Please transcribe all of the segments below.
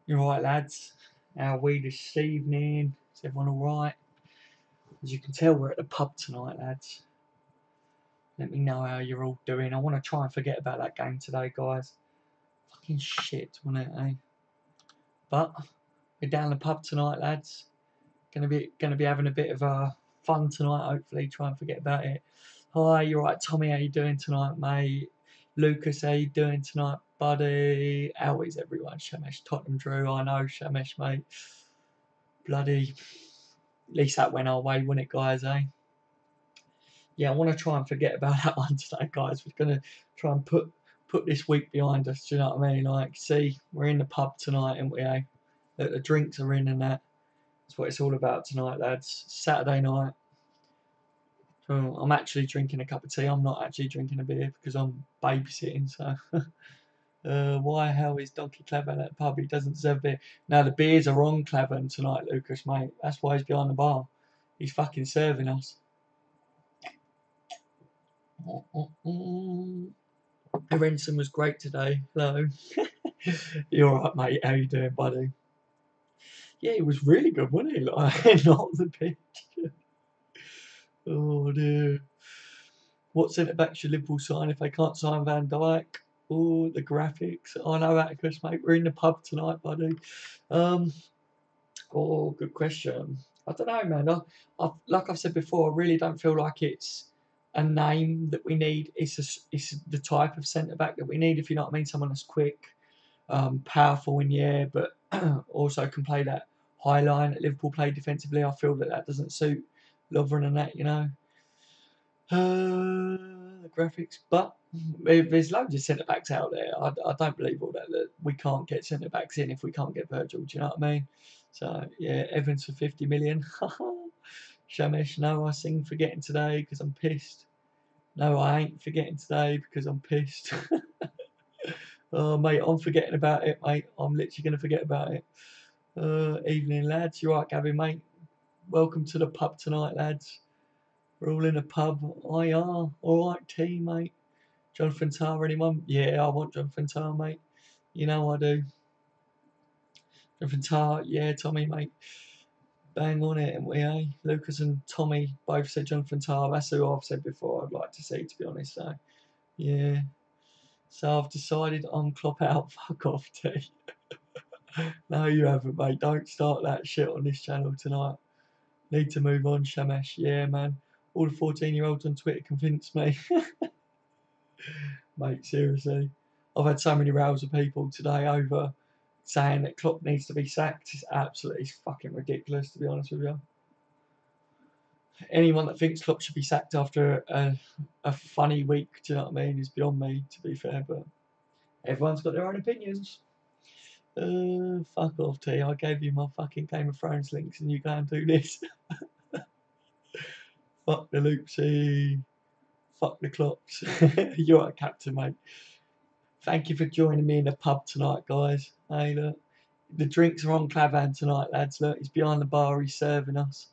You're right, lads. How are we this evening? Is everyone alright? As you can tell, we're at the pub tonight, lads. Let me know how you're all doing. I want to try and forget about that game today, guys. Fucking shit, wasn't it, eh? But we're down the pub tonight, lads. Gonna be having a bit of fun tonight. Hopefully, try and forget about it. Hi, you're right, Tommy. How you doing tonight, mate? Lucas, how you doing tonight, buddy? How is everyone? Shamesh, Tottenham, Drew. I know, Shamesh, mate. Bloody. At least that went our way, wouldn't it, guys, eh? Yeah, I want to try and forget about that one today, guys. We're going to try and put this week behind us, do you know what I mean? Like, see, we're in the pub tonight, aren't we, eh? The drinks are in and that. That's what it's all about tonight, lads. Saturday night. So I'm actually drinking a cup of tea. I'm not actually drinking a beer because I'm babysitting, so... why hell is Donkey Clever at the pub? He doesn't deserve beer. Now the beers are on Clever tonight, Lucas, mate. That's why he's behind the bar. He's fucking serving us. Renson was great today. Hello. You're alright, mate. How you doing, buddy? Yeah, he was really good, wasn't he? Like, not the pitch. Oh dear. What centre back should Liverpool sign if they can't sign Van Dijk? Oh, the graphics. I know, Atticus, mate. We're in the pub tonight, buddy. Oh, good question. I don't know, man. Like I've said before, I really don't feel like it's a name that we need. It's the type of centre back that we need, if you know what I mean. Someone that's quick, powerful in the air, but also can play that high line that Liverpool play defensively. I feel that doesn't suit Lovren and that, you know. The graphics, but there's loads of centre backs out there. I don't believe all that we can't get centre backs in if we can't get Virgil. Do you know what I mean? So yeah, Evans for 50 million. Shamesh, no, I sing forgetting today because I'm pissed. No, I ain't forgetting today because I'm pissed. Oh mate, I'm forgetting about it, mate. I'm literally gonna forget about it. Evening lads, you right, Gabby, mate? welcome to the pub tonight, lads. We're all in a pub. I are. Alright, team, mate. Jonathan Tarr, anyone? Yeah, I want Jonathan Tarr, mate. You know I do. Jonathan Tarr, yeah, Tommy, mate. Bang on it, YNWA. Lucas and Tommy both said Jonathan Tarr. That's who I've said before I'd like to see, to be honest. So, yeah. So I've decided I'm Klopp out. Fuck off, T. No, you haven't, mate. Don't start that shit on this channel tonight. Need to move on, Shamesh. Yeah, man. All the 14-year-olds on Twitter convinced me. Mate, seriously. I've had so many rows of people today over saying that Klopp needs to be sacked. It's absolutely fucking ridiculous, to be honest with you. Anyone that thinks Klopp should be sacked after a funny week, do you know what I mean, is beyond me, to be fair. But everyone's got their own opinions. Fuck off, T. I gave you my fucking Game of Thrones links and you go and do this. Fuck the Loopsy. Fuck the Klopps. You're a captain, mate. Thank you for joining me in the pub tonight, guys. Hey, look. The drinks are on Clavan tonight, lads. Look, he's behind the bar. He's serving us.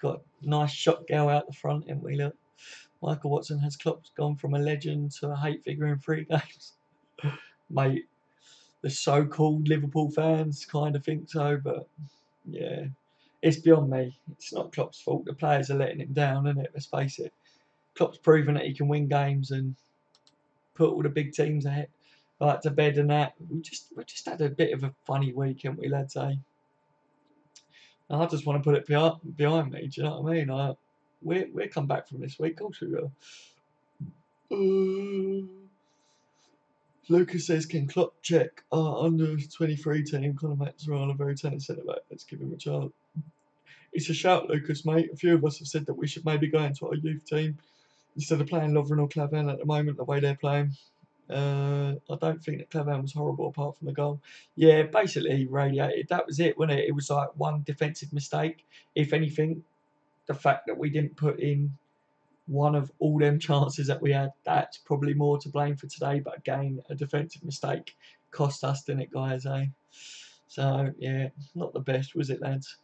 Got a nice shot girl out the front, haven't we? Look. Michael Watson has Klopp gone from a legend to a hate figure in 3 games. Mate, the so-called Liverpool fans kind of think so, but yeah. It's beyond me. It's not Klopp's fault. The players are letting him down, isn't it? Let's face it. Klopp's proven that he can win games and put all the big teams ahead, like to bed and that. We just had a bit of a funny week, haven't we, lads? Eh? I just want to put it behind me. Do you know what I mean? We'll come back from this week. Of course we will. Lucas says, can Klopp check our under 23 team? Conor Maxwell, a very talented centre back. Let's give him a chance. It's a shout, Lucas, mate. A few of us have said that we should maybe go into our youth team instead of playing Lovren or Clavan at the moment, the way they're playing. I don't think that Clavan was horrible apart from the goal. Yeah, basically radiated. That was it, wasn't it? It was like one defensive mistake. If anything, the fact that we didn't put in one of all them chances that we had, that's probably more to blame for today. But again, a defensive mistake cost us, didn't it, guys? Eh? So yeah, not the best, was it, lads?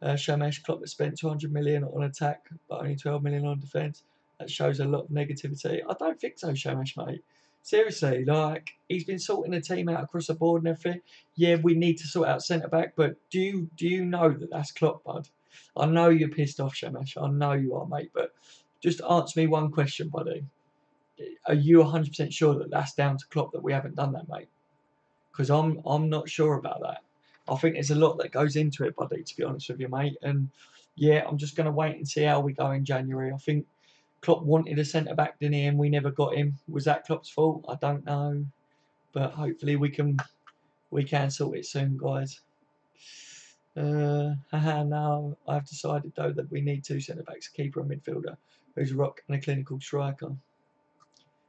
Shamesh, Klopp has spent 200 million on attack, but only 12 million on defence. That shows a lot of negativity. I don't think so, Shamesh, mate. Seriously, like, he's been sorting the team out across the board and everything. Yeah, we need to sort out centre back, but do you know that that's Klopp, bud? I know you're pissed off, Shamesh. I know you are, mate. But just answer me one question, buddy. Are you 100% sure that that's down to Klopp that we haven't done that, mate? Because I'm not sure about that. I think there's a lot that goes into it, buddy, to be honest with you, mate. And yeah, I'm just going to wait and see how we go in January. I think Klopp wanted a centre back, didn't he? And we never got him. Was that Klopp's fault? I don't know, but hopefully we can sort it soon, guys. Now I've decided though that we need 2 centre backs, a keeper and midfielder, who's a rock and a clinical striker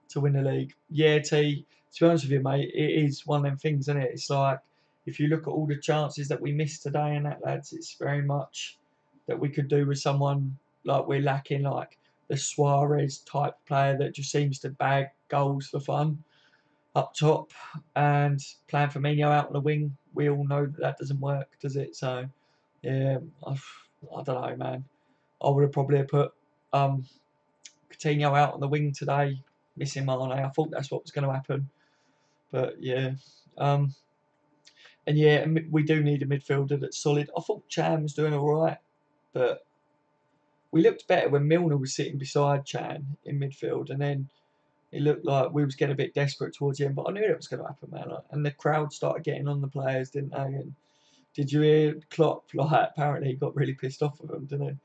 to win the league. Yeah, T. To be honest with you, mate, it is one of them things, isn't it? It's like if you look at all the chances that we missed today and that, lads, it's very much that we could do with someone like we're lacking, like the Suarez type player that just seems to bag goals for fun up top, and playing Firmino out on the wing. We all know that doesn't work, does it? So yeah, I don't know, man. I would have probably put Coutinho out on the wing today, missing Mane. I thought that's what was going to happen, but yeah. And yeah, we do need a midfielder that's solid. I thought Chan was doing all right, but we looked better when Milner was sitting beside Chan in midfield, and then it looked like we was getting a bit desperate towards the end. But I knew that was going to happen, man. And the crowd started getting on the players, didn't they? And did you hear Klopp? Like, apparently he got really pissed off with them, didn't he?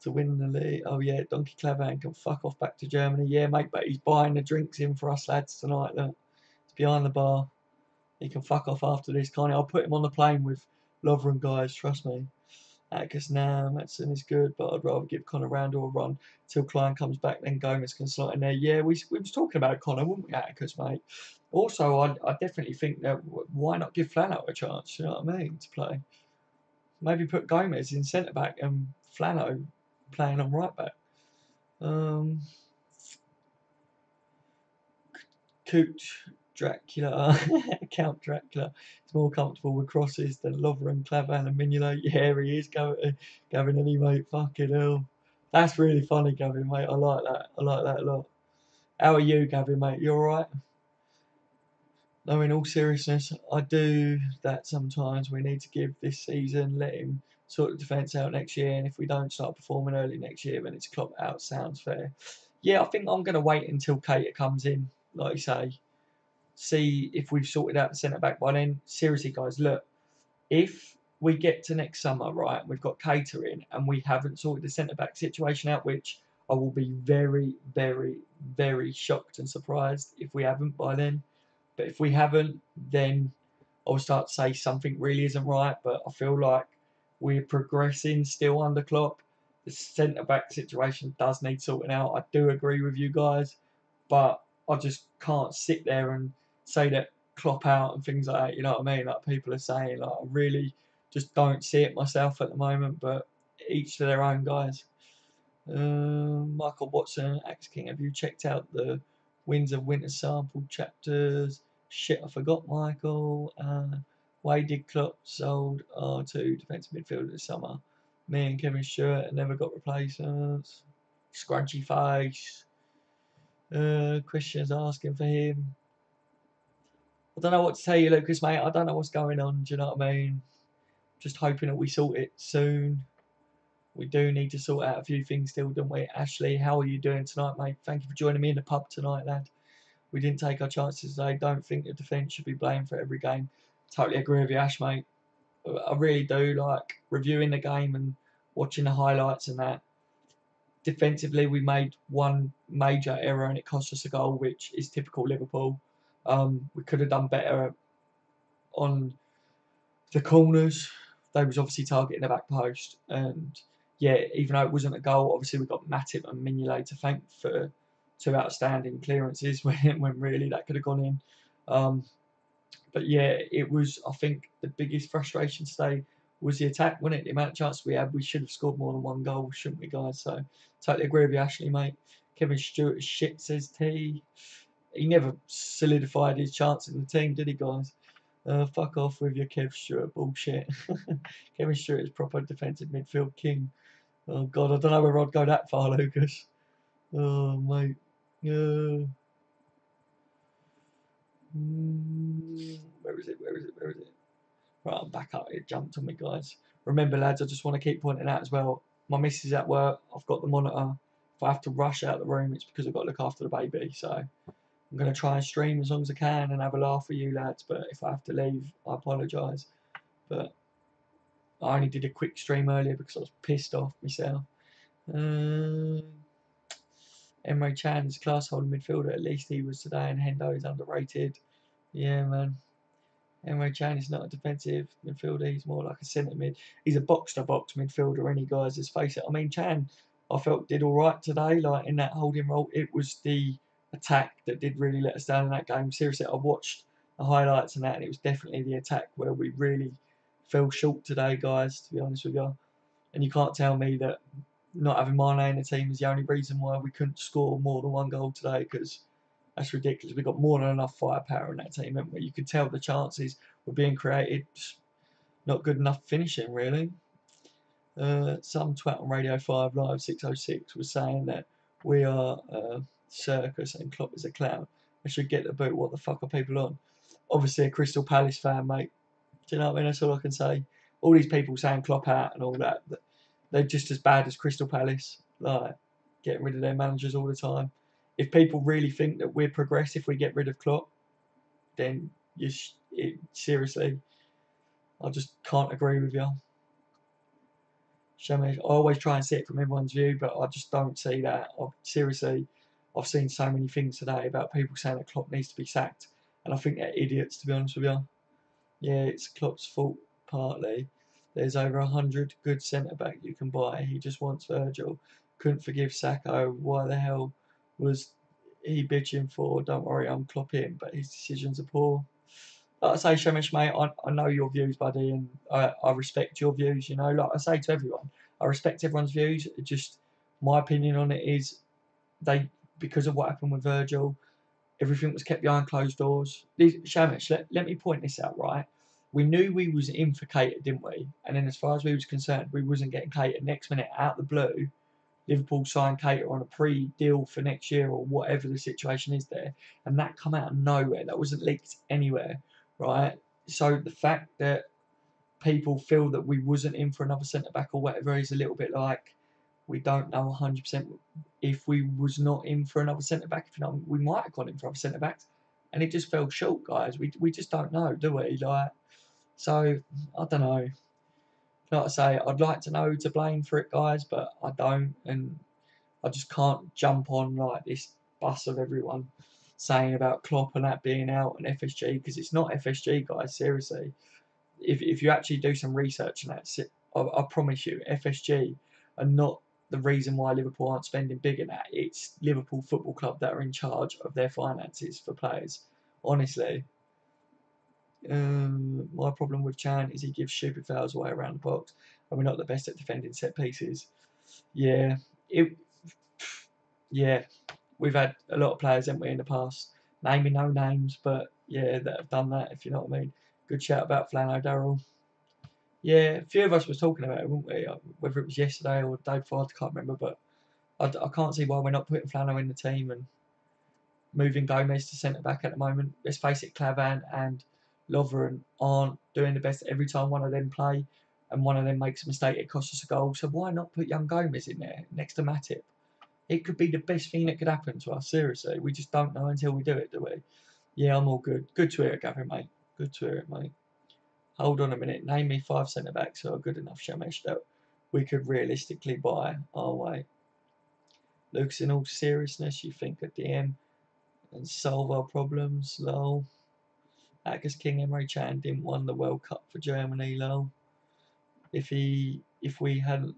To win the league. Oh yeah, Donkey Clavan can fuck off back to Germany. Yeah, mate, but he's buying the drinks in for us lads tonight. Look, he's behind the bar. He can fuck off after this, can't he? I'll put him on the plane with Lovren, guys. Trust me. Atticus, nah, Madsen is good, but I'd rather give Connor Randall a run till Klein comes back. Then Gomez can slot in there. Yeah, we was talking about Connor, weren't we, Atticus, mate? Also, I definitely think that why not give Flano a chance? You know what I mean? To play. Maybe put Gomez in centre back and Flano playing on right back. Cooch Dracula, Count Dracula. It's more comfortable with crosses than Lovren, Clavan, and Mignolet. Yeah, he is, Gavin, and he, mate. Fucking hell. That's really funny, Gavin, mate. I like that. I like that a lot. How are you, Gavin, mate? You alright? No, in all seriousness, I do that sometimes. We need to give this season, let him sort the defence out next year, and if we don't start performing early next year, then it's Klopp out. Sounds fair. Yeah, I think I'm going to wait until Keita comes in, like you say. See if we've sorted out the centre back by then. Seriously, guys, look, if we get to next summer, right, we've got Keita in, and we haven't sorted the centre back situation out, which I will be very, very, very shocked and surprised if we haven't by then. But if we haven't, then I'll start to say something really isn't right. But I feel like we're progressing still under Klopp. The centre back situation does need sorting out. I do agree with you guys, but I just can't sit there and say that Klopp out and things like that. You know what I mean? Like people are saying, like I really just don't see it myself at the moment. But each to their own, guys. Michael Watson, Axe King, have you checked out the Winds of Winter sample chapters? Shit, I forgot, Michael. Why did Klopp sold R2 defensive midfielder this summer? Me and Kevin Stewart never got replacements. Scrunchy face. Christian's asking for him. I don't know what to tell you, Lucas, mate. I don't know what's going on. Do you know what I mean? Just hoping that we sort it soon. We do need to sort out a few things still, don't we? Ashley, how are you doing tonight, mate? Thank you for joining me in the pub tonight, lad. We didn't take our chances today. Don't think the defence should be blamed for every game. Totally agree with you, Ash, mate. I really do. Like, reviewing the game and watching the highlights and that. Defensively, we made one major error and it cost us a goal, which is typical Liverpool. We could have done better on the corners. They was obviously targeting the back post, and yeah, even though it wasn't a goal, obviously we got Matip and Mignolet to thank for two outstanding clearances when really that could have gone in. But yeah, it was, I think, the biggest frustration today was the attack, wasn't it? The amount of chances we had, we should have scored more than one goal, shouldn't we, guys? So totally agree with you, Ashley, mate. Kevin Stewart is shit, says T. He never solidified his chance in the team, did he, guys? Fuck off with your Kev Stewart bullshit. Kevin Stewart is proper defensive midfield king. Oh god, I don't know whether I'd go that far, Lucas. Oh mate. Where is it? Where is it? Where is it? Right, I'm back up. It jumped on me, guys. Remember, lads, I just want to keep pointing out as well. My missus is at work. I've got the monitor. If I have to rush out of the room, it's because I've got to look after the baby. So I'm going to try and stream as long as I can and have a laugh with you, lads. But if I have to leave, I apologise. But I only did a quick stream earlier because I was pissed off myself. Emre Can is class holding midfielder. At least he was today, and Hendo is underrated. Yeah, man. Emre Can is not a defensive midfielder. He's more like a centre mid. He's a box-to-box midfielder, any guys. Let's face it. I mean, Can, I felt did all right today, like in that holding role. It was the attack that did really let us down in that game. Seriously, I watched the highlights and that, and it was definitely the attack where we really fell short today, guys. To be honest with you, and you can't tell me that not having Mane in the team is the only reason why we couldn't score more than one goal today, because that's ridiculous. We've got more than enough firepower in that team, haven't we? You could tell the chances were being created, not good enough finishing, really. Some twat on Radio 5 Live 606 was saying that we are a circus and Klopp is a clown. I should get the boot. What the fuck are people on? Obviously a Crystal Palace fan, mate. Do you know what I mean? That's all I can say. All these people saying Klopp out and all that, they're just as bad as Crystal Palace, like getting rid of their managers all the time. If people really think that we're progress if we get rid of Klopp, then seriously, I just can't agree with you. I always try and see it from everyone's view, but I just don't see that. Seriously, I've seen so many things today about people saying that Klopp needs to be sacked, and I think they're idiots, to be honest with you. Yeah, it's Klopp's fault, partly. There's over 100 good centre-back you can buy. He just wants Virgil. Couldn't forgive Sacco. Why the hell was he bitching for? Don't worry, I'm Klopp in, but his decisions are poor. Like I say, Shemish, mate, I know your views, buddy, and I respect your views, you know. Like I say to everyone, I respect everyone's views. Just my opinion on it is, because of what happened with Virgil, Everything was kept behind closed doors. Shamish, let me point this out, right? We knew we was in for Cater, didn't we? And then as far as we was concerned, we wasn't getting Cater. Next minute, out of the blue, Liverpool signed Cater on a pre-deal for next year or whatever the situation is there. And that come out of nowhere. That wasn't leaked anywhere, right? So the fact that people feel that we wasn't in for another centre-back or whatever is a little bit like, we don't know 100% if we was not in for another centre-back. If you know, we might have gone in for other centre-backs. And it just fell short, guys. We just don't know, do we? Like, so, I don't know. Like I say, I'd like to know who to blame for it, guys, but I don't. And I just can't jump on like this bus of everyone saying about Klopp and that being out and FSG, because it's not FSG, guys. Seriously, if you actually do some research and that's it, I promise you, FSG are not the reason why Liverpool aren't spending big in that. It's Liverpool Football Club that are in charge of their finances for players. Honestly, my problem with Chan is he gives stupid fouls away around the box, and we're not the best at defending set pieces. Yeah, it. Yeah, we've had a lot of players, haven't we, in the past, naming no names, but yeah, that have done that, if you know what I mean. Good shout about Flano Darrell. Yeah, a few of us was talking about it, weren't we? Whether it was yesterday or the day before, I can't remember, but I can't see why we're not putting Flano in the team and moving Gomez to centre back at the moment. Let's face it, Clavan and Lovren aren't doing the best every time one of them play, and one of them makes a mistake, it costs us a goal. So why not put young Gomez in there next to Matip? It could be the best thing that could happen to us, seriously. We just don't know until we do it, do we? Yeah, I'm all good. Good to hear it, Gavin, mate. Good to hear it, mate. Hold on a minute. Name me 5 centre backs who are good enough, Shamesh, that we could realistically buy our way. Lucas, in all seriousness, you think a DM and solve our problems, lol. Agus King Emre Can didn't win the World Cup for Germany, lol. If we hadn't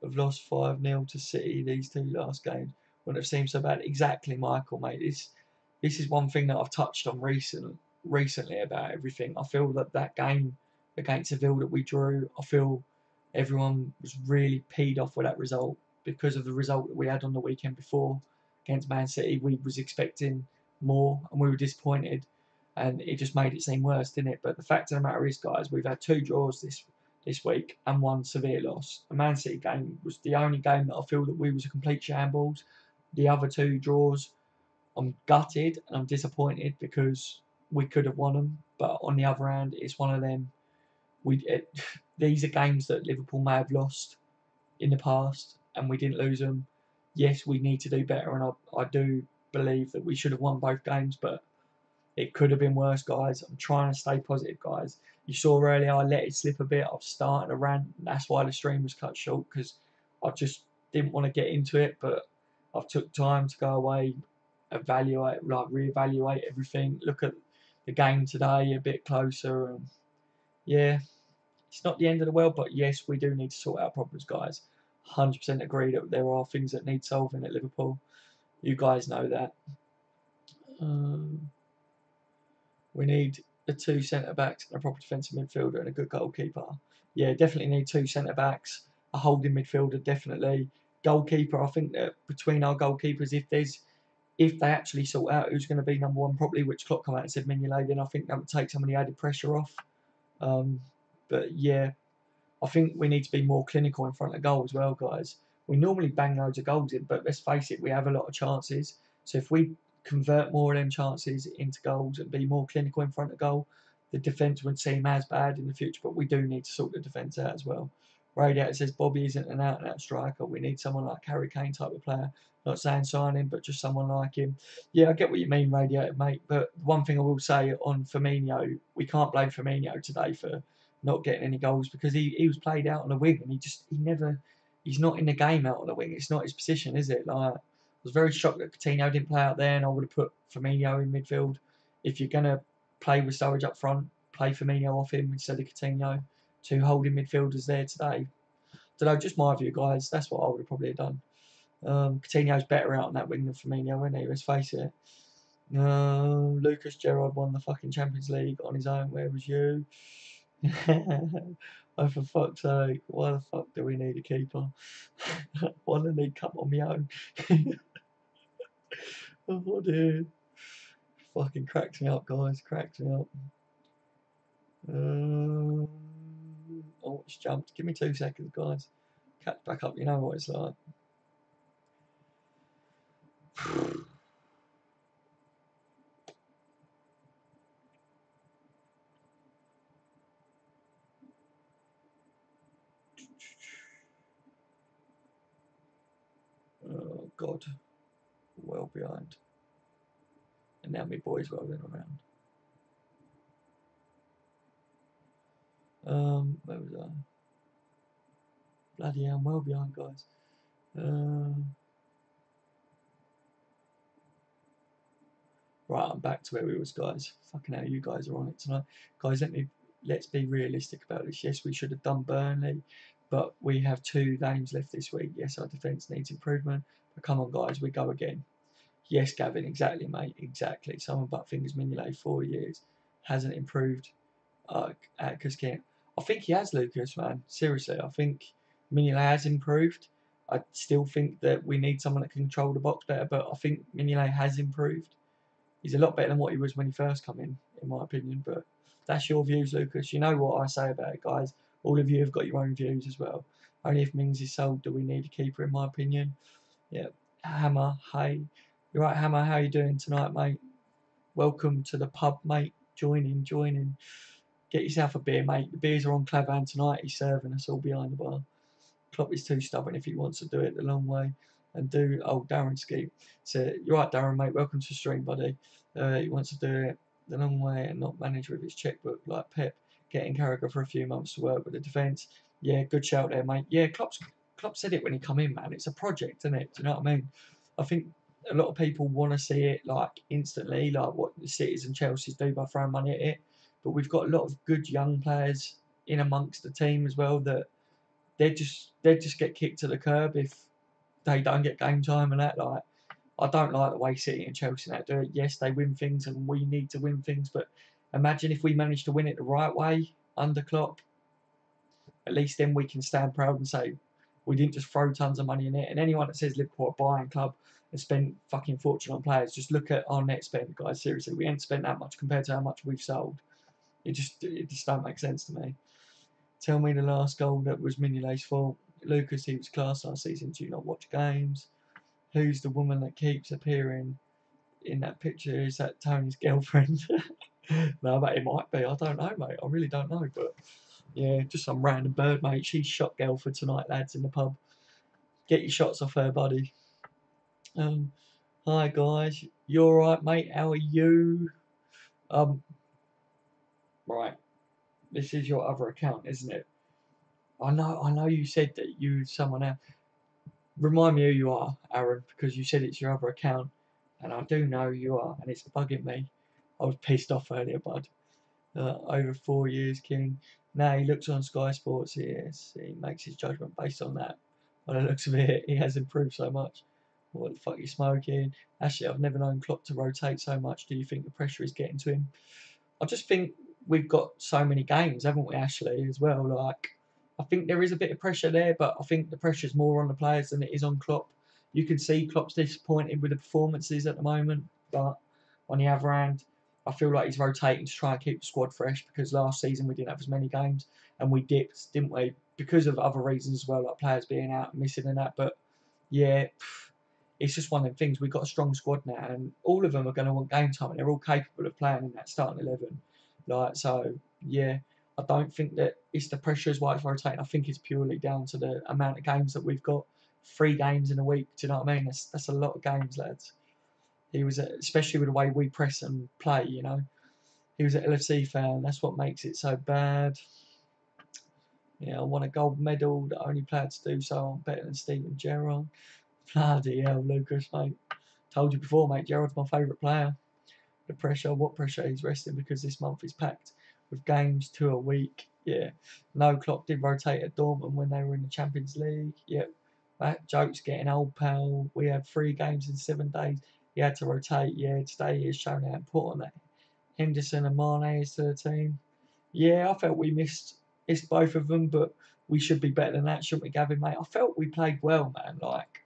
have lost 5-0 to City these 2 last games, wouldn't have seemed so bad. Exactly, Michael, mate. This is one thing that I've touched on recently about everything. I feel that game against Seville that we drew, I feel everyone was really peed off with that result because of the result that we had on the weekend before against Man City. We was expecting more and we were disappointed, and it just made it seem worse, didn't it? But the fact of the matter is, guys, we've had 2 draws this week and 1 severe loss. The Man City game was the only game that I feel that we was a complete shambles. The other 2 draws, I'm gutted and I'm disappointed because we could have won them. But on the other hand, it's one of them. These are games that Liverpool may have lost in the past and we didn't lose them. Yes, we need to do better, and I do believe that we should have won both games, but it could have been worse, guys. I'm trying to stay positive, guys. You saw earlier I let it slip a bit. I've started a rant. That's why the stream was cut short, because I just didn't want to get into it. But I've took time to go away, reevaluate everything, look at the game today a bit closer. And yeah, it's not the end of the world, but yes, we do need to sort out problems, guys. 100% agree that there are things that need solving at Liverpool. You guys know that. We need the 2 centre backs and a proper defensive midfielder and a good goalkeeper. Yeah, definitely need 2 centre backs, a holding midfielder, definitely. Goalkeeper, I think that between our goalkeepers, if they actually sort out who's going to be number 1 properly, which Klopp come out and said Mignolet, then I think that would take some of the added pressure off. But yeah, I think we need to be more clinical in front of goal as well, guys. We normally bang loads of goals in, but let's face it, we have a lot of chances. So if we convert more of them chances into goals and be more clinical in front of goal, the defence wouldn't seem as bad in the future, but we do need to sort the defence out as well. Radiator says Bobby isn't an out-and-out striker. We need someone like Harry Kane type of player. Not saying sign him, but just someone like him. Yeah, I get what you mean, Radiator, mate. But one thing I will say on Firmino, we can't blame Firmino today for not getting any goals, because he was played out on the wing and he's not in the game out on the wing. It's not his position, is it? Like, I was very shocked that Coutinho didn't play out there, and I would have put Firmino in midfield. If you're gonna play with Sturridge up front, play Firmino off him instead of Coutinho. 2 holding midfielders there today. Don't know, just my view, guys. That's what I would have probably done. Coutinho's better out on that wing than Firmino, isn't he? Let's face it. Lucas Gerrard won the fucking Champions League on his own. Where was you? Oh, for fuck's sake, why the fuck do we need a keeper? Won the League Cup on my own. Oh dear. Fucking cracks me up, guys. Cracks me up. Oh, it's jumped. Give me 2 seconds, guys. Catch back up. You know what it's like. Oh God, well behind. And now my boys rolling around. Where was I? Bloody hell, I'm well behind, guys. Right, I'm back to where we was, guys. Fucking hell, you guys are on it tonight. Guys, let's be realistic about this. Yes, we should have done Burnley, but we have 2 games left this week. Yes, our defence needs improvement. But come on, guys, we go again. Yes, Gavin, exactly, mate, exactly. Someone but fingers Mignolet 4 years hasn't improved at Cusquin. I think he has, Lucas, man. Seriously, I think Mignolet has improved. I still think that we need someone that can control the box better, but I think Mignolet has improved. He's a lot better than what he was when he first came in my opinion. But that's your views, Lucas. You know what I say about it, guys. All of you have got your own views as well. Only if Mings is sold do we need a keeper, in my opinion. Yeah. Hammer, hey. You're right, Hammer. How you doing tonight, mate? Welcome to the pub, mate. Join in. Get yourself a beer, mate. The beers are on Clavan tonight. He's serving us all behind the bar. Klopp is too stubborn if he wants to do it the long way and do Darren Ski. So you're right, Darren, mate. Welcome to the stream, buddy. He wants to do it the long way and not manage with his checkbook like Pep, getting Carragher for a few months to work with the defence. Yeah, good shout there, mate. Yeah, Klopp said it when he come in, man. It's a project, isn't it? Do you know what I mean? I think a lot of people want to see it like instantly, like what the Cities and Chelsea's do by throwing money at it. But we've got a lot of good young players in amongst the team as well that they just get kicked to the curb if they don't get game time and that. Like, I don't like the way City and Chelsea and that do it. Yes, they win things and we need to win things, but imagine if we manage to win it the right way under Klopp. At least then we can stand proud and say we didn't just throw tons of money in it. And anyone that says Liverpool are buying club and spend fucking fortune on players, just look at our net spend, guys. Seriously, we ain't spent that much compared to how much we've sold. It just don't make sense to me. Tell me the last goal that was Mignolet's fault. Lucas, he was class last season. Do you not watch games? Who's the woman that keeps appearing in that picture? Is that Tony's girlfriend? No, but it might be. I don't know, mate. I really don't know. But yeah, just some random bird, mate. She's shot girl for tonight, lads, in the pub. Get your shots off her, buddy. Hi guys. You alright, mate? How are you? Right. This is your other account, isn't it? I know you said that you someone else. Remind me who you are, Aaron, because you said it's your other account, and I do know who you are, and it's bugging me. I was pissed off earlier, bud. Over 4 years, King. Now he looks on Sky Sports. Yes, he makes his judgment based on that. By the looks of it, he has improved so much. What the fuck are you smoking? Actually, I've never known Klopp to rotate so much. Do you think the pressure is getting to him? I just think we've got so many games, haven't we, Ashley, as well? Like, I think there is a bit of pressure there, but I think the pressure's more on the players than it is on Klopp. You can see Klopp's disappointed with the performances at the moment, but on the other hand, I feel like he's rotating to try and keep the squad fresh because last season we didn't have as many games and we dipped, didn't we? Because of other reasons as well, like players being out and missing and that. But yeah, it's just one of them things. We've got a strong squad now, and all of them are going to want game time, and they're all capable of playing in that starting 11. Like, so, yeah, I don't think that it's the pressure is why it's rotating. I think it's purely down to the amount of games that we've got. 3 games in a week. Do you know what I mean? That's a lot of games, lads. He was, especially with the way we press and play, you know. He was an LFC fan. That's what makes it so bad. Yeah, I won a gold medal. The only player to do so. I'm better than Steven Gerrard. Bloody hell, Lucas, mate. Told you before, mate. Gerrard's my favourite player. The pressure, what pressure? He's resting because this month is packed with games 2 a week. Yeah. No, Klopp did rotate at Dortmund when they were in the Champions League. Yep. That joke's getting old, pal. We had 3 games in 7 days. He had to rotate. Yeah, today he has shown how important that Henderson and Mane is to the team. Yeah, I felt we missed both of them, but we should be better than that, shouldn't we, Gavin, mate? I felt we played well, man. Like,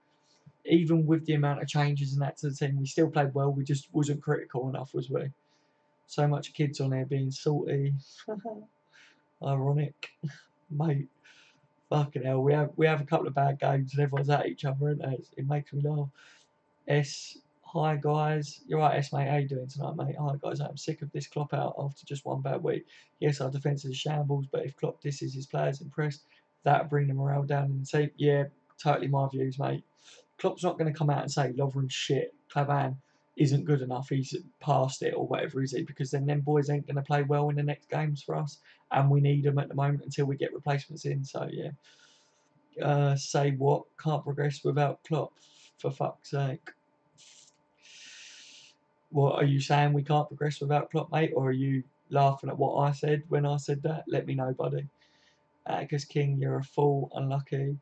even with the amount of changes and that to the team, we still played well. We just wasn't critical enough, was we? So much kids on there being salty. Ironic, mate. Fucking hell, we have a couple of bad games and everyone's at each other, isn't it? It makes me laugh. S, hi guys. You're right, S mate. How you doing tonight, mate? Hi guys. I'm sick of this Klopp out after just one bad week. Yes, our defence is shambles, but if Klopp disses his players and press, that'll bring the morale down in the team. Yeah, totally my views, mate. Klopp's not going to come out and say Lovren's shit. Clavan isn't good enough. He's past it or whatever, is he? Because then them boys ain't going to play well in the next games for us, and we need them at the moment until we get replacements in. So yeah. Say what? Can't progress without Klopp. For fuck's sake. What are you saying? We can't progress without Klopp, mate? Or are you laughing at what I said when I said that? Let me know, buddy. Atticus King, you're a fool. Unlucky.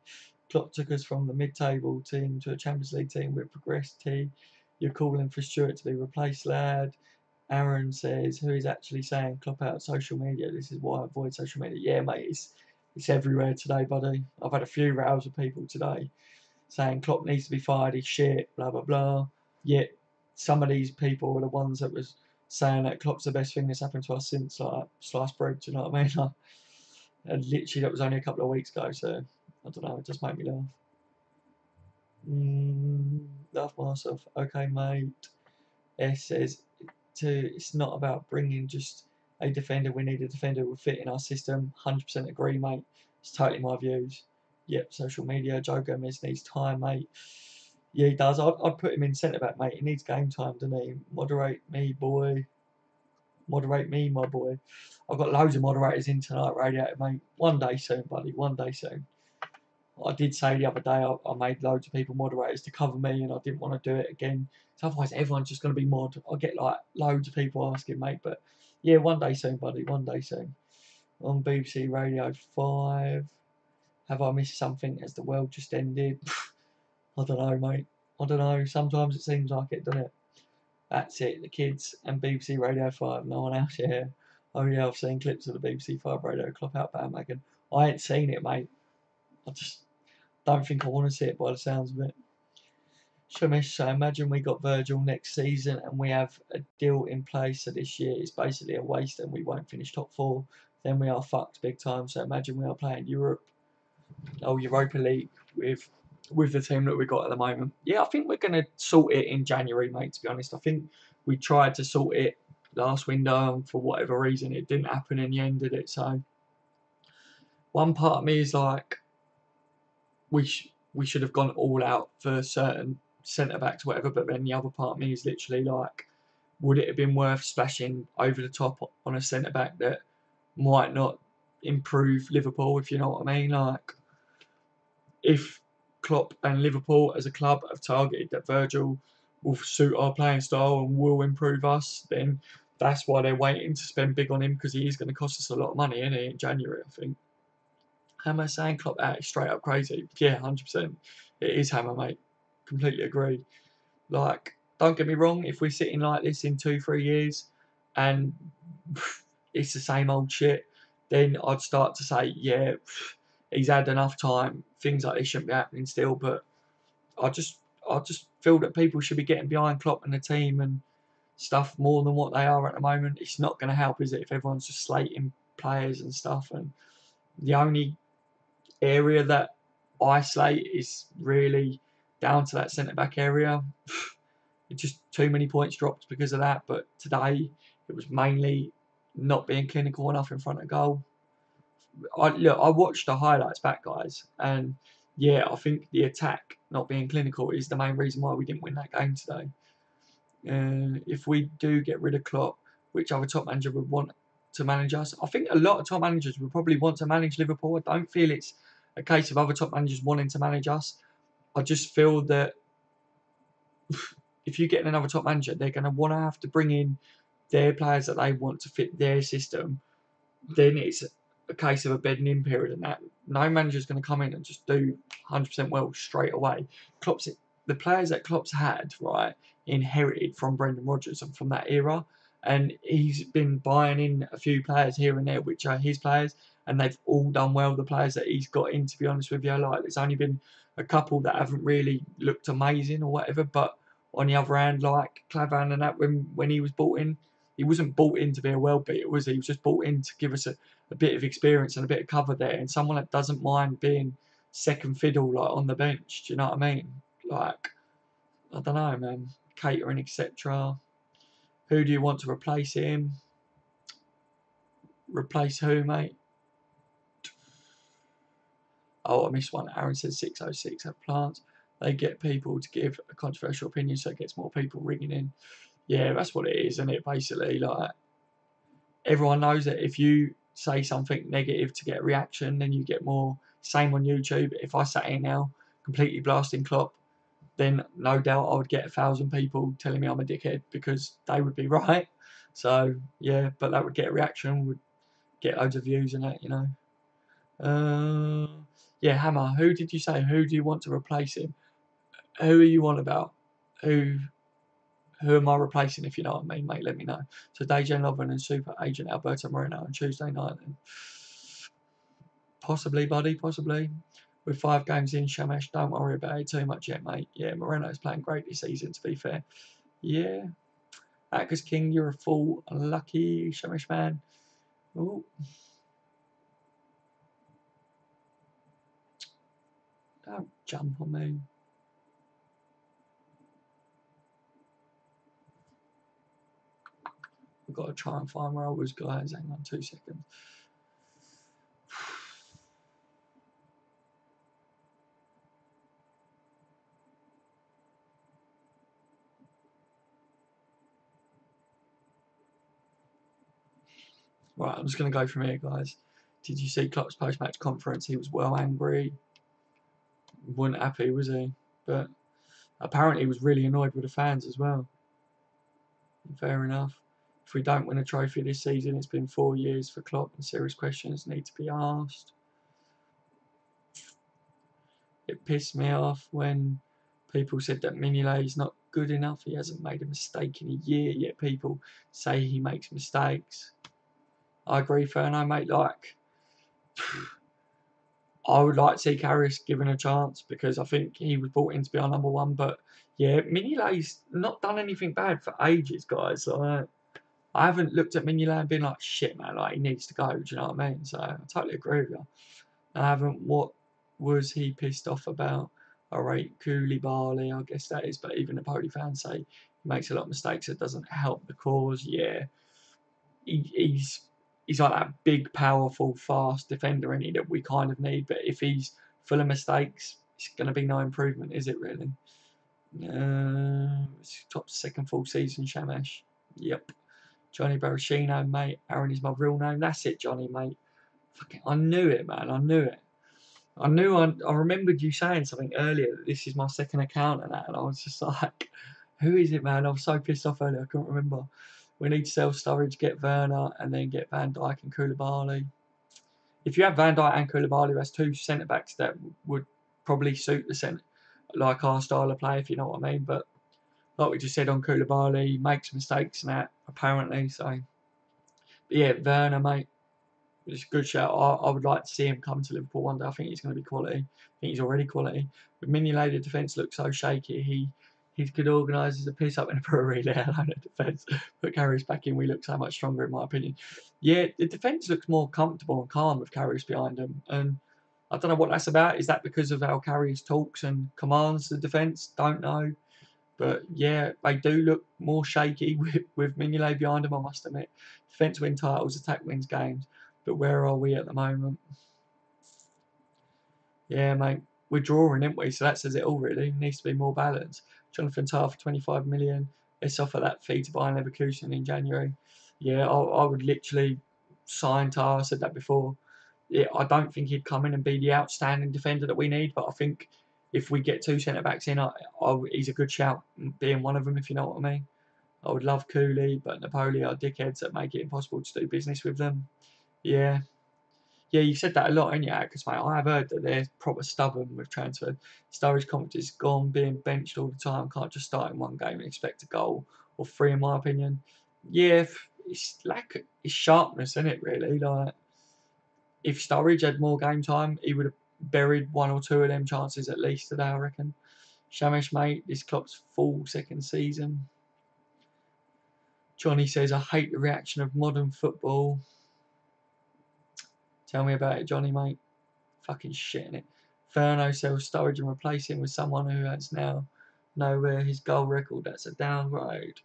Klopp took us from the mid-table team to a Champions League team. We've progressed. You're calling for Stewart to be replaced, lad. Aaron says, who is actually saying Klopp out social media? This is why I avoid social media. Yeah, mate, it's everywhere today, buddy. I've had a few rows with people today saying Klopp needs to be fired, he's shit, blah, blah, blah. Yet some of these people were the ones that was saying that Klopp's the best thing that's happened to us since like sliced bread, do you know what I mean? And literally that was only a couple of weeks ago, so I don't know, it just made me laugh. Laugh myself. Okay, mate. S says, it's not about bringing just a defender. We need a defender who will fit in our system. 100% agree, mate. It's totally my views. Yep, social media. Joe Gomez needs time, mate. Yeah, he does. I'd put him in centre back, mate. He needs game time, doesn't he? Moderate me, boy. Moderate me, my boy. I've got loads of moderators in tonight, Radiator, mate. One day soon, buddy. One day soon. I did say the other day I made loads of people moderators to cover me, and I didn't want to do it again. So otherwise, everyone's just going to be mod. I'll get like loads of people asking, mate. But yeah, one day soon, buddy. One day soon. On BBC Radio 5. Have I missed something as the world just ended? I don't know, mate. I don't know. Sometimes it seems like it, doesn't it? That's it. The kids and BBC Radio 5. No one else here. Oh yeah, I've seen clips of the BBC 5 Radio Klopp out bandwagon. I ain't seen it, mate. I just don't think I want to see it by the sounds of it. Shamish, so imagine we got Virgil next season and we have a deal in place, so this year is basically a waste and we won't finish top 4. Then we are fucked big time. So imagine we are playing Europa League with the team that we got at the moment. Yeah, I think we're going to sort it in January, mate, to be honest. I think we tried to sort it last window and for whatever reason it didn't happen in the end, did it? So one part of me is like, we should have gone all out for certain centre backs, whatever. But then the other part of me is literally like, would it have been worth splashing over the top on a centre back that might not improve Liverpool, if you know what I mean? Like, if Klopp and Liverpool as a club have targeted that Virgil will suit our playing style and will improve us, then that's why they're waiting to spend big on him, because he is going to cost us a lot of money, isn't he, in January, I think. Hammer saying Klopp out is straight up crazy. Yeah, 100%. It is Hammer, mate. Completely agree. Like, don't get me wrong, if we're sitting like this in 2-3 years and it's the same old shit, then I'd start to say, yeah, he's had enough time. Things like this shouldn't be happening still. But I just feel that people should be getting behind Klopp and the team and stuff more than what they are at the moment. It's not going to help, is it, if everyone's just slating players and stuff? And the only area that I slate is really down to that centre back area. It's just too many points dropped because of that. But today it was mainly not being clinical enough in front of goal. I watched the highlights back, guys, and yeah, I think the attack not being clinical is the main reason why we didn't win that game today. If we do get rid of Klopp, which other top manager would want to manage us? I think a lot of top managers would probably want to manage Liverpool. I don't feel it's a case of other top managers wanting to manage us. I just feel that if you get another top manager, they're going to want to have to bring in their players that they want to fit their system. Then it's a case of a bedding in period, and that no manager's going to come in and just do 100% well straight away. The players that Klopp's had, right, inherited from Brendan Rodgers and from that era, and he's been buying in a few players here and there, which are his players, and they've all done well, the players that he's got in, to be honest with you. Like, there's only been a couple that haven't really looked amazing or whatever, but on the other hand, like Clavan and that, when he was brought in, he wasn't brought in to be a world beater, was he? He was just brought in to give us a bit of experience and a bit of cover there, and someone that doesn't mind being second fiddle, like on the bench. Do you know what I mean? Like, I don't know, man. Catering, etc. Who do you want to replace him? Replace who, mate? Oh, I missed one. Aaron says 606 have plants. They get people to give a controversial opinion, so it gets more people ringing in. Yeah, that's what it is, isn't it? Basically, like, everyone knows that if you say something negative to get a reaction, then you get more. Same on YouTube. If I sat here now completely blasting Klopp, then no doubt I would get 1,000 people telling me I'm a dickhead, because they would be right. So yeah, but that would get a reaction, would get loads of views and that, you know. Yeah, Hammer. Who did you say? Who do you want to replace him? Who are you on about? Who am I replacing, if you know what I mean, mate? Let me know. So Dejan Lovren and Super Agent Alberto Moreno on Tuesday night. Then. Possibly, buddy, possibly. With 5 games in, Shamash, don't worry about it too much yet, mate. Yeah, Moreno's playing great this season, to be fair. Yeah. Atlas King, you're a fool. Unlucky, Shamash man. Ooh. Don't jump on me. I've got to try and find where I was, guys. Hang on 2 seconds. Right, I'm just going to go from here, guys. Did you see Klopp's post-match conference? He was well angry. Wasn't happy, was he? But apparently he was really annoyed with the fans as well. Fair enough. If we don't win a trophy this season, it's been 4 years for Klopp, and serious questions need to be asked. It pissed me off when people said that Mignolet is not good enough. He hasn't made a mistake in a year, yet people say he makes mistakes. I agree, Ferno, mate. Like, I would like to see Karius given a chance, because I think he was brought in to be our number one. But yeah, Mignolet's not done anything bad for ages, guys. Like, I haven't looked at Mignolet and been like, shit, man, like, he needs to go. Do you know what I mean? So I totally agree with you. I haven't. What was he pissed off about? I rate Koulibaly, I guess that is. But even the Napoli fans say he makes a lot of mistakes. It doesn't help the cause. Yeah, he's like that big, powerful, fast defender in he that we kind of need. But if he's full of mistakes, it's going to be no improvement, is it really? Top second full season, Shamash. Yep. Johnny Barashino, mate. Aaron is my real name. That's it, Johnny, mate. Fucking, I knew it, man. I knew it. I remembered you saying something earlier that this is my second account and that, and I was just like, who is it, man? I was so pissed off earlier, I couldn't remember. We need to sell Sturridge, get Werner, and then get Van Dijk and Koulibaly. If you have Van Dijk and Koulibaly, that's 2 centre backs that would probably suit the centre, like our style of play, if you know what I mean. But like we just said on Koulibaly, he makes mistakes and that, apparently. So, but yeah, Werner, mate. It's a good shout. I would like to see him come to Liverpool one day. I think he's going to be quality. I think he's already quality. But Mignolet, the defence looks so shaky. He could organise as a piss up in a brewery there alone at defence. Put Karius back in, we look so much stronger, in my opinion. Yeah, the defence looks more comfortable and calm with Karius behind him. And I don't know what that's about. Is that because of how Karius talks and commands the defence? Don't know. But yeah, they do look more shaky with Mignolet behind them, I must admit. Defence win titles, attack wins games. But where are we at the moment? Yeah, mate. We're drawing, aren't we? So that says it all, really. It needs to be more balanced. Jonathan Tah for 25 million. Let's offer that fee to Bayern Leverkusen in January. Yeah, I would literally sign Tah. I said that before. Yeah, I don't think he'd come in and be the outstanding defender that we need, but I think if we get 2 centre-backs in, he's a good shout, being one of them, if you know what I mean. I would love Cooley, but Napoli are dickheads that make it impossible to do business with them. Yeah. Yeah, you said that a lot, ain't you, because mate, I have heard that they're proper stubborn with transfer. Sturridge confidence is gone, being benched all the time, can't just start in one game and expect a goal or 3, in my opinion. Yeah, it's sharpness, isn't it, really? Like, if Sturridge had more game time, he would have buried 1 or 2 of them chances at least today, I reckon. Shamish, mate, this Klopp's full second season. Johnny says, I hate the reaction of modern football. Tell me about it, Johnny, mate. Fucking shit, innit? Ferno sells Sturridge and replace him with someone who has now nowhere his goal record. That's a downgrade.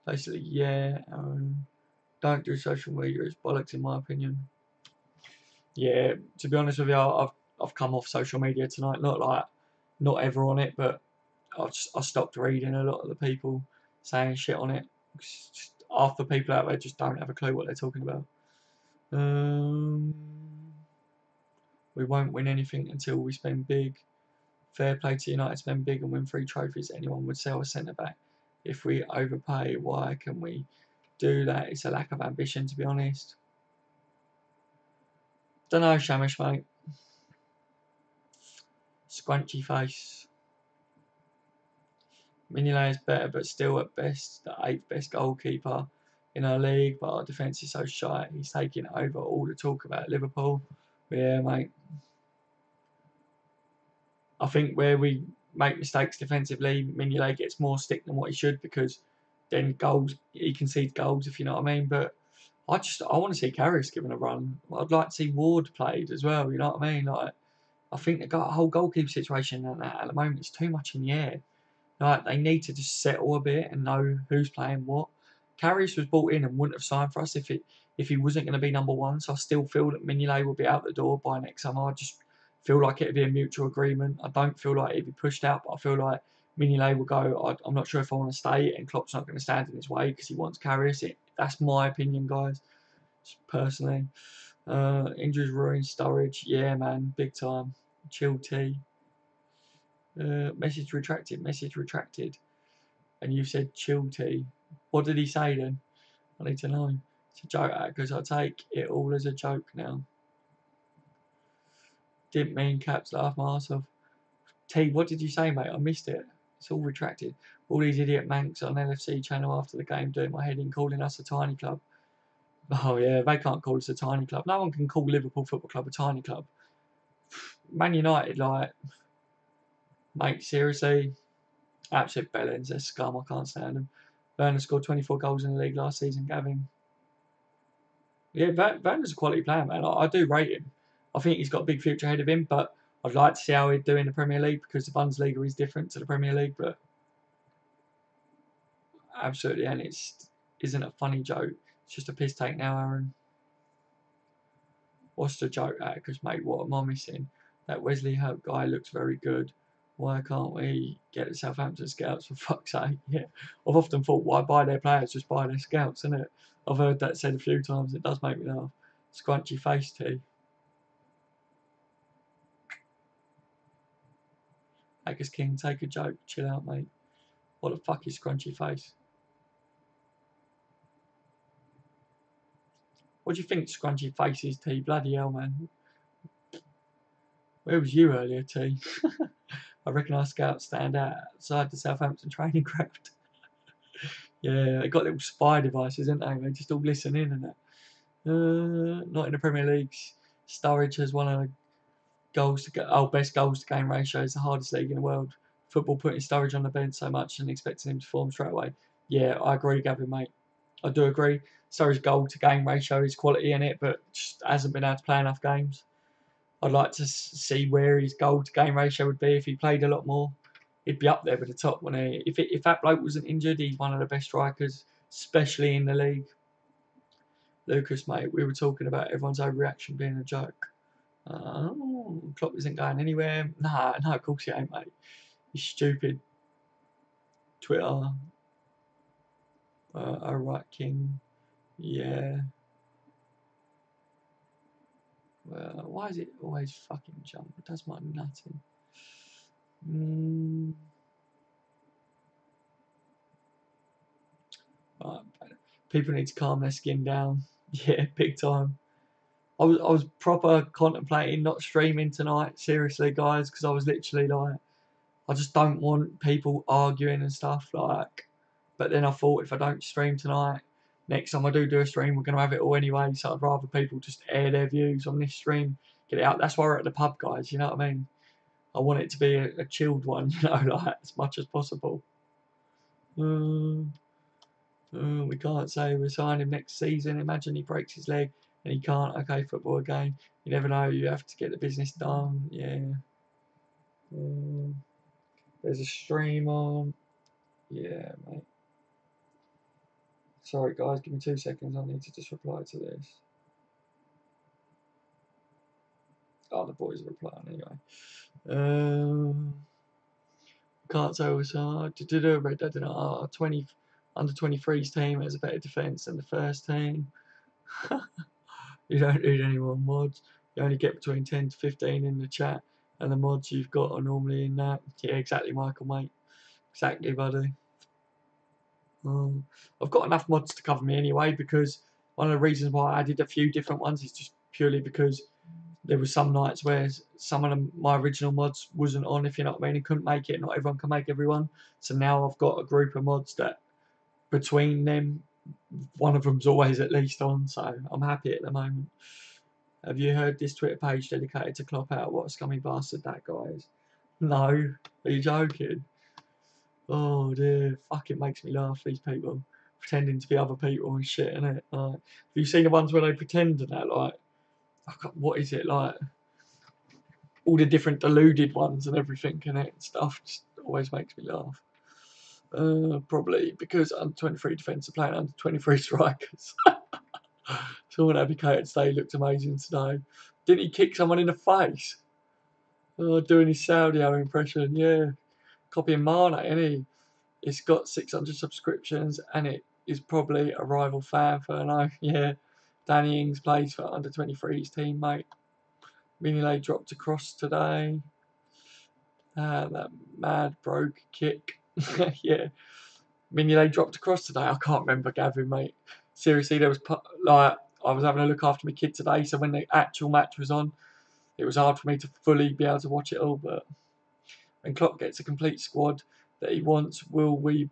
Basically, yeah. Don't do social media. It's bollocks, in my opinion. Yeah, to be honest with you, I've come off social media tonight. Not ever on it, but I stopped reading a lot of the people saying shit on it. Just half the people out there just don't have a clue what they're talking about. We won't win anything until we spend big. Fair play to United, spend big and win 3 trophies. Anyone would sell a centre back if we overpay. Why can we do that? It's a lack of ambition, to be honest. Don't know, Shamish, mate. Scrunchy face. Mignolet is better, but still at best the 8th best goalkeeper in our league. But our defence is so shy. He's taking over all the talk about Liverpool. But yeah, mate. I think where we make mistakes defensively, Mignolet gets more stick than what he should, because then he concedes goals, if you know what I mean. But I want to see Karius given a run. I'd like to see Ward played as well, you know what I mean? Like, I think the whole goalkeeper situation at the moment is too much in the air. Like, they need to just settle a bit and know who's playing what. Karius was brought in and wouldn't have signed for us if he wasn't going to be number one. So I still feel that Mignolet will be out the door by next summer. I just feel like it'd be a mutual agreement. I don't feel like it'd be pushed out, but I feel like Mignolet will go. I'm not sure if I want to stay, and Klopp's not going to stand in his way because he wants Karius. That's my opinion, guys. Just personally, injuries ruin Sturridge. Yeah, man, big time. Chill T. Message retracted. And you said chill T. What did he say then? I need to know. It's a joke, because I take it all as a joke now. Didn't mean caps, laugh my ass off. T, what did you say, mate? I missed it. It's all retracted. All these idiot mancs on LFC channel after the game doing my head in, calling us a tiny club. Oh yeah, they can't call us a tiny club. No one can call Liverpool Football Club a tiny club. Man United, like, mate, seriously, absolute bellends. They're scum. I can't stand them. Werner scored 24 goals in the league last season, Gavin. Yeah, Werner's a quality player, man. I do rate him. I think he's got a big future ahead of him, but I'd like to see how he'd do in the Premier League, because the Bundesliga is different to the Premier League. But absolutely, and isn't a funny joke. It's just a piss take now, Aaron. What's the joke at? Because, mate, what am I missing? That Wesley Hope guy looks very good. Why can't we get the Southampton scouts, for fuck's sake? Yeah, I've often thought, why buy their players? Just buy their scouts, isn't it? I've heard that said a few times. It does make me laugh. Scrunchy face tea. Hackers King, take a joke. Chill out, mate. What the fuck is scrunchy face? What do you think scrunchy face is, T? Bloody hell, man. Where was you earlier, T? I reckon our scouts stand outside the Southampton training ground. Yeah, they got little spy devices, haven't they? They just all listen in and that. Not in the Premier League. Sturridge has one of the best goals to game ratio. It's the hardest league in the world. Football putting Sturridge on the bench so much and expecting him to form straight away. Yeah, I agree, Gavin, mate. I do agree. Sturridge's goal to game ratio is quality in it, but just hasn't been able to play enough games. I'd like to see where his goal to game ratio would be if he played a lot more. He'd be up there with the top when if that bloke wasn't injured, he's one of the best strikers, especially in the league. Lucas, mate, we were talking about everyone's overreaction being a joke. Klopp isn't going anywhere. No, of course he ain't, mate. He's stupid. Twitter. Alright, King. Yeah. Well, why is it always fucking jump? It does my nutting. Right, people need to calm their skin down. Yeah, big time. I was proper contemplating not streaming tonight, seriously, guys, because I was literally like, I just don't want people arguing and stuff, like. But then I thought, if I don't stream tonight, next time I do a stream, we're going to have it all anyway, so I'd rather people just air their views on this stream, get it out. That's why we're at the pub, guys, you know what I mean? I want it to be a chilled one, you know, like, as much as possible. We can't say we're signing him next season. Imagine he breaks his leg and he can't. Okay, football again. You never know. You have to get the business done. Yeah. There's a stream on. Yeah, mate. Sorry, guys. Give me 2 seconds. I need to just reply to this. Oh, the boys are replying anyway. Can't say what's hard. Red Dead and 20 under 23s team has a better defence than the first team. You don't need any more mods. You only get between 10 to 15 in the chat, and the mods you've got are normally in that. Yeah, exactly, Michael, mate. Exactly, buddy. I've got enough mods to cover me anyway, because one of the reasons why I did a few different ones is just purely because there were some nights where some of my original mods wasn't on, if you know what I mean, and couldn't make it. Not everyone can make everyone. So now I've got a group of mods that between them, one of them's always at least on, so I'm happy at the moment. Have you heard this Twitter page dedicated to Klopp out? What a scummy bastard that guy is. No, are you joking? Oh dear, fuck, it makes me laugh, these people pretending to be other people and shit, innit? Like, have you seen the ones where they pretend and that, like, what is it, like, all the different deluded ones and everything in it and stuff, just always makes me laugh. Probably because under 23 defence are playing under 23 strikers. Someone advocated today looked amazing today. Didn't he kick someone in the face? Oh, doing his Saudio impression, yeah. Copying Mane, ain't he? It's got 600 subscriptions and it is probably a rival fan for no. Yeah. Danny Ings plays for under 23's team, mate. Mignolet dropped across today. That mad broke kick. Yeah. Mignolet dropped across today. I can't remember, Gavin, mate. Seriously, there was like I was having a look after my kid today, so when the actual match was on, it was hard for me to fully be able to watch it all. But when Klopp gets a complete squad that he wants, will we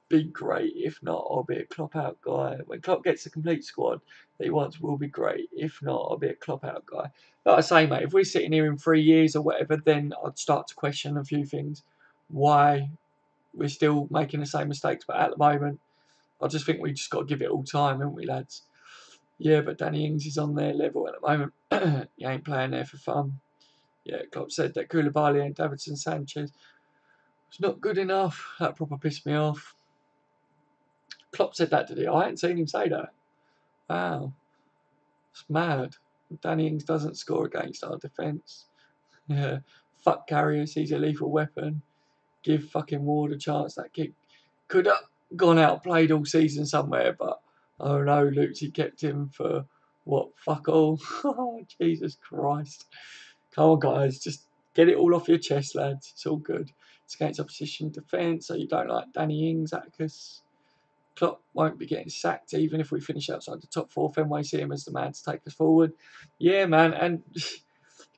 be great? If not, I'll be a Klopp out guy. When Klopp gets a complete squad that he wants, will be great. If not, I'll be a Klopp out guy. Like I say, mate, if we're sitting here in 3 years or whatever, then I'd start to question a few things. Why we're still making the same mistakes, but at the moment, I just think we just got to give it all time, haven't we, lads? Yeah, but Danny Ings is on their level at the moment. He ain't playing there for fun. Yeah, Klopp said that Koulibaly and Davinson Sanchez was not good enough. That proper pissed me off. Klopp said that, did he? I ain't seen him say that. Wow. It's mad. Danny Ings doesn't score against our defence. Yeah. Fuck Carriers, he's a lethal weapon. Give fucking Ward a chance. That kick could have gone out played all season somewhere, but oh no, Lucci kept him for what? Fuck all. Oh, Jesus Christ. Come on, guys, just get it all off your chest, lads. It's all good. It's against opposition defence, so you don't like Danny Ings, Atticus. Klopp won't be getting sacked even if we finish outside the top four. Fenway see him as the man to take us forward. Yeah, man, and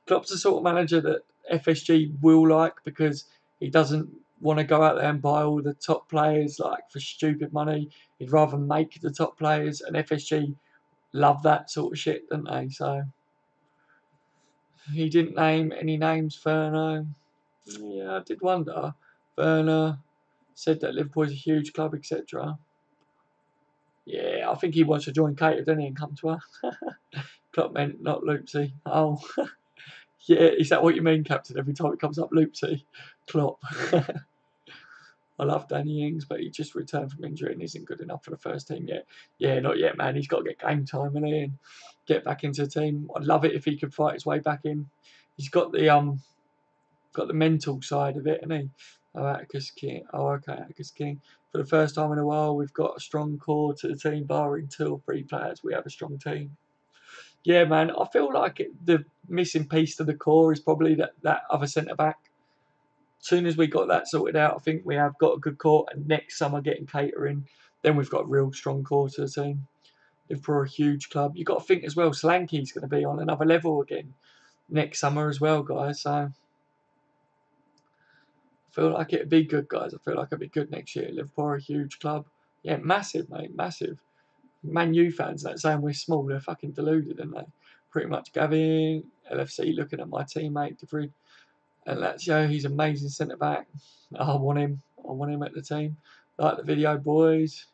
Klopp's the sort of manager that FSG will like because he doesn't want to go out there and buy all the top players like for stupid money. He'd rather make the top players, and FSG love that sort of shit, don't they? So he didn't name any names, Ferno. Yeah, I did wonder. Werner said that Liverpool is a huge club, etc. Yeah, I think he wants to join Cater, doesn't he, and come to us. Klopp meant not Loopsy. Oh, yeah, is that what you mean, Captain? Every time it comes up, Loopsy? Klopp. I love Danny Ings, but he just returned from injury and isn't good enough for the first team yet. Yeah, not yet, man. He's got to get game time in and get back into the team. I'd love it if he could fight his way back in. He's got the mental side of it, hasn't he? Oh, Atticus King. Oh, okay, Atticus King. For the first time in a while, we've got a strong core to the team, barring 2 or 3 players. We have a strong team. Yeah, man. I feel like the missing piece to the core is probably that other centre back. As soon as we got that sorted out, I think we have got a good core. And next summer, getting catering, then we've got a real strong core to the team. Liverpool are a huge club. You've got to think as well, Solanke's going to be on another level again next summer as well, guys. So I feel like it'd be good, guys. I feel like it'd be good next year. Liverpool are a huge club. Yeah, massive, mate, massive. Man U fans that saying we're small, they're fucking deluded, aren't they? Pretty much Gavin, LFC looking at my teammate, DeVries, and let's show he's an amazing centre back. I want him. I want him at the team. Like the video, boys.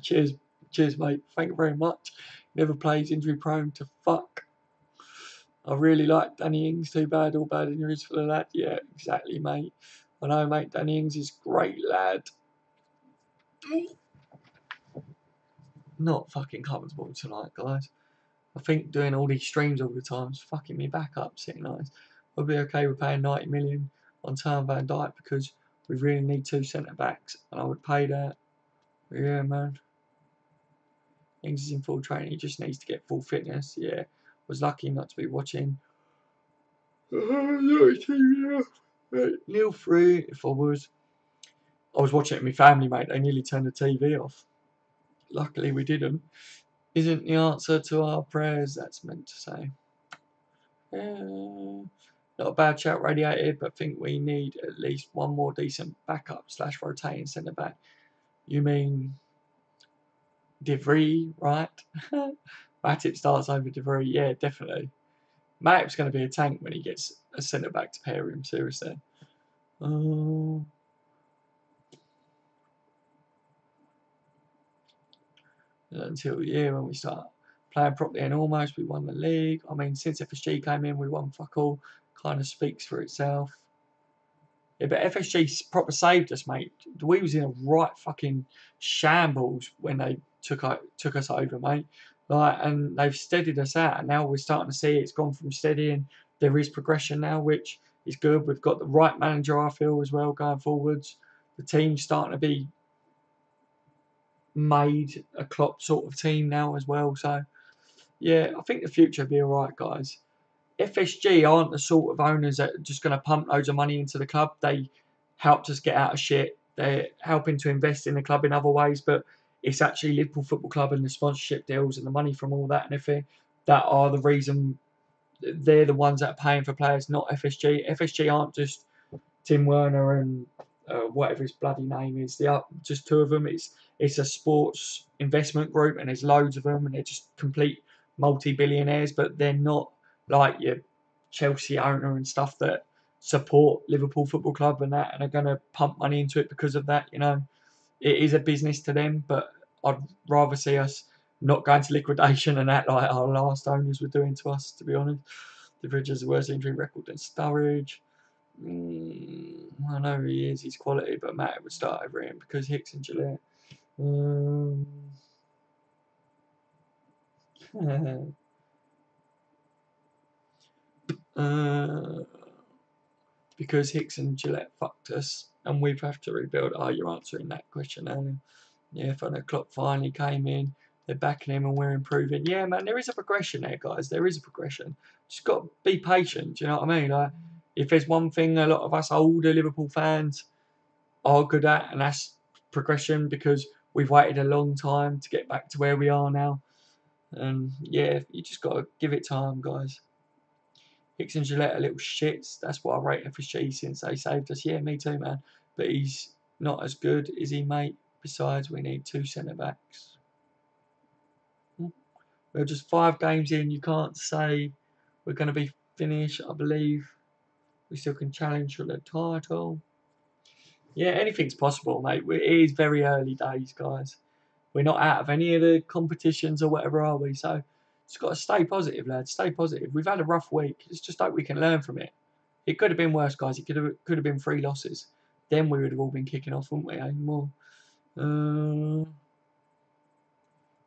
Cheers, cheers, mate. Thank you very much. Never plays injury prone to fuck. I really like Danny Ings. Too bad, all bad injuries for the lad. Yeah, exactly, mate. I know, mate. Danny Ings is great lad. Not fucking comfortable tonight, guys. I think doing all these streams all the time is fucking me back up, sitting nice. I'll be okay with paying 90 million on Tom Van Dijk because we really need 2 centre backs, and I would pay that. But yeah, man. Ings is in full training. He just needs to get full fitness. Yeah, was lucky not to be watching. Nil 3. If I was watching it with my family, mate. They nearly turned the TV off. Luckily, we didn't. Isn't the answer to our prayers, that's meant to say. Not a bad shout radiated, but think we need at least one more decent backup / rotating centre back. You mean DeVries, right? Matip starts over DeVries, yeah, definitely. Matip's going to be a tank when he gets a centre back to pair him, seriously. Until when we start playing properly and almost we won the league. I mean, since FSG came in, we won fuck all. Kind of speaks for itself. Yeah, but FSG proper saved us, mate. We was in a right fucking shambles when they took us over, mate. Like, and they've steadied us out, and now we're starting to see it's gone from steadying. There is progression now, which is good. We've got the right manager, I feel, as well going forwards. The team's starting to be made a Klopp sort of team now as well. So, yeah, I think the future will be all right, guys. FSG aren't the sort of owners that are just going to pump loads of money into the club. They helped us get out of shit. They're helping to invest in the club in other ways, but it's actually Liverpool Football Club and the sponsorship deals and the money from all that and everything that are the reason. They're the ones that are paying for players, not FSG. FSG aren't just Tim Werner and whatever his bloody name is. Just 2 of them. It's a sports investment group, and there's loads of them, and they're just complete multi-billionaires, but they're not like your Chelsea owner and stuff that support Liverpool Football Club and that, and are going to pump money into it because of that. You know, it is a business to them, but I'd rather see us not going to liquidation and that like our last owners were doing to us, to be honest. The Bridge has a worse injury record than Sturridge. I know he is, he's quality, but Matt would start over him because Hicks and Gillette. Because Hicks and Gillette fucked us and we've have to rebuild. Oh, you're answering that question earlier. Yeah, if the clock finally came in, they're backing him and we're improving. Yeah, man, there is a progression there, guys. There is a progression. Just got to be patient. Do you know what I mean? Like, if there's one thing a lot of us older Liverpool fans are good at, and that's progression, because we've waited a long time to get back to where we are now. And yeah, you just got to give it time, guys. Hicks and Gillette are little shits. That's what I rate FSG since they saved us. Yeah, me too, man. But he's not as good, is he, mate? Besides, we need 2 centre backs. We're just 5 games in. You can't say we're going to be finished. I believe we still can challenge for the title. Yeah, anything's possible, mate. It is very early days, guys. We're not out of any of the competitions or whatever, are we? So just got to stay positive, lads. Stay positive. We've had a rough week. It's just like we can learn from it. It could have been worse, guys. It could have been 3 losses. Then we would have all been kicking off, wouldn't we? More. No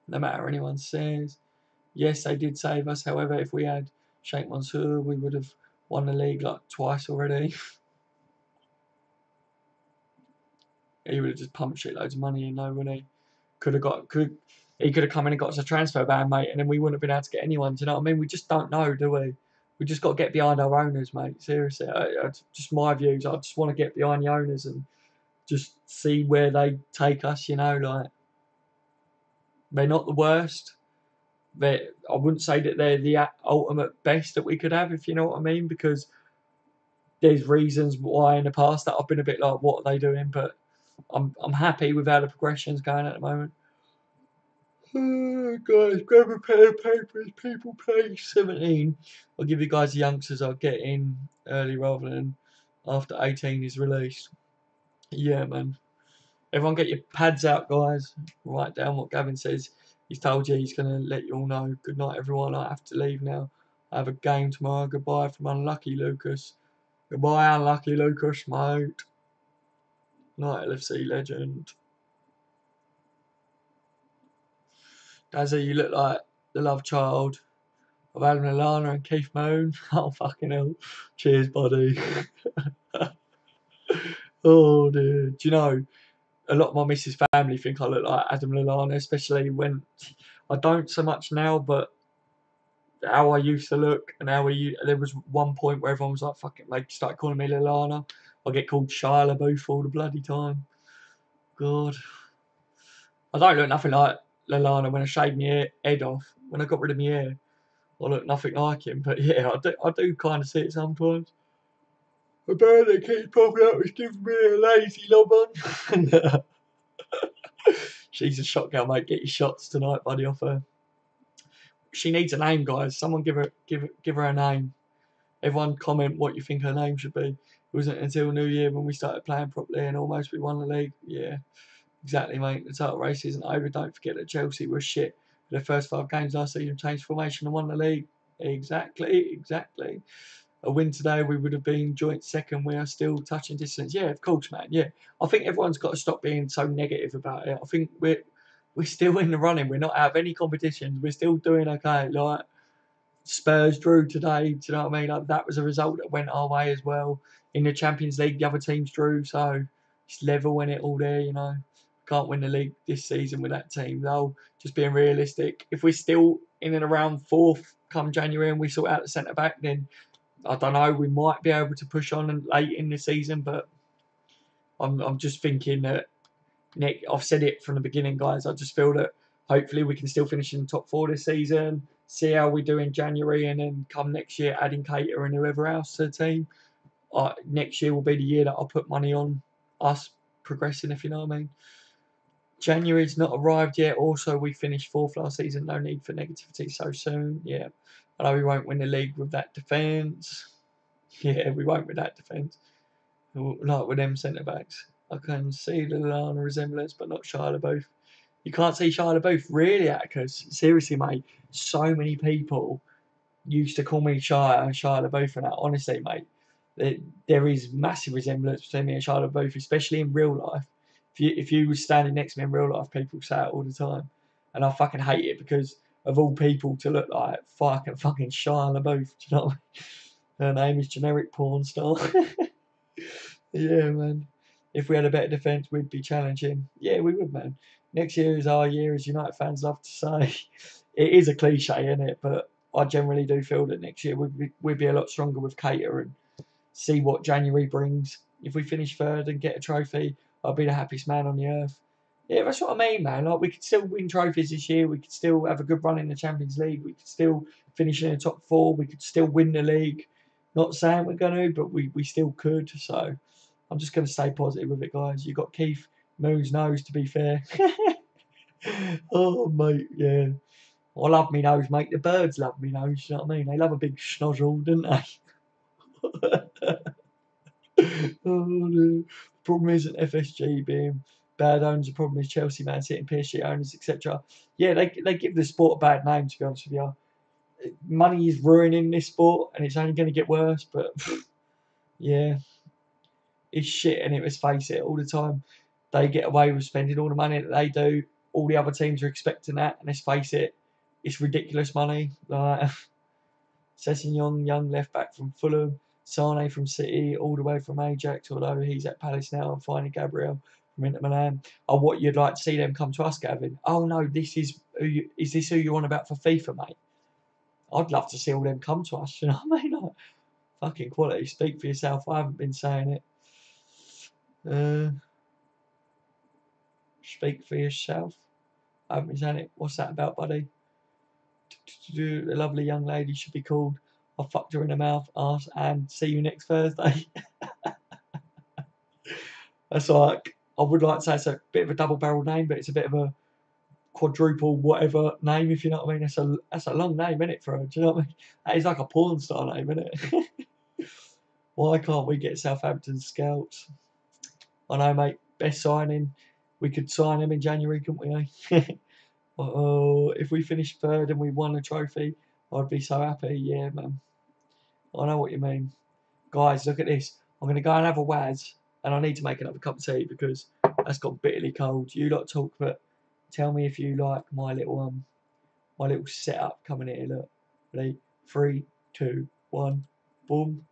matter what anyone says. Yes, they did save us. However, if we had Sheikh Mansour, we would have won the league like twice already. He would have just pumped shitloads of money in, though, wouldn't he? He could have come in and got us a transfer ban, mate, and then we wouldn't have been able to get anyone. Do you know what I mean? We just don't know, do we? We just got to get behind our owners, mate. Seriously, just my views. I just want to get behind the owners and just see where they take us. You know, like they're not the worst. I wouldn't say that they're the ultimate best that we could have, if you know what I mean, because there's reasons why in the past that I've been a bit like, what are they doing? But I'm happy with how the progression's going at the moment. Guys, grab a pen and paper. People play 17. I'll give you guys the youngsters I'll get in early rather than after 18 is released. Yeah, man. Everyone get your pads out, guys. Write down what Gavin says. He's told you he's going to let you all know. Good night, everyone. I have to leave now. I have a game tomorrow. Goodbye from Unlucky Lucas. Goodbye, Unlucky Lucas, mate. Night, LFC legend. Dazzy, you look like the love child of Adam Lallana and Keith Moon. Oh, fucking hell. Cheers, buddy. Oh, dear. Do you know, a lot of my missus' family think I look like Adam Lallana, especially when I don't so much now, but how I used to look and there was one point where everyone was like, fucking, they started calling me Lallana. I get called Shia LaBeouf all the bloody time. God. I don't look nothing like Lallana when I shaved my head off. When I got rid of my hair, I look nothing like him. But yeah, I do kind of see it sometimes. The bird that keeps popping up is giving me a lazy lob on. She's a shot girl, mate. Get your shots tonight, buddy, off her. She needs a name, guys. Someone give her a name. Everyone comment what you think her name should be. It wasn't until New Year when we started playing properly and almost we won the league. Yeah, exactly, mate. The title race isn't over. Don't forget that Chelsea were shit. For their first 5 games last season, changed formation and won the league. Exactly. A win today, we would have been joint second. We are still touching distance. Yeah, of course, man. Yeah, I think everyone's got to stop being so negative about it. I think we're still in the running. We're not out of any competitions. We're still doing okay. Like Spurs drew today. Do you know what I mean? Like that was a result that went our way as well. In the Champions League, the other teams drew, so it's level in it all there. You know, can't win the league this season with that team though. Just being realistic. If we're still in and around 4th come January and we sort out the centre back, then I don't know. We might be able to push on and late in the season, but I'm just thinking that Nick. I've said it from the beginning, guys. I just feel that hopefully we can still finish in the top 4 this season. See how we do in January, and then come next year, adding Cater and whoever else to the team. Next year will be the year that I'll put money on us progressing, if you know what I mean. January's not arrived yet. Also, we finished 4th last season. No need for negativity so soon. Yeah, I know we won't win the league with that defence. Yeah, we won't with that defence. Like with them centre backs. I can see the Lallana resemblance, but not Shia LaBeouf. You can't see Shia LaBeouf, really, Atticus? Seriously, mate. So many people used to call me Shia and Shia LaBeouf and that. Honestly, mate, there is massive resemblance between me and Shia LaBeouf, especially in real life. If you were standing next to me in real life, people say it all the time, and I fucking hate it because of all people to look like fucking Shia LaBeouf. Do you know what I mean? Her name is generic porn star. Yeah, man. If we had a better defence, we'd be challenging. Yeah, we would, man. Next year is our year, as United fans love to say. It is a cliche, isn't it? But I generally do feel that next year we'd be a lot stronger with Cater and see what January brings. If we finish 3rd and get a trophy, I'll be the happiest man on the earth. Yeah, that's what I mean, man. Like we could still win trophies this year. We could still have a good run in the Champions League. We could still finish in the top 4. We could still win the league. Not saying we're going to, but we still could. So I'm just going to stay positive with it, guys. You've got Keith Moon's nose, to be fair. Oh, mate, yeah. I love me nose, mate. The birds love me nose, you know what I mean? They love a big schnozzle, don't they? Oh, no. The problem isn't FSG being bad owners. The problem is Chelsea, Man City, and PSG owners, etc. Yeah, they give the sport a bad name, to be honest with you. Money is ruining this sport, and it's only going to get worse. But yeah, it's shit, and let's face it, all the time they get away with spending all the money that they do. All the other teams are expecting that, and let's face it, it's ridiculous money. Like Sessegnon, young left back from Fulham, Sane from City, all the way from Ajax, although he's at Palace now, and finally Gabriel from Inter Milan. Oh, what you'd like to see them come to us, Gavin? Oh no, is this who you're on about for FIFA, mate? I'd love to see all them come to us. You know what I mean? Like, fucking quality. Speak for yourself. I haven't been saying it. Speak for yourself. I haven't been saying it. What's that about, buddy? A lovely young lady should be called. I fucked her in the mouth, arse, and see you next Thursday. That's like, I would like to say it's a bit of a double-barrel name, but it's a bit of a quadruple whatever name, if you know what I mean. That's a long name, isn't it, for her? Do you know what I mean? That is like a porn star name, isn't it? Why can't we get Southampton scouts? I know, mate. Best signing. We could sign him in January, couldn't we? Eh? Oh, if we finished third and we won a trophy, I'd be so happy. Yeah, man. I know what you mean. Guys, look at this. I'm going to go and have a waz, and I need to make another cup of tea because that's got bitterly cold. You lot talk, but tell me if you like my little setup coming here. Look, ready? 3, 2, 1, boom.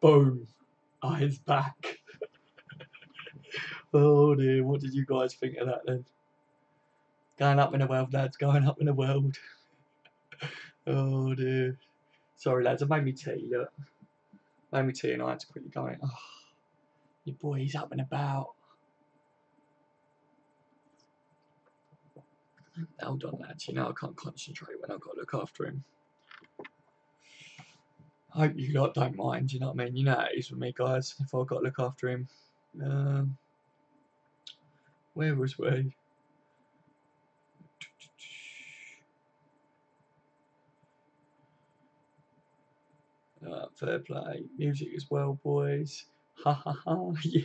Boom. Eyes back. Oh dear, what did you guys think of that then? Going up in the world, lads, going up in the world. Oh dear. Sorry lads, I made me tea, look. Made me tea and I had to quickly go in. Oh, your boy's up and about. Hold on lads, you know I can't concentrate when I've got to look after him. I hope you lot don't mind, you know what I mean? You know how it is with me guys, if I've got to look after him. Where was we? Fair play. Music as well, boys. Ha ha ha. Yeah,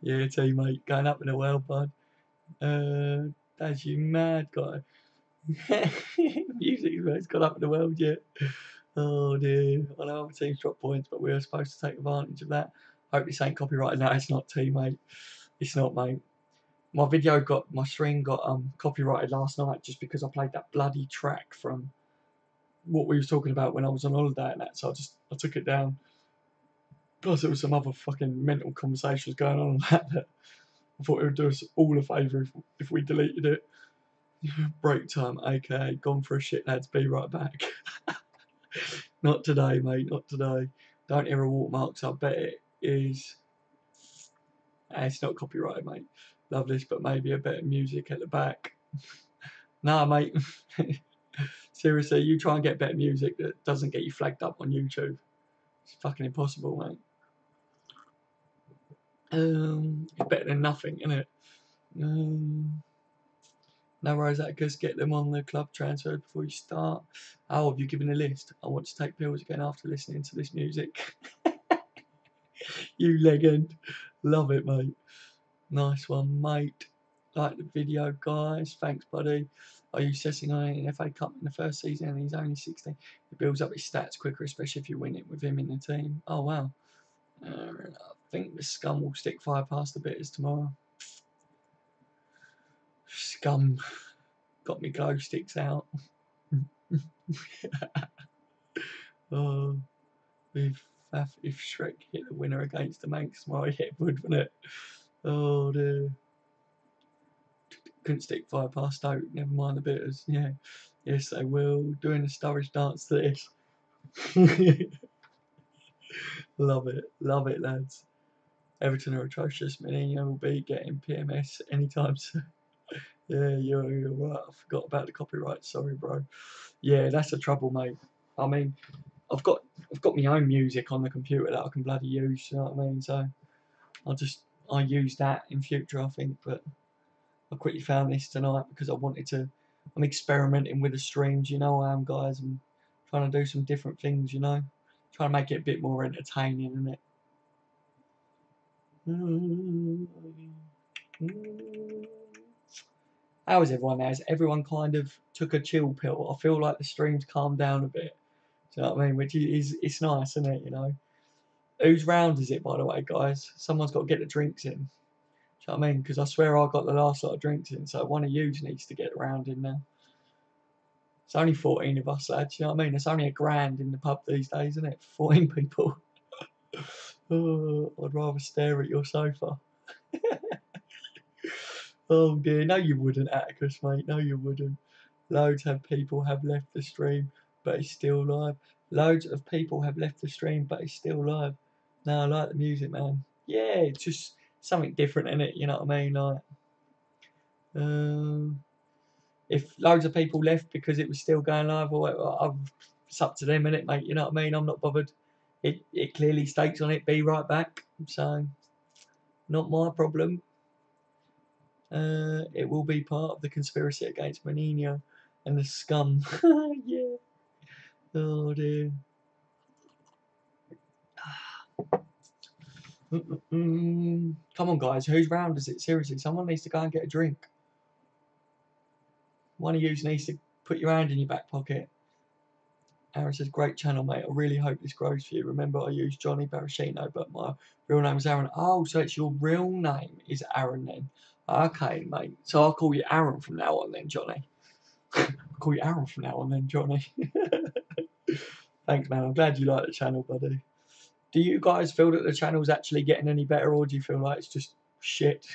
yeah, teammate. Going up in the world, bud. That's you mad guy. Music as well. It's gone up in the world yet. Oh dear. I know other teams drop points, but we were supposed to take advantage of that. Hope this ain't copyrighted. No, it's not, teammate. It's not, mate. My stream got copyrighted last night just because I played that bloody track from what we was talking about when I was on holiday and that, so I took it down. Plus there was some other fucking mental conversations going on that I thought it would do us all a favour if we deleted it. Break time, aka gone for a shit lads, be right back. Not today mate, not today. Don't hear a watermarks, I bet it is. It's not copyrighted mate. Love this, but maybe a bit of music at the back. Nah mate. Seriously, you try and get better music that doesn't get you flagged up on YouTube. It's fucking impossible, mate. It's better than nothing, isn't it? No worries, Atticus. Get them on the club transfer before you start. Oh, have you given a list? I want to take pills again after listening to this music. You legend. Love it, mate. Nice one, mate. Like the video, guys. Thanks, buddy. Are you setting on an FA Cup in the first season and he's only 16? It builds up his stats quicker, especially if you win it with him in the team. Oh, wow. I think the scum will stick 5 past the bitters tomorrow. Scum got me glow sticks out. Oh, if Shrek hit the winner against the Manx tomorrow, yeah, it would, wouldn't it? Oh dear. Couldn't stick 5 past Stoke, never mind the bitters. Yeah, yes they will. Doing a Sturridge dance to this. Love it, lads. Everton are atrocious. Mourinho will be getting PMS anytime soon. Yeah, you're right. I forgot about the copyright. Sorry, bro. Yeah, that's the trouble, mate. I mean, I've got my own music on the computer that I can bloody use. You know what I mean? So I use that in future, I think. But I quickly found this tonight because I wanted to. I'm experimenting with the streams. You know, I am, guys. I'm trying to do some different things. You know, trying to make it a bit more entertaining, isn't it? How is everyone now? Has everyone kind of took a chill pill? I feel like the stream's calmed down a bit. Do you know what I mean? Which is it's nice, isn't it? You know. Whose round is it, by the way, guys? Someone's got to get the drinks in. Do you know what I mean? Because I swear I got the last lot of drinks in, so one of you needs to get a round in now. It's only 14 of us, lads. You know what I mean? It's only £1,000 in the pub these days, isn't it? 14 people. Oh, I'd rather stare at your sofa. Oh dear, no you wouldn't, Atticus, mate. No you wouldn't. Loads of people have left the stream, but it's still live. Loads of people have left the stream, but it's still live. No, I like the music, man. yeah, it's just something different in it. You know what I mean? Like, if loads of people left because it was still going live, or whatever, it's up to them, innit, mate? You know what I mean? I'm not bothered. It clearly states on it, be right back. So, not my problem. It will be part of the conspiracy against Menino and the scum. Yeah. Oh dear. Come on, guys. Whose round is it? Seriously, someone needs to go and get a drink. One of you needs to put your hand in your back pocket. Aaron says, great channel, mate. I really hope this grows for you. Remember, I use Johnny Barashino, but my real name is Aaron. Oh, so it's your real name is Aaron then. Okay, mate. So I'll call you Aaron from now on then, Johnny. I'll call you Aaron from now on then, Johnny. Thanks, man. I'm glad you like the channel, buddy. Do you guys feel that the channel's actually getting any better, or do you feel like it's just shit?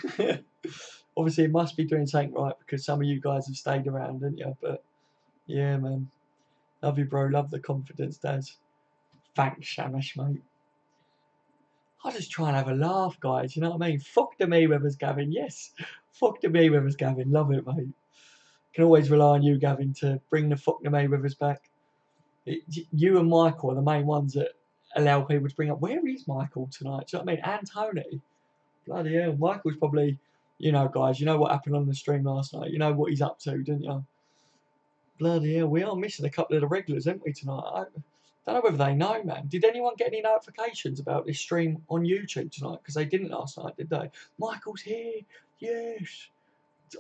Obviously, it must be doing something right because some of you guys have stayed around, didn't you? But yeah, man. Love you, bro. Love the confidence, Daz. Thanks, Shamish, mate. I just try and have a laugh, guys. You know what I mean? Fuck the Mayweathers, Gavin. Yes. Fuck the Mayweathers, Gavin. Love it, mate. Can always rely on you, Gavin, to bring the fuck the Mayweathers back. You and Michael are the main ones that allow people to bring up, where is Michael tonight? Do you know what I mean? And Tony. Bloody hell. Michael's probably, you know, guys, you know what happened on the stream last night. You know what he's up to, didn't you? Bloody hell. We are missing a couple of the regulars, aren't we, tonight? I don't know whether they know, man. Did anyone get any notifications about this stream on YouTube tonight? Because they didn't last night, did they? Michael's here. Yes.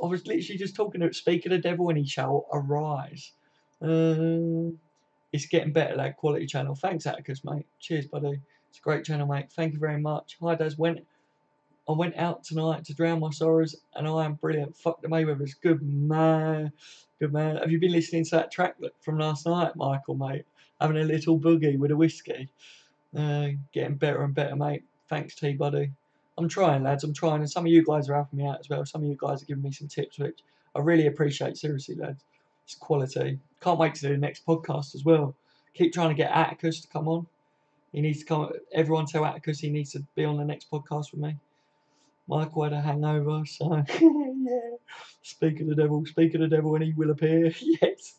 I was literally just talking to Speak of the Devil and he shall arise. It's getting better, that quality channel. Thanks, Atticus, mate. Cheers, buddy. It's a great channel, mate. Thank you very much. Hi, Daz. I went out tonight to drown my sorrows and I am brilliant. Fuck the Mayweathers. Good man. Good man. Have you been listening to that track from last night, Michael, mate? Having a little boogie with a whiskey. Getting better and better, mate. Thanks, T, buddy. I'm trying, lads. I'm trying. And some of you guys are helping me out as well. Some of you guys are giving me some tips, which I really appreciate. Seriously, lads. It's quality. Can't wait to do the next podcast as well. Keep trying to get Atticus to come on. He needs to come. Everyone tell Atticus he needs to be on the next podcast with me. Michael had a hangover, so yeah. Speak of the devil, and he will appear. Yes.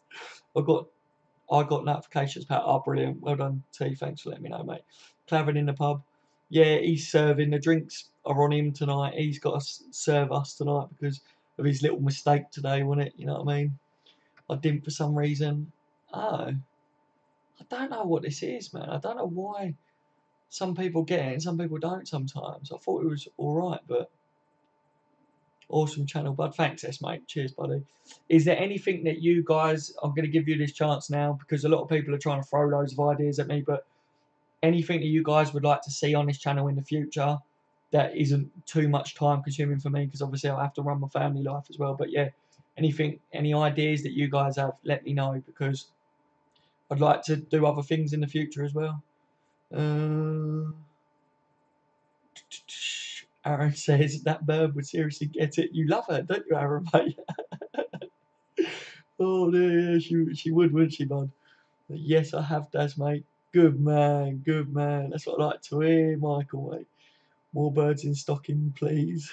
I got notifications about, oh, brilliant. Well done, T. Thanks for letting me know, mate. Clavin in the pub. Yeah, he's serving. The drinks are on him tonight. He's got to serve us tonight because of his little mistake today, wasn't it? You know what I mean? I didn't for some reason. Oh. I don't know what this is, man. I don't know why some people get it and some people don't sometimes. I thought it was alright, but awesome channel, bud. Thanks, S, mate. Cheers, buddy. Is there anything that you guys, I'm going to give you this chance now because a lot of people are trying to throw loads of ideas at me, but anything that you guys would like to see on this channel in the future that isn't too much time consuming for me because obviously I have to run my family life as well. But yeah, any ideas that you guys have, let me know because I'd like to do other things in the future as well. Aaron says that bird would seriously get it. You love her, don't you, Aaron, mate? Oh, yeah, she would, wouldn't she, bud? Yes, I have, Daz, mate. Good man, good man. That's what I like to hear, Michael, mate. More birds in stocking, please.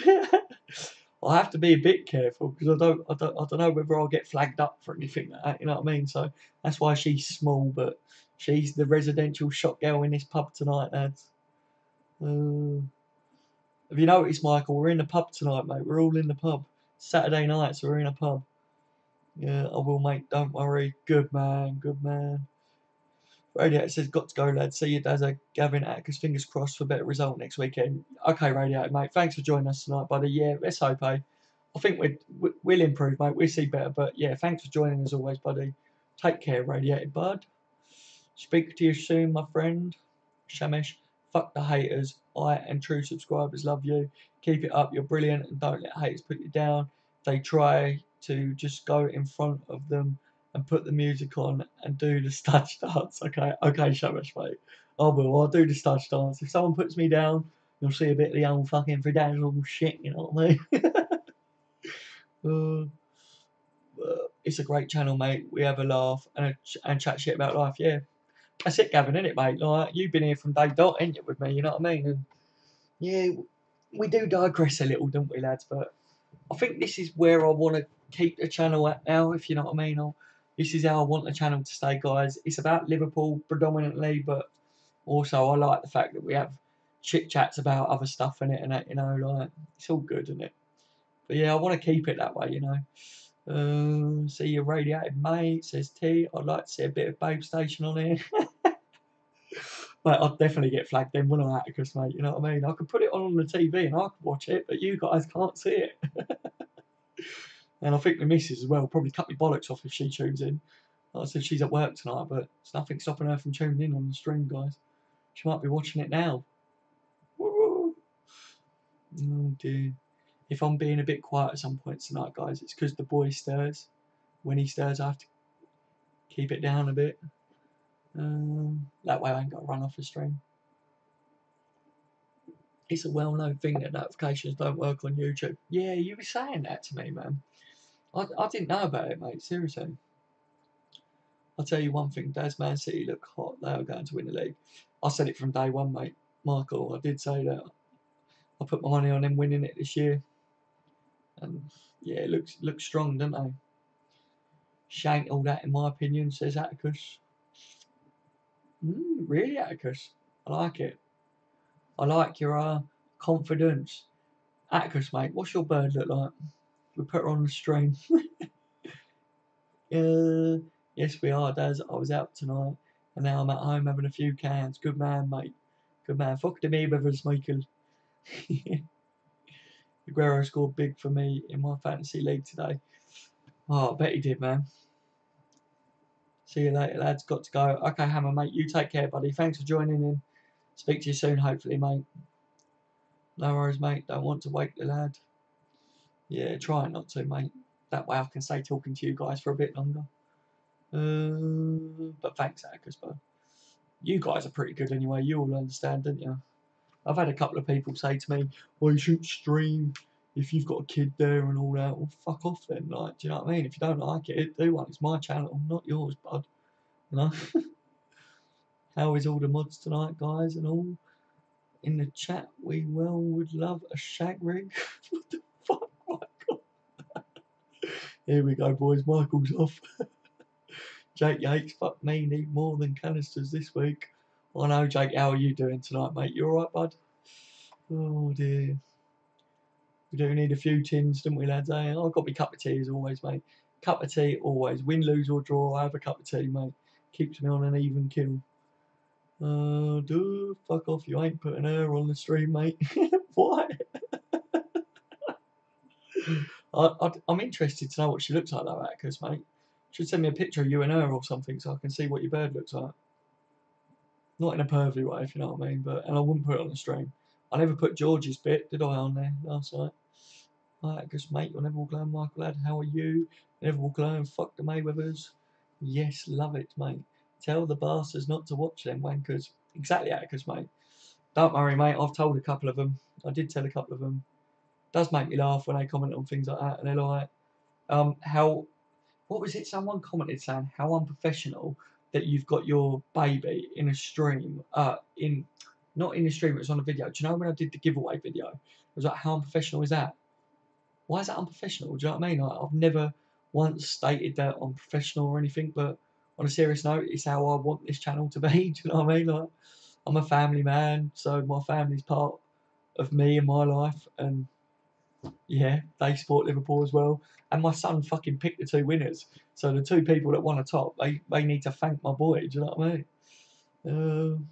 I have to be a bit careful because I don't know whether I'll get flagged up for anything like that. You know what I mean? So that's why she's small, but she's the residential shot girl in this pub tonight, lads. Have you noticed, Michael? We're in the pub tonight, mate. We're all in the pub. Saturday night, so we're in a pub. Yeah, I will, mate. Don't worry. Good man, good man. Radiator says, got to go, lads. See you, Dazza. Gavin Atticus, fingers crossed for better result next weekend. Okay, Radiator, mate. Thanks for joining us tonight, buddy. Yeah, let's hope, eh? I think we'll improve, mate. We'll see better. But yeah, thanks for joining as always, buddy. Take care, Radiated bud. Speak to you soon, my friend. Shamesh, fuck the haters. I and true subscribers love you. Keep it up. You're brilliant, and don't let haters put you down. They try to just go in front of them and put the music on and do the studge dance. Okay, Shamesh, mate. I'll do the studge dance. If someone puts me down, you'll see a bit of the old fucking fredazzle shit. You know what I mean? It's a great channel, mate. We have a laugh and chat shit about life. Yeah. That's it, Gavin, isn't it, mate? Like, you've been here from day dot, ain't you, with me, you know what I mean? And Yeah, we do digress a little, don't we, lads? But I think this is where I want to keep the channel at now, if you know what I mean. This is how I want the channel to stay, guys. It's about Liverpool predominantly, but also I like the fact that we have chit chats about other stuff in it, and that, you know, like it's all good, isn't it? But yeah, I want to keep it that way, you know. See your radiated mate, says T. I'd like to see a bit of Babe Station on here. But I'd definitely get flagged then, wouldn't I, Atticus, mate? You know what I mean? I could put it on the TV and I could watch it, but you guys can't see it. And I think the missus as well probably cut me bollocks off if she tunes in. Like I said, she's at work tonight, but there's nothing stopping her from tuning in on the stream, guys. She might be watching it now. Woo! Oh dear. If I'm being a bit quiet at some points tonight, guys, it's because the boy stirs. When he stirs, I have to keep it down a bit. That way I ain't got to run off the stream. It's a well-known thing that notifications don't work on YouTube. Yeah, you were saying that to me, man. I didn't know about it, mate. Seriously. I'll tell you one thing, does Man City look hot? They are going to win the league. I said it from day one, mate. Michael, I did say that. I put my money on them winning it this year. And yeah, it looks strong, doesn't they? Shank all that, in my opinion, says Atticus. Really, Atticus? I like it. I like your confidence. Atticus, mate, what's your bird look like? We put her on the stream. Yes, we are, Daz. I was out tonight, and now I'm at home having a few cans. Good man, mate. Good man. Fuck to me, brothers, Michael. Aguero scored big for me in my fantasy league today. Oh, I bet he did, man. See you later, lads. Got to go. Okay, Hammer, mate. You take care, buddy. Thanks for joining in. Speak to you soon, hopefully, mate. No worries, mate. Don't want to wake the lad. Yeah, try not to, mate. That way I can stay talking to you guys for a bit longer. But thanks, Atticus, bud. You guys are pretty good anyway. You all understand, don't you? I've had a couple of people say to me, "Well, you shouldn't stream if you've got a kid there and all that." Well, fuck off then. Like, do you know what I mean? If you don't like it, do one. It's my channel, not yours, bud. You know. How is all the mods tonight, guys, and all? In the chat, we well would love a shag rig. What the fuck, Michael? Here we go, boys. Michael's off. Jake Yates, fuck me, need more than canisters this week. I know, Jake. How are you doing tonight, mate? You alright, bud? Oh dear. We do need a few tins, don't we, lads? I've got my cup of tea as always, mate. Cup of tea always. Win, lose or draw, I have a cup of tea, mate. Keeps me on an even kill. Fuck off, you ain't putting her on the stream, mate. Why? I'm interested to know what she looks like, though, Atticus, mate. Should send me a picture of you and her or something so I can see what your bird looks like. Not in a pervy way, if you know what I mean, and I wouldn't put it on the stream. I never put George's bit, did I, on there last night? Hi, Atticus, mate. You're never Glenn, Michael, lad. How are you? Never Glenn, fuck the Mayweathers. Yes, love it, mate. Tell the bastards not to watch them wankers. Exactly, Atticus, mate. Don't worry, mate. I've told a couple of them. I did tell a couple of them. It does make me laugh when they comment on things like that, and they're like, how what was it? Someone commented saying how unprofessional that you've got your baby in a stream. In not in the stream, it was on a video. Do you know when I did the giveaway video? It was like, how unprofessional is that? Why is that unprofessional? Do you know what I mean? Like, I've never once stated that I'm professional or anything, but on a serious note, it's how I want this channel to be. Do you know what I mean? Like, I'm a family man, so my family's part of me and my life, and yeah, they support Liverpool as well. And my son fucking picked the two winners. So the two people that won a top, they need to thank my boy. Do you know what I mean?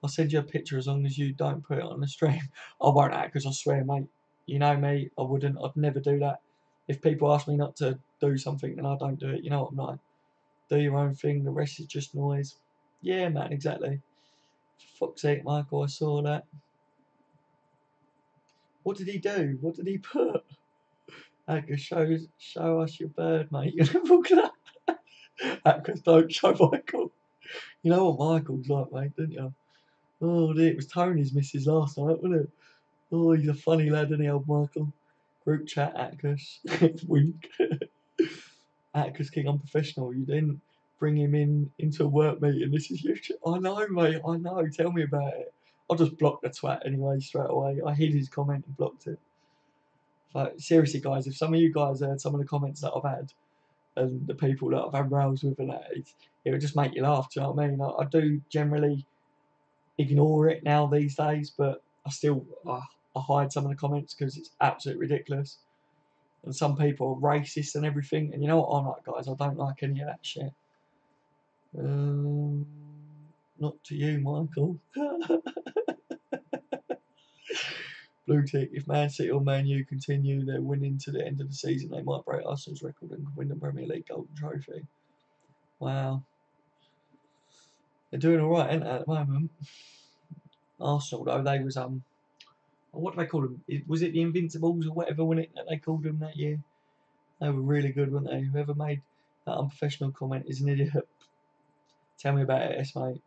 I'll send you a picture as long as you don't put it on the stream. I won't act because I swear, mate. You know me, I wouldn't. I'd never do that. If people ask me not to do something, then I don't do it. You know what I'm like? Do your own thing. The rest is just noise. Yeah, man, exactly. For fuck's sake, Michael, I saw that. What did he do? What did he put? Atticus, show us your bird, mate. You never look at that. Atticus, don't show Michael. You know what Michael's like, mate, don't you? Oh dear, it was Tony's missus last night, wasn't it? Oh, he's a funny lad, isn't he, old Michael? Group chat, Atticus. Wink. Atticus King, unprofessional. You didn't bring him into a work meeting. This is you. I know, mate. I know. Tell me about it. I just blocked the twat anyway straight away. I hid his comment and blocked it. But seriously, guys, if some of you guys heard some of the comments that I've had and the people that I've had rows with and that, it would just make you laugh. Do you know what I mean? I do generally ignore it now these days, but I hide some of the comments because it's absolutely ridiculous. And some people are racist and everything. And you know what I'm like, guys? I don't like any of that shit. Not to you, Michael. Blue tick. If Man City or Man U continue their winning to the end of the season, they might break Arsenal's record and win the Premier League Golden Trophy. Wow. They're doing alright, ain't they, at the moment? Arsenal, though, they was, what do they call them? Was it the Invincibles or whatever, wasn't it, that they called them that year? They were really good, weren't they? Whoever made that unprofessional comment is an idiot. Tell me about it, mate. Do you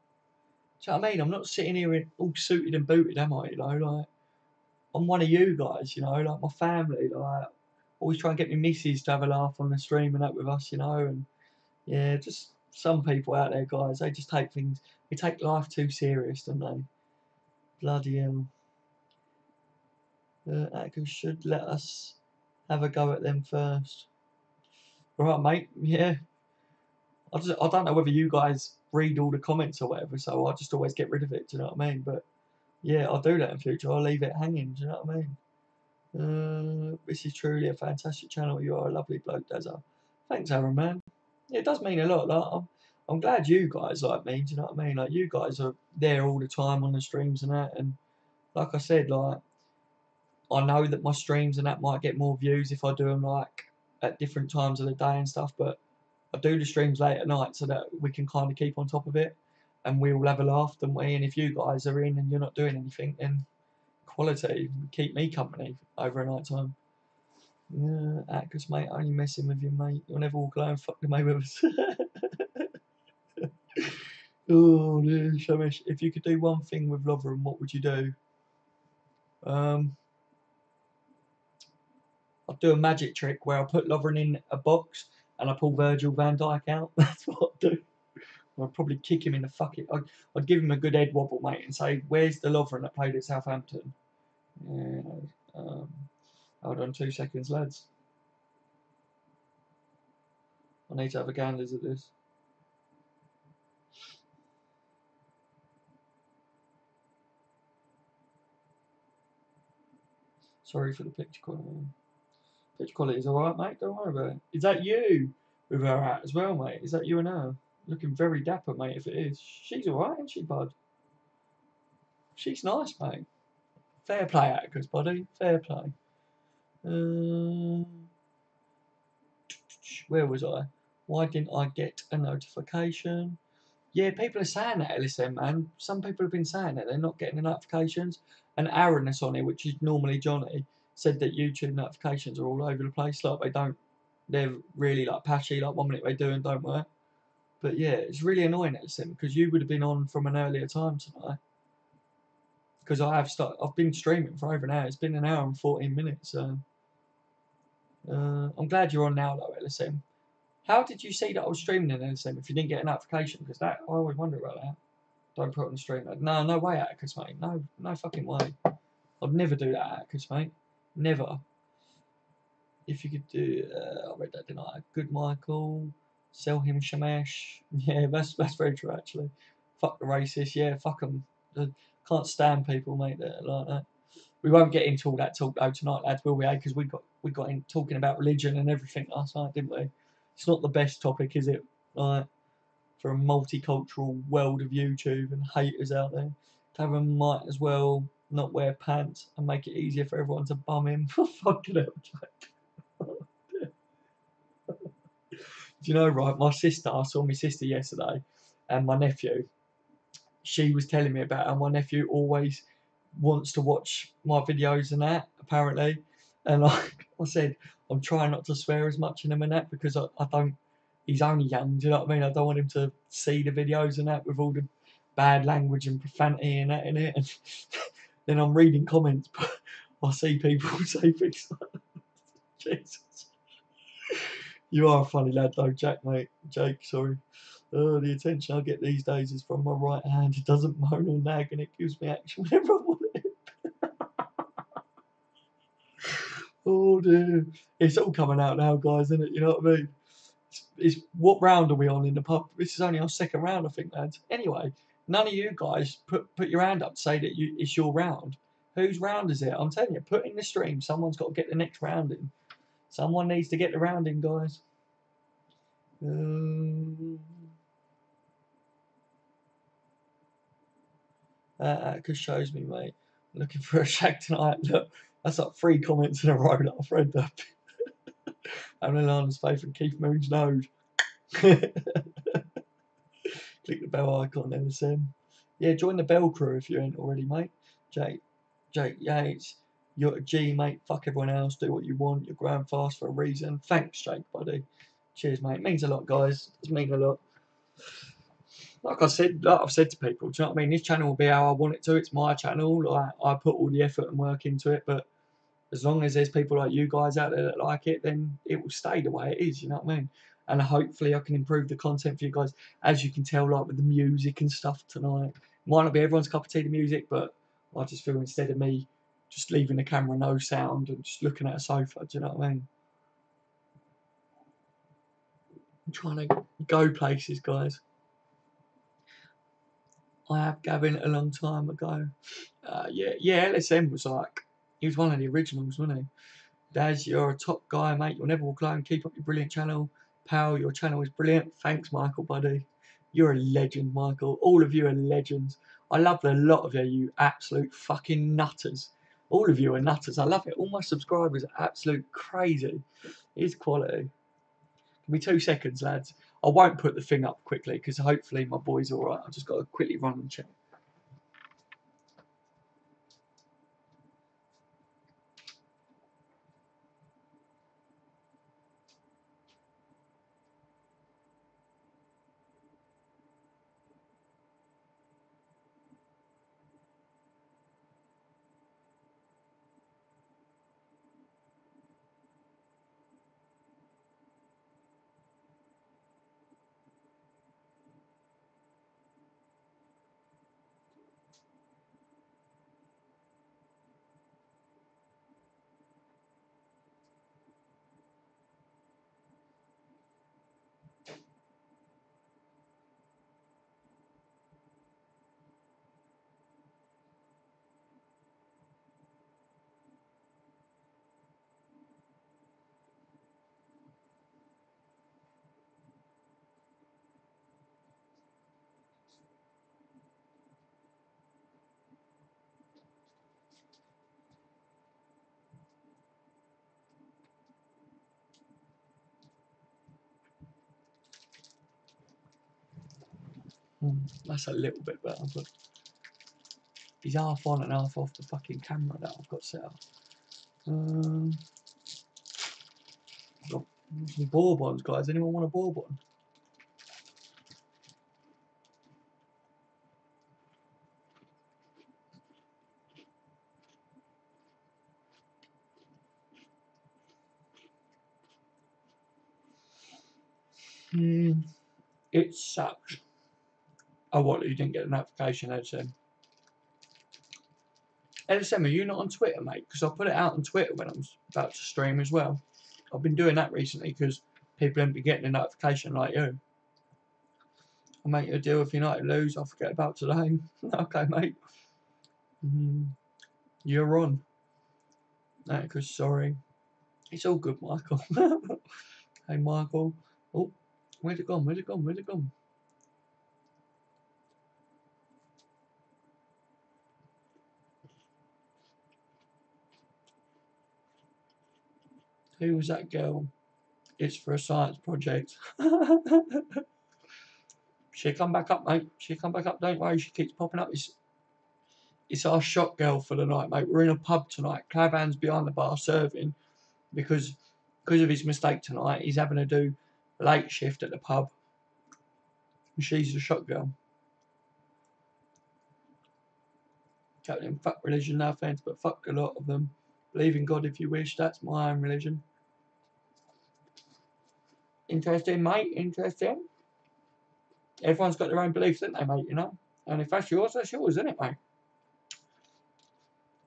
know what I mean? I'm not sitting here all suited and booted, am I? You know, like, I'm one of you guys, you know, like my family, like, always try and get my missus to have a laugh on the stream and that with us, you know, and yeah, just some people out there, guys, they just take life too serious, don't they? Bloody hell. Hackers should let us have a go at them first. Right, mate, yeah. I don't know whether you guys read all the comments or whatever, so I just always get rid of it, do you know what I mean? But yeah, I'll do that in future. I'll leave it hanging, do you know what I mean? This is truly a fantastic channel. You are a lovely bloke, Dazza. Thanks, Aaron, man. Yeah, it does mean a lot. Like, I'm glad you guys like me, do you know what I mean? Like, you guys are there all the time on the streams and that, and like I said, like, I know that my streams and that might get more views if I do them, like, at different times of the day and stuff, but I do the streams late at night so that we can kind of keep on top of it, and we all have a laugh, don't we? And if you guys are in and you're not doing anything, then quality, keep me company over a night time. Yeah, actors, mate, only messing with you, mate. You'll never walk alone, fuck the mate with us. Oh, dear, Shamish, if you could do one thing with Lovren, what would you do? I'll do a magic trick where I put Lovren in a box and I pull Virgil van Dijk out. That's what I'd do. I'd probably kick him in the fucking. I'd give him a good head wobble, mate, and say, "Where's the Lovren that played at Southampton?" Yeah, hold on 2 seconds, lads. I need to have a ganders at this. Sorry for the picture quality. Picture quality is alright, mate. Don't worry about it. Is that you with her hat as well, mate? Is that you and her? Looking very dapper, mate, if it is. She's alright, isn't she, bud? She's nice, mate. Fair play, Atticus, buddy. Fair play. Where was I? Why didn't I get a notification? Yeah, people are saying that, LSM, man. Some people have been saying that they're not getting the notifications. And Aaron that's on here, which is normally Johnny, said that YouTube notifications are all over the place. Like, they're really, like, patchy. Like, 1 minute they do and don't work. But yeah, it's really annoying, LSM, because you would have been on from an earlier time tonight. Because I've been streaming for over an hour. It's been an hour and 14 minutes, so... I'm glad you're on now, though, LSM. How did you see that I was streaming in LSM if you didn't get a notification? Because I always wonder about that. Don't put it on the stream. No way, Atticus, mate. No fucking way. I'd never do that, Atticus, mate. Never. If you could do, I read that, didn't I? Good Michael. Sell him Shamash. Yeah, that's very true, actually. Fuck the racist. Yeah, fuck them. Can't stand people, mate, that are like that. We won't get into all that talk though tonight, lads, will we? Because we got in talking about religion and everything last night, didn't we? It's not the best topic, is it? Like, for a multicultural world of YouTube and haters out there, Kevin might as well not wear pants and make it easier for everyone to bum him. Fucking hell, Jack. Do you know, right? I saw my sister yesterday, and my nephew. She was telling me about how my nephew always wants to watch my videos and that, apparently. And I said, I'm trying not to swear as much in them and that because I don't, he's only young, do you know what I mean? I don't want him to see the videos and that with all the bad language and profanity and that in it. And then I'm reading comments, but I see people say things like, Jesus. You are a funny lad though, Jack, mate. Jake, sorry. Oh, the attention I get these days is from my right hand. It doesn't moan or nag, and it gives me action whenever I want it. Oh dear, it's all coming out now, guys, isn't it? You know what I mean? It's what round are we on in the pub? This is only our second round, I think, lads. Anyway, none of you guys put your hand up to say that it's your round. Whose round is it? I'm telling you, put in the stream. Someone's got to get the next round in. Someone needs to get the round in, guys. Because shows me, mate. Looking for a shag tonight. Look, that's like 3 comments in a row that I've read up. Having Alana's faith and Keith Moon's nose. Click the bell icon, MSM. Yeah, join the bell crew if you ain't already, mate. Jake Yates, you're a G, mate. Fuck everyone else. Do what you want. You're growing fast for a reason. Thanks, Jake, buddy. Cheers, mate. It means a lot, guys. It means a lot. Like I've said to people, do you know what I mean? This channel will be how I want it to. It's my channel. Like, I put all the effort and work into it, but as long as there's people like you guys out there that like it, then it will stay the way it is, you know what I mean? And hopefully I can improve the content for you guys. As you can tell, like with the music and stuff tonight. Might not be everyone's cup of tea, the music, but I just feel instead of me just leaving the camera no sound and just looking at a sofa, do you know what I mean? I'm trying to go places, guys. I have Gavin a long time ago. Yeah, LSM was like, he was one of the originals, wasn't he? Daz, you're a top guy, mate. You'll never walk alone. Keep up your brilliant channel. Pal, your channel is brilliant. Thanks, Michael, buddy. You're a legend, Michael. All of you are legends. I love the lot of you, you absolute fucking nutters. All of you are nutters. I love it. All my subscribers are absolute crazy. It's quality. Give me 2 seconds, lads. I won't put the thing up quickly because hopefully my boy's all right. I've just got to quickly run and check. That's a little bit better, but he's half on and half off the fucking camera that I've got set up. Got some bourbons, guys. Anyone want a bourbon? It sucks. Oh, what? You didn't get a notification, LSM? LSM, are you not on Twitter, mate? Because I put it out on Twitter when I was about to stream as well. I've been doing that recently because people haven't been getting a notification like you. I'll make you a deal if United lose. I'll forget about today. Okay, mate. You're on. No, because sorry. It's all good, Michael. Hey, Michael. Oh, where's it gone? Where's it gone? Where's it gone? Who was that girl? It's for a science project. She'll come back up, mate. She'll come back up. Don't worry. She keeps popping up. It's our shot girl for the night, mate. We're in a pub tonight. Clavan's behind the bar serving because of his mistake tonight. He's having to do a late shift at the pub. And she's the shot girl. Captain, fuck religion, no offence, but fuck a lot of them. Believe in God if you wish. That's my own religion. Interesting, mate. Interesting. Everyone's got their own beliefs, don't they, mate, you know? And if that's yours, isn't it, mate?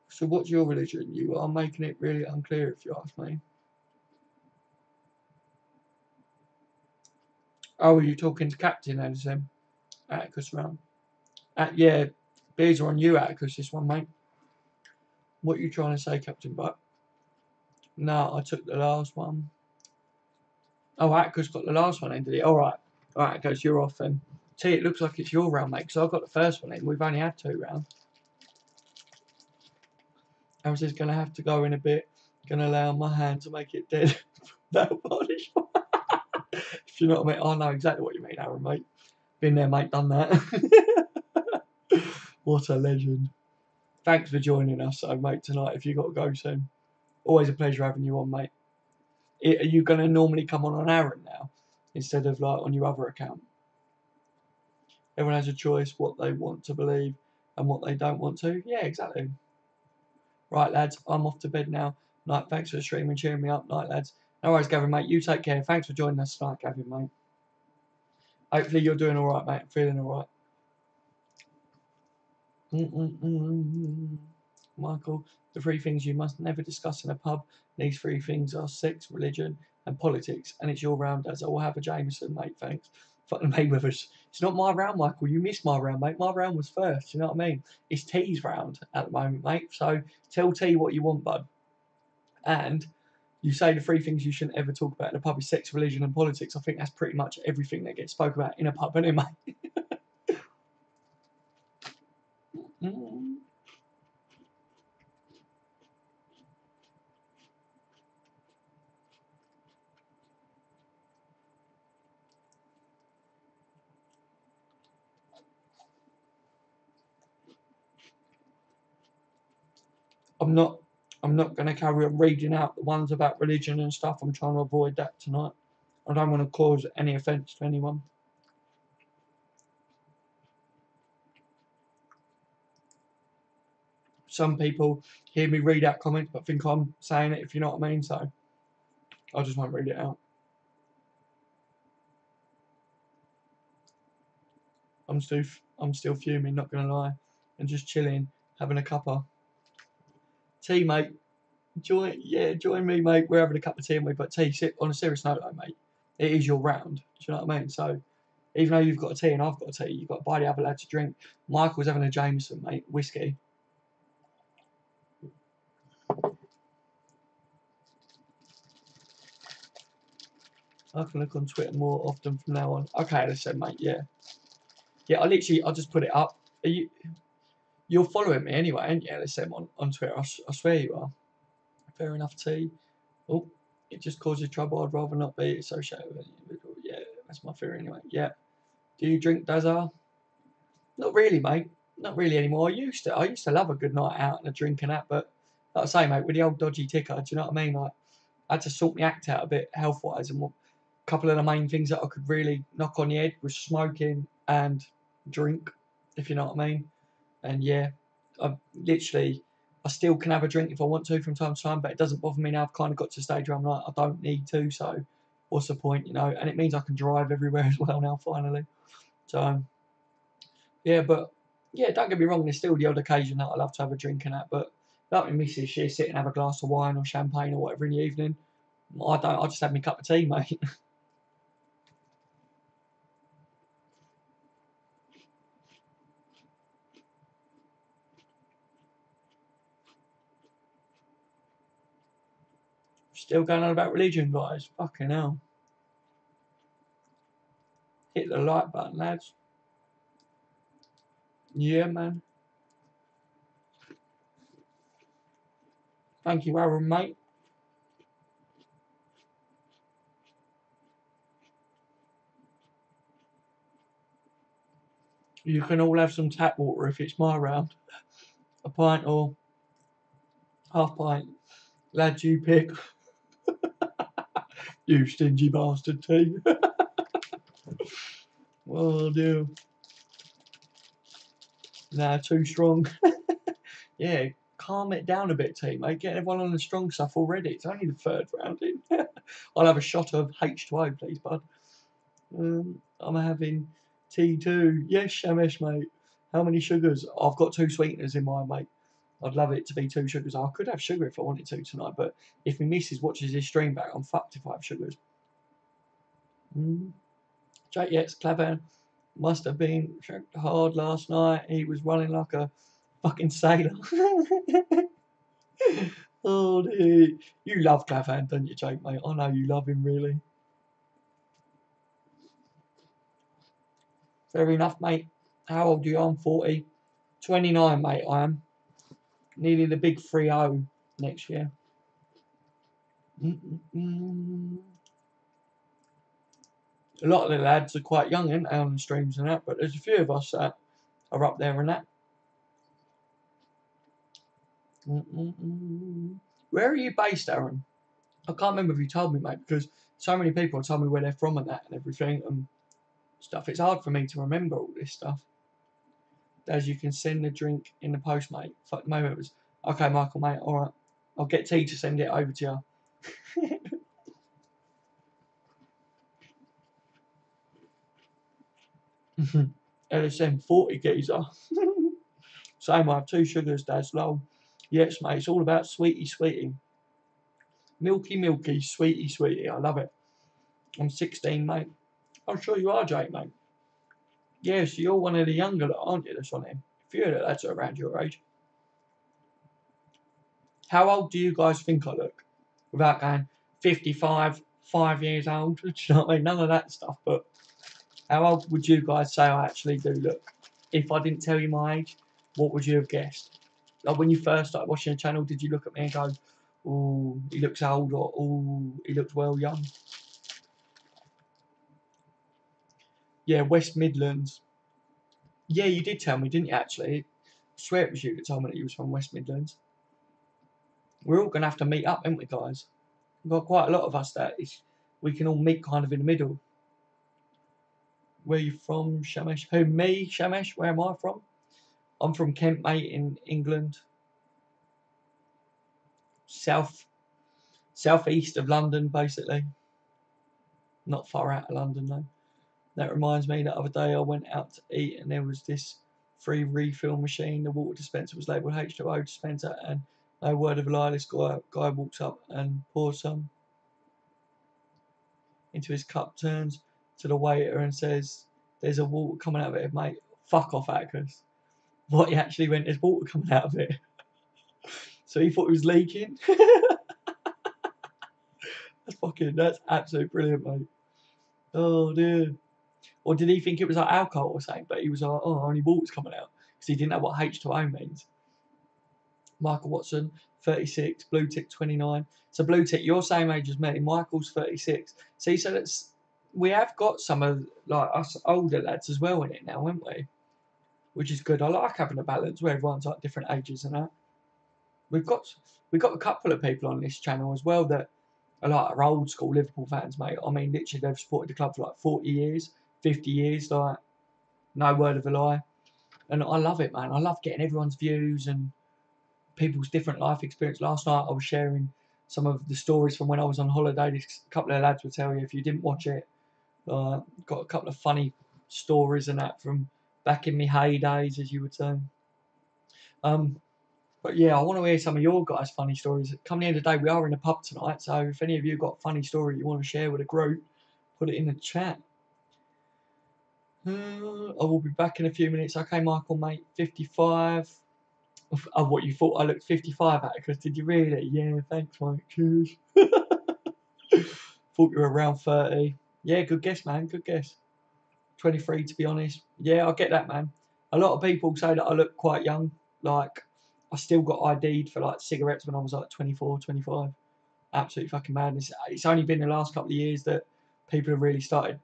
So what's your religion? You are making it really unclear, if you ask me. Oh, are you talking to Captain Edison? Atticus round. Yeah, beers are on you, Atticus, this one, mate. What are you trying to say, Captain Buck? No, I took the last one. Oh, Atticus got the last one in, did he? Alright. Alright, Atticus, you're off then. T, it looks like it's your round, mate, because I got the first one in. We've only had 2 rounds. I was just going to have to go in a bit. Going to lay on my hand to make it dead. Nail polish. If you know what I mean. I know exactly what you mean, Aaron, mate. Been there, mate, done that. What a legend. Thanks for joining us, mate, tonight, if you got to go soon. Always a pleasure having you on, mate. Are you going to normally come on Aaron now, instead of like on your other account? Everyone has a choice what they want to believe and what they don't want to. Yeah, exactly. Right, lads, I'm off to bed now. Night, thanks for streaming, cheering me up. Night, lads. No worries, Gavin, mate. You take care. Thanks for joining us tonight, Gavin, mate. Hopefully you're doing all right, mate. I'm feeling all right. Michael, the 3 things you must never discuss in a pub. These 3 things are sex, religion, and politics. And it's your round, as I will have a Jameson, mate. Thanks. Fuck the Mayweathers. It's not my round, Michael. You missed my round, mate. My round was first. You know what I mean? It's T's round at the moment, mate. So tell T what you want, bud. And you say the 3 things you shouldn't ever talk about in a pub is sex, religion, and politics. I think that's pretty much everything that gets spoken about in a pub, isn't it, mate? I'm not going to carry on reading out the ones about religion and stuff. I'm trying to avoid that tonight. I don't want to cause any offence to anyone. Some people hear me read out comments but think I'm saying it, if you know what I mean. So I just won't read it out. I'm still fuming, not going to lie, and just chilling, having a cuppa. Tea, mate. Join me, mate. We're having a cup of tea and we've got tea. On a serious note, though, mate, it is your round. Do you know what I mean? So even though you've got a tea and I've got a tea, you've got to buy the other lad to drink. Michael's having a Jameson, mate, whiskey. I can look on Twitter more often from now on. Okay, listen, mate. Yeah. I'll just put it up. You're following me anyway, aren't you? Listen, on Twitter. I swear you are. Fair enough, T. Oh, it just causes trouble. I'd rather not be associated with an individual. Yeah, that's my theory anyway. Yeah. Do you drink Dazar? Not really, mate. Not really anymore. I used to love a good night out and a drink and that, but like I say, mate, with the old dodgy ticker, do you know what I mean? Like, I had to sort my act out a bit health wise, and a couple of the main things that I could really knock on the head was smoking and drink, if you know what I mean. And yeah, I still can have a drink if I want to from time to time, but it doesn't bother me now. I've kind of got to a stage where I'm like, I don't need to, so what's the point, you know? And it means I can drive everywhere as well now, finally. So yeah, but yeah, don't get me wrong, there's still the odd occasion that I love to have a drink and that, but like my missus, she'll sit and have a glass of wine or champagne or whatever in the evening. I don't, I just have my cup of tea, mate. Still going on about religion, guys. Fucking hell. Hit the like button, lads. Yeah, man. Thank you, Aaron, mate. You can all have some tap water if it's my round. A pint or half pint. Lads, you pick. You stingy bastard, T. Oh, dear. Nah, too strong. Yeah, calm it down a bit, T, mate. Get everyone on the strong stuff already. It's only the 3rd round in. I'll have a shot of H2O, please, bud. I'm having T2. Yes, Shamesh, mate. How many sugars? I've got 2 sweeteners in mine, mate. I'd love it to be 2 sugars. I could have sugar if I wanted to tonight, but if my missus watches this stream back, I'm fucked if I have sugars. Jake, yes, Clavan must have been hard last night. He was running like a fucking sailor. Oh, dear. You love Clavan, don't you, Jake, mate? I know you love him, really. Fair enough, mate. How old are you? I'm 40. 29, mate, I am. Nearly the big 3-0 next year. A lot of the lads are quite young, aren't they, on the streams and that, but there's a few of us that are up there and that. Where are you based, Aaron? I can't remember if you told me, mate, because so many people have told me where they're from and that and everything and stuff. It's hard for me to remember all this stuff. As you can send the drink in the post, mate. Fuck the moment it was. Okay, Michael, mate, alright. I'll get T to send it over to you. LSM 40 geezer. Same, I have 2 sugars, Dad's low. Yes, mate, it's all about sweetie, sweetie. Milky, milky, sweetie, sweetie. I love it. I'm 16, mate. I'm sure you are, Jake, mate. Yes, you're one of the younger, aren't you? That's on him. A few of the lads are around your age. How old do you guys think I look? Without going 55, 5 years old. Do you know what I mean? None of that stuff, but how old would you guys say I actually do look? If I didn't tell you my age, what would you have guessed? Like when you first started watching the channel, did you look at me and go, "Oh, he looks old," or "Oh, he looks well young"? Yeah, West Midlands. Yeah, you did tell me, didn't you, actually? I swear it was you that told me that you was from West Midlands. We're all going to have to meet up, aren't we, guys? We've got quite a lot of us that we can all meet kind of in the middle. Where are you from, Shamesh? Who, me, Shamesh? Where am I from? I'm from Kent, mate, in England. Southeast of London, basically. Not far out of London, though. That reminds me, the other day I went out to eat and there was this free refill machine. The water dispenser was labelled H2O dispenser, and no word of a lie, this guy walks up and pours some into his cup, turns to the waiter and says, "There's a water coming out of it, mate. Fuck off, Atticus." What, he actually went, "There's water coming out of it." So he thought it was leaking. That's absolutely brilliant, mate. Oh dear. Or did he think it was like alcohol or something? But he was like, "Oh, only water's coming out," because he didn't know what H2O means. Michael Watson, 36, Blue Tick 29. So Blue Tick, you're same age as me. Michael's 36. See, so we have got some of like us older lads as well in it now, haven't we? Which is good. I like having a balance where everyone's like different ages and that. We've got a couple of people on this channel as well that are like our old school Liverpool fans, mate. I mean, literally they've supported the club for like 40 years, 50 years, like no word of a lie. And I love it, man. I love getting everyone's views and people's different life experience. Last night I was sharing some of the stories from when I was on holiday. This couple of lads will tell you if you didn't watch it. Got a couple of funny stories and that from back in my heydays, as you would say. But yeah, I want to hear some of your guys' funny stories. Come the end of the day, we are in a pub tonight, so if any of you got a funny story you want to share with a group, put it in the chat. I will be back in a few minutes. Okay, Michael, mate, 55. Oh, what, you thought I looked 55 at? Because did you really? Yeah, thanks, mate. Cheers. Thought you were around 30. Yeah, good guess, man. Good guess. 23, to be honest. Yeah, I get that, man. A lot of people say that I look quite young. Like, I still got ID'd for like cigarettes when I was like 24, 25. Absolutely fucking madness. It's only been the last couple of years that people have really started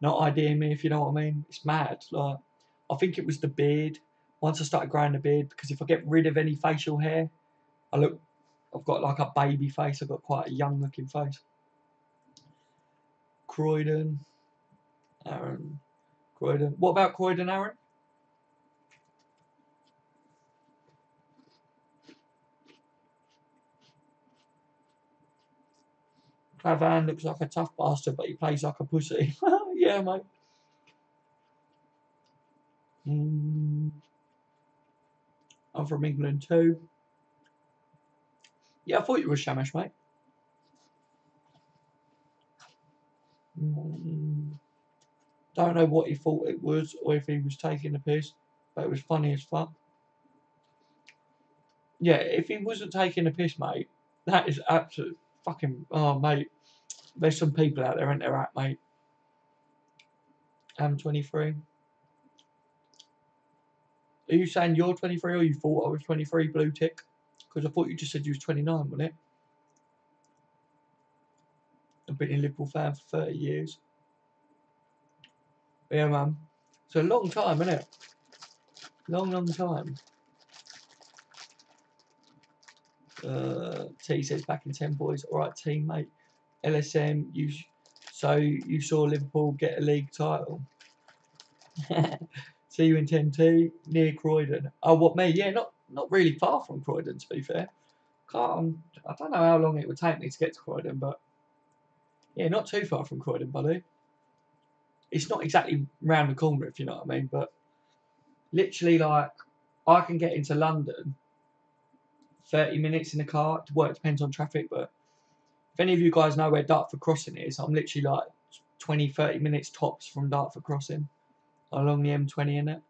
not IDing me, if you know what I mean. It's mad. Like, I think it was the beard. Once I started growing the beard, because if I get rid of any facial hair, I've got like a baby face. I've got quite a young looking face. Croydon, Aaron, Croydon. What about Croydon, Aaron? Clavan looks like a tough bastard, but he plays like a pussy. Yeah, mate. I'm from England too. Yeah, I thought you were Shamash, mate. Don't know what he thought it was or if he was taking the piss, but it was funny as fuck. Yeah, if he wasn't taking the piss, mate, that is absolute fucking. Oh, mate, there's some people out there, aren't there, mate? I'm 23. Are you saying you're 23 or you thought I was 23, blue tick? Because I thought you just said you was 29, wasn't it? I've been a Liverpool fan for 30 years. Yeah, man. It's a long time, isn't it? Long time. T says back in 10 boys. All right, team, mate. LSM, so you saw Liverpool get a league title. See you in 10T near Croydon. Oh, what, me? Yeah, not really far from Croydon, to be fair. I don't know how long it would take me to get to Croydon, but yeah, not too far from Croydon, buddy. It's not exactly round the corner, if you know what I mean, but literally, like, I can get into London 30 minutes in the car. Well, it depends on traffic, but if any of you guys know where Dartford Crossing is, I'm literally like 20, 30 minutes tops from Dartford Crossing along the M20 in it.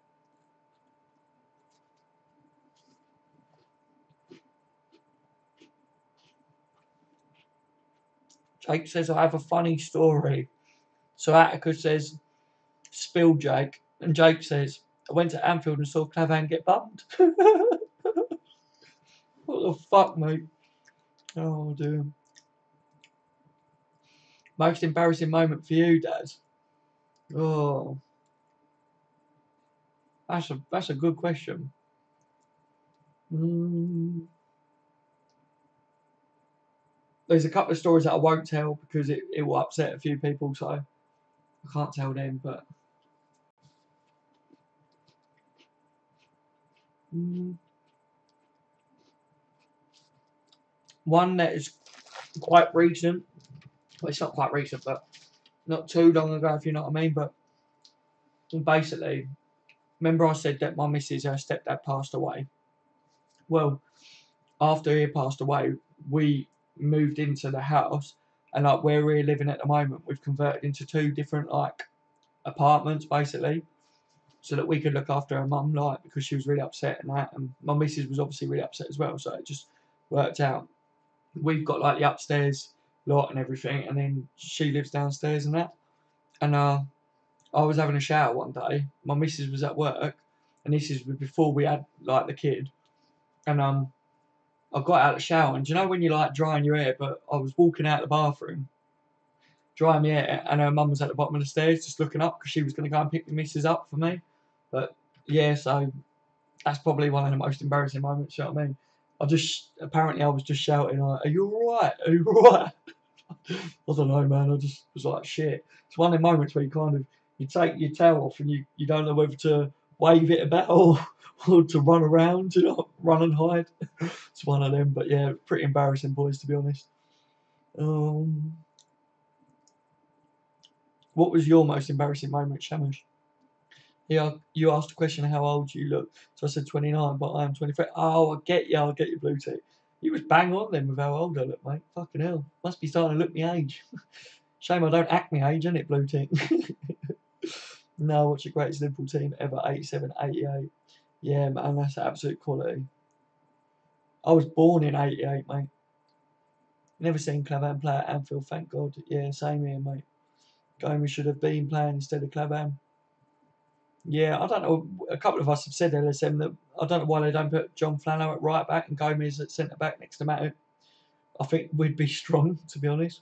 Jake says, I have a funny story. So Atticus says, spill Jake. And Jake says, I went to Anfield and saw Clavan get bummed. What the fuck, mate? Oh, dear. Most embarrassing moment for you, Dad? Oh, that's a good question. There's a couple of stories that I won't tell because it will upset a few people, so I can't tell them, but one that is quite recent. Well, it's not quite recent, but not too long ago, if you know what I mean. But basically, remember I said that my missus, her stepdad, passed away. Well, after he passed away, we moved into the house, and like where we're living at the moment, we've converted into two different like apartments, basically, so that we could look after her mum, like, because she was really upset and that, and my missus was obviously really upset as well, so it just worked out. We've got like the upstairs lot and everything, and then she lives downstairs and that. And I was having a shower one day. My missus was at work, and this is before we had like the kid. And I got out of the shower, and do you know when you're like drying your hair? But I was walking out the bathroom, drying my hair, and her mum was at the bottom of the stairs just looking up because she was going to go and pick the missus up for me. But yeah, so that's probably one of the most embarrassing moments. You know what I mean? I was just shouting like, "Are you alright? Are you alright?" I don't know, man. I just was like, shit. It's one of the moments where you take your tail off and you don't know whether to wave it about or to run around, run and hide. It's one of them, but yeah, pretty embarrassing, boys, to be honest. What was your most embarrassing moment, Shamish? Yeah, you asked a question how old you look. So I said 29, but I am 23. Oh, I'll get you, blue tick. You was bang on then with how old I look, mate. Fucking hell. Must be starting to look my age. Shame I don't act my age, innit, blue tick? No, what's your greatest Liverpool team ever? 87, 88. Yeah, man, that's absolute quality. I was born in 88, mate. Never seen Clavan play at Anfield, thank God. Yeah, same here, mate. Gomez should have been playing instead of Clavan. Yeah, I don't know. A couple of us have said LSM that I don't know why they don't put John Flano at right back and Gomez at centre back next to Matty. I think we'd be strong, to be honest.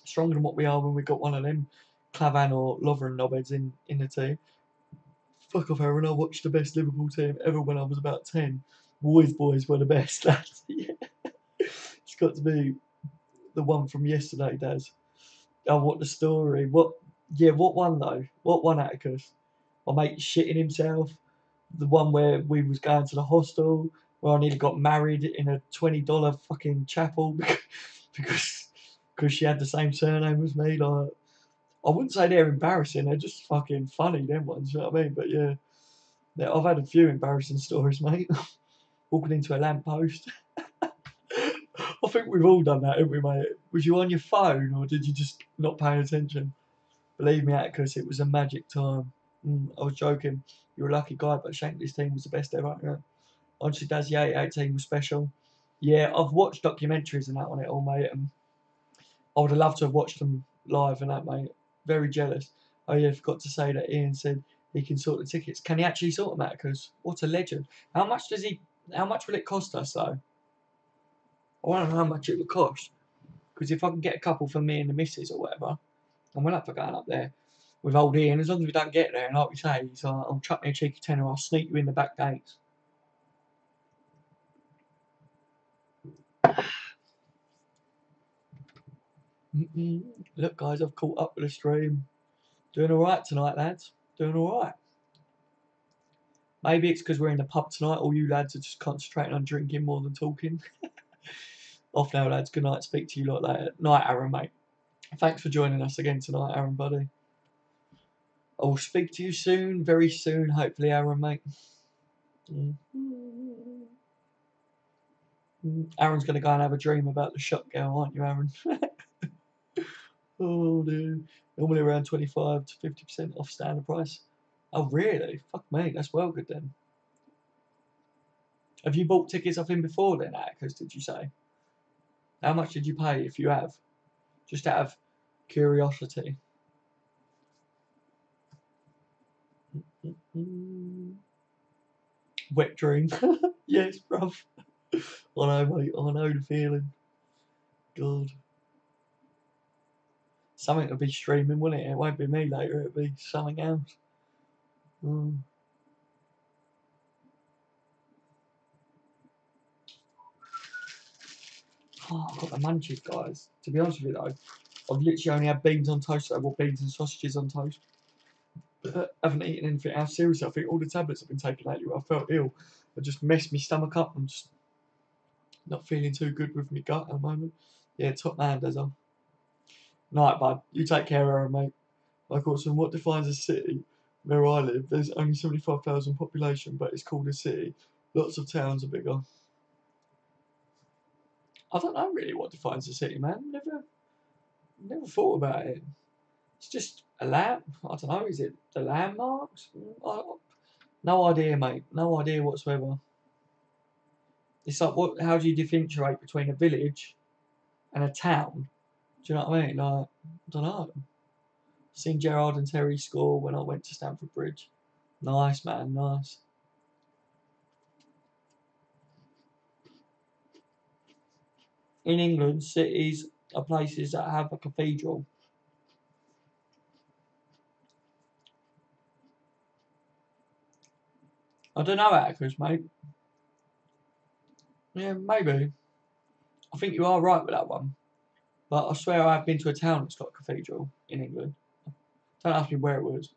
Stronger than what we are when we got one of them Clavan or Lovren knobheads in the team. Fuck off, Aaron. I watched the best Liverpool team ever when I was about 10. Boys were the best, lads. Yeah. It's got to be the one from yesterday, Daz. Oh, what the story. What one, though? What one, Atticus? My mate shitting himself. The one where we was going to the hostel, where I nearly got married in a $20 fucking chapel because she had the same surname as me. Like, I wouldn't say they're embarrassing. They're just fucking funny, them ones. You know what I mean? But yeah, I've had a few embarrassing stories, mate. walking into a lamppost. I think we've all done that, haven't we, mate? Was you on your phone or did you just not pay attention? Believe me, Atticus, it was a magic time. I was joking. You're a lucky guy, but Shankly's team was the best ever. Yeah. Honestly, does the 88 team was special. Yeah, I've watched documentaries and that on it all, mate. And I would have loved to have watched them live and that, mate. Very jealous. Oh yeah, I forgot to say that Ian said he can sort the tickets. Can he actually sort them, Atticus? What a legend. How much does he? How much will it cost us though? I want to know how much it would cost. Because if I can get a couple for me and the missus or whatever, I'm well up for going up there with old Ian. As long as we don't get there, and like we say, so I'll chuck me a cheeky tenner. I'll sneak you in the back gates. Look, guys, I've caught up with the stream. Doing all right tonight, lads. Doing all right. Maybe it's because we're in the pub tonight. All you lads are just concentrating on drinking more than talking. Off now, lads. Good night. Speak to you lot later. Night, Aaron, mate. Thanks for joining us again tonight, Aaron, buddy. I will speak to you soon, very soon, hopefully, Aaron, mate. Aaron's going to go and have a dream about the shop girl, aren't you, Aaron? Oh, dude. Normally around 25 to 50% off standard price. Oh, really? Fuck me. That's well good then. Have you bought tickets off him before then, Atticus, did you say? How much did you pay if you have? Just out of curiosity. Wet dream. Yes, bruv. I know, mate. I know the feeling. God. Something will be streaming, won't it? It won't be me later. It'll be something else. Oh, I've got the munchies, guys. To be honest with you, though, I've literally only had beans on toast. I bought beans and sausages on toast. I haven't eaten anything else. Seriously, I think all the tablets I've been taking lately, I felt ill. I just messed my stomach up. I'm just not feeling too good with my gut at the moment. Yeah, top man, does on. Night, bud. You take care, Aaron, mate. Like, also, what defines a city? Where I live, there's only 75,000 population, but it's called a city. Lots of towns are bigger. I don't know really what defines a city, man. Never thought about it. It's just a land. I don't know. Is it the landmarks? No idea, mate. No idea whatsoever. It's like what? How do you differentiate between a village and a town? Do you know what I mean? Like, I don't know. Seen Gerard and Terry score when I went to Stamford Bridge. Nice, man. Nice. In England, cities are places that have a cathedral. I don't know, Atticus, mate. Yeah, maybe. I think you are right with that one. But I swear I've been to a town that's got a cathedral in England. Don't ask me where it was.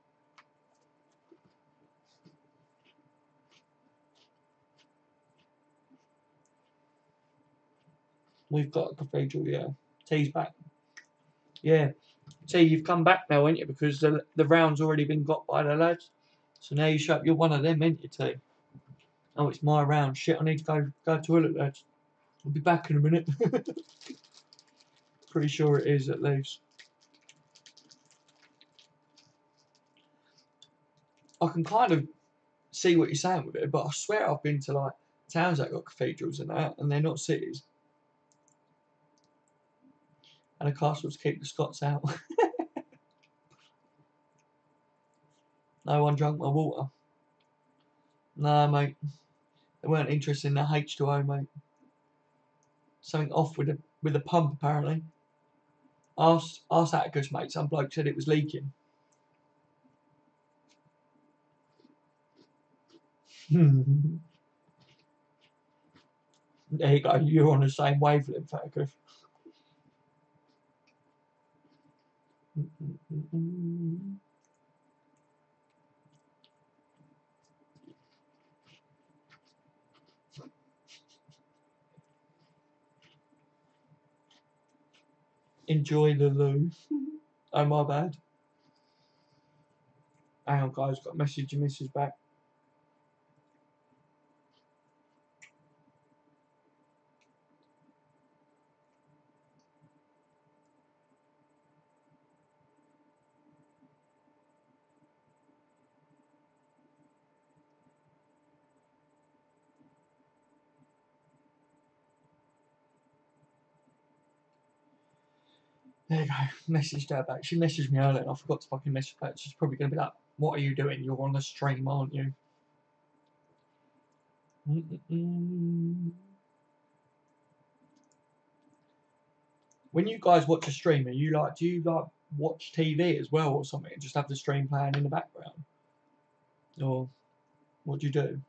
We've got a cathedral, yeah. T's back. Yeah. T, you've come back now, ain't you? Because the round's already been got by the lads. So now you show up. You're one of them, ain't you, T? Oh, it's my round. Shit, I need to go to the toilet, lads. I'll be back in a minute. Pretty sure it is, at least. I can kind of see what you're saying with it, but I swear I've been to, like, towns that got cathedrals and that, and they're not cities. And the castles keep the Scots out. No one drank my water. Nah, mate. They weren't interested in the H2O, mate. Something off with the pump, apparently. Ask Atticus, mate. Some bloke said it was leaking. There you go. You're on the same wavelength, Atticus. Enjoy the loo. Oh, my bad. Hang on, guys. Got a message. Your missus back. There you go. Messaged her back. She messaged me earlier and I forgot to fucking message her back. She's probably going to be like, what are you doing? You're on the stream, aren't you? When you guys watch a stream, do you like watch TV as well or something? Just have the stream playing in the background? Or what do you do?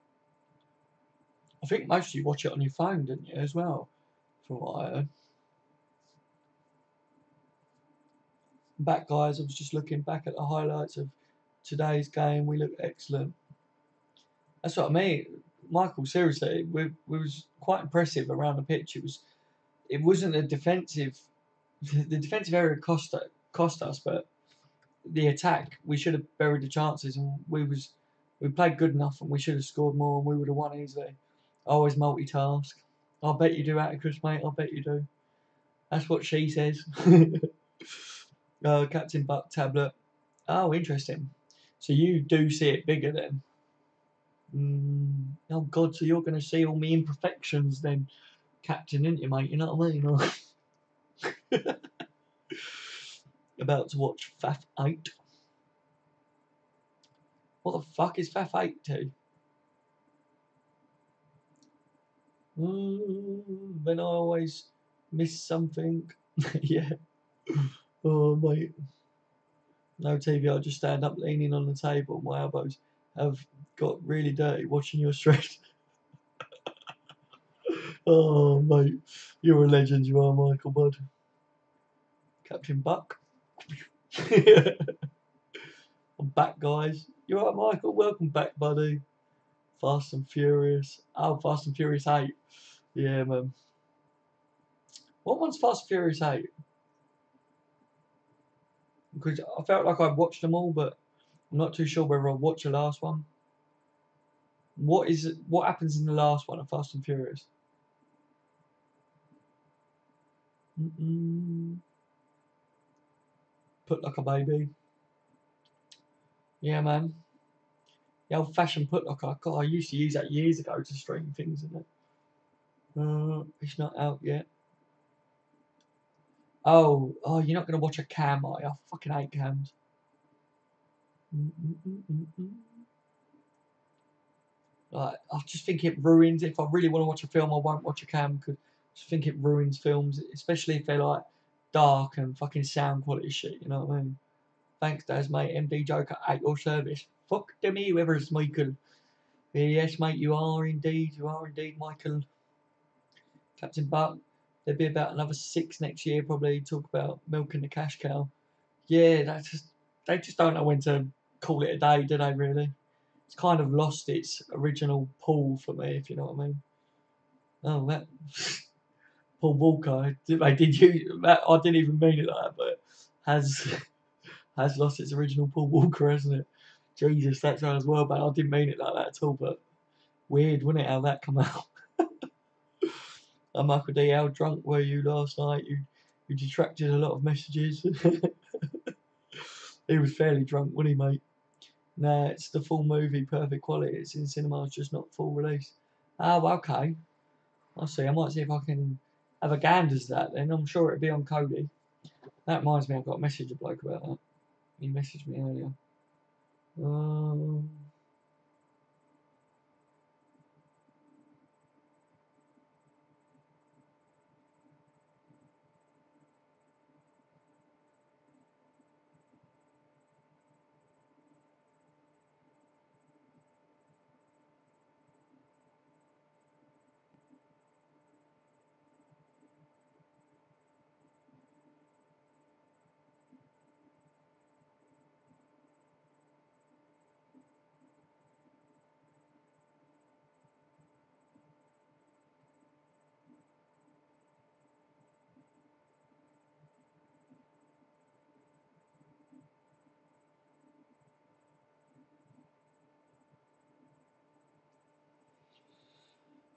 I think most of you watch it on your phone, didn't you, as well? From what I heard. Back, guys, I was just looking back at the highlights of today's game. We look excellent. That's what I mean, Michael. Seriously, we was quite impressive around the pitch. It wasn't a defensive. The defensive area cost us, but the attack, we should have buried the chances, and we played good enough, and we should have scored more, and we would have won easily. I always multitask. I bet you do, Atticus, mate. I bet you do. That's what she says. Captain Buck tablet. Oh, interesting. So you do see it bigger then? Oh God, so you're going to see all my imperfections then, Captain, isn't you, mate? You know what I mean? About to watch FAF 8. What the fuck is FAF 8 to? Then I always miss something. Yeah. Oh, mate. No TV, I just stand up leaning on the table. My elbows have got really dirty watching your stress. Oh, mate. You're a legend, you are, Michael, bud. Captain Buck. I'm back, guys. You alright, Michael? Welcome back, buddy. Fast and Furious. Oh, Fast and Furious 8. Yeah, man. What one's Fast and Furious 8? Because I felt like I'd watched them all, but I'm not too sure whether I'll watch the last one. What happens in the last one of Fast and Furious? Put like a baby. Yeah, man. The old-fashioned put locker. God, I used to use that years ago to stream things, isn't it? It's not out yet. Oh, you're not going to watch a cam, are you? I fucking hate cams. Like, I just think it ruins. If I really want to watch a film, I won't watch a cam because I just think it ruins films, especially if they're like dark and fucking sound quality shit. You know what I mean? Thanks, Daz, mate. MD Joker at your service. Fuck to me, whoever's Michael. Yes, mate, you are indeed. You are indeed, Michael. Captain Buck. There'll be about another 6 next year, probably. Talk about milking the cash cow. Yeah, they just don't know when to call it a day, do they? Really? It's kind of lost its original pull for me, if you know what I mean. Oh, that Paul Walker. Did you? I didn't even mean it like that, but has lost its original Paul Walker, hasn't it? Jesus, that sounds well bad. I didn't mean it like that at all, but weird, wasn't it? How that come out? Michael D, how drunk were you last night? You detracted a lot of messages. He was fairly drunk, wasn't he, mate? Nah, it's the full movie, perfect quality. It's in cinemas, just not full release. Oh, okay. I'll see. I might see if I can have a ganders that then. I'm sure it'll be on Cody. That reminds me, I've got a message a bloke about that. He messaged me earlier.